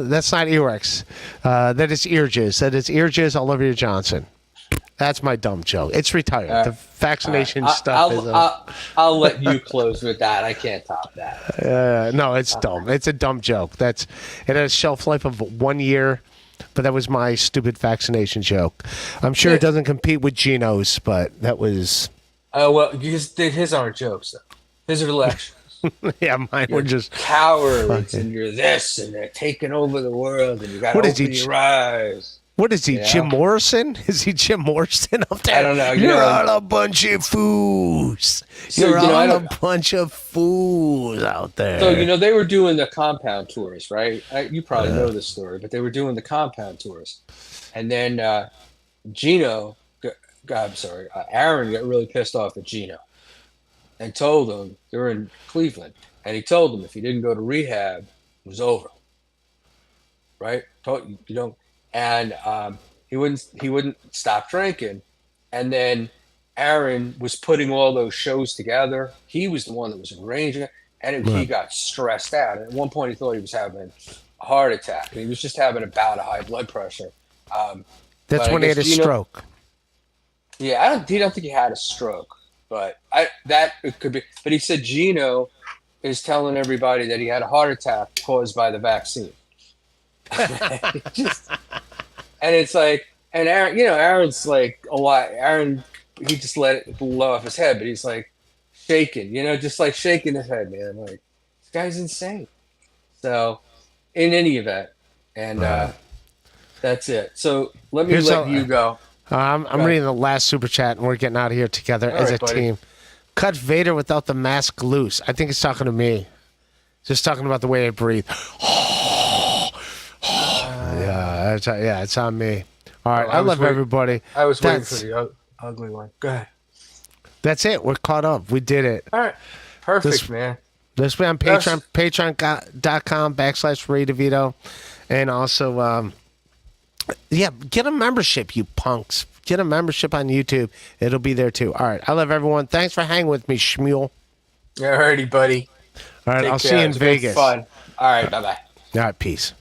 [SPEAKER 2] That's not earwax. That is ear jizz. That is ear jizz all over your Johnson. That's my dumb joke. It's retired. The vaccination stuff is...
[SPEAKER 11] I'll let you close with that. I can't top that.
[SPEAKER 2] No, it's dumb. It's a dumb joke. It has a shelf life of 1 year, but that was my stupid vaccination joke. I'm sure it doesn't compete with Gino's, but that was...
[SPEAKER 11] Oh, well, his aren't jokes, though. His are lectures.
[SPEAKER 2] Yeah, mine were just...
[SPEAKER 11] cowards, and you're this, and they're taking over the world, and you got to open your eyes.
[SPEAKER 2] What is he, Jim Morrison? Is he Jim Morrison up there?
[SPEAKER 11] I don't know.
[SPEAKER 2] You're all a bunch of fools. You're all a bunch of fools out there.
[SPEAKER 11] So, they were doing the compound tours, right? You probably know this story, but they were doing the compound tours. And then Aaron got really pissed off at Gino and told him, they were in Cleveland, and he told him if he didn't go to rehab, it was over. Right? You don't... And he wouldn't stop drinking. And then Aaron was putting all those shows together. He was the one that was arranging it. And he got stressed out. And at one point, he thought he was having a heart attack. And he was just having a bout of high blood pressure.
[SPEAKER 2] That's when he had a stroke.
[SPEAKER 11] Yeah, I don't think he had a stroke. But it could be. But he said Gino is telling everybody that he had a heart attack caused by the vaccine. And it's like, and Aaron, Aaron's like a lot. Aaron, he just let it blow off his head, but he's like shaking, just like shaking his head, man. Like, this guy's insane. So, in any event, and that's it. So let me let you go.
[SPEAKER 2] I'm reading the last super chat, and we're getting out of here together as a team. Cut Vader without the mask loose. I think it's talking to me. Just talking about the way I breathe. Yeah, it's on me. All right, I love everybody.
[SPEAKER 11] I was waiting for the ugly one. Go ahead.
[SPEAKER 2] That's it. We're caught up. We did it.
[SPEAKER 11] All right. Perfect, man.
[SPEAKER 2] This will be on Patreon, patreon.com/Ray DeVito. And also, get a membership, you punks. Get a membership on YouTube. It'll be there too. All right. I love everyone. Thanks for hanging with me, Schmuel.
[SPEAKER 11] Alrighty, buddy.
[SPEAKER 2] All right. I'll see you in Vegas.
[SPEAKER 11] Fun. All right. Bye-bye.
[SPEAKER 2] All right. Peace.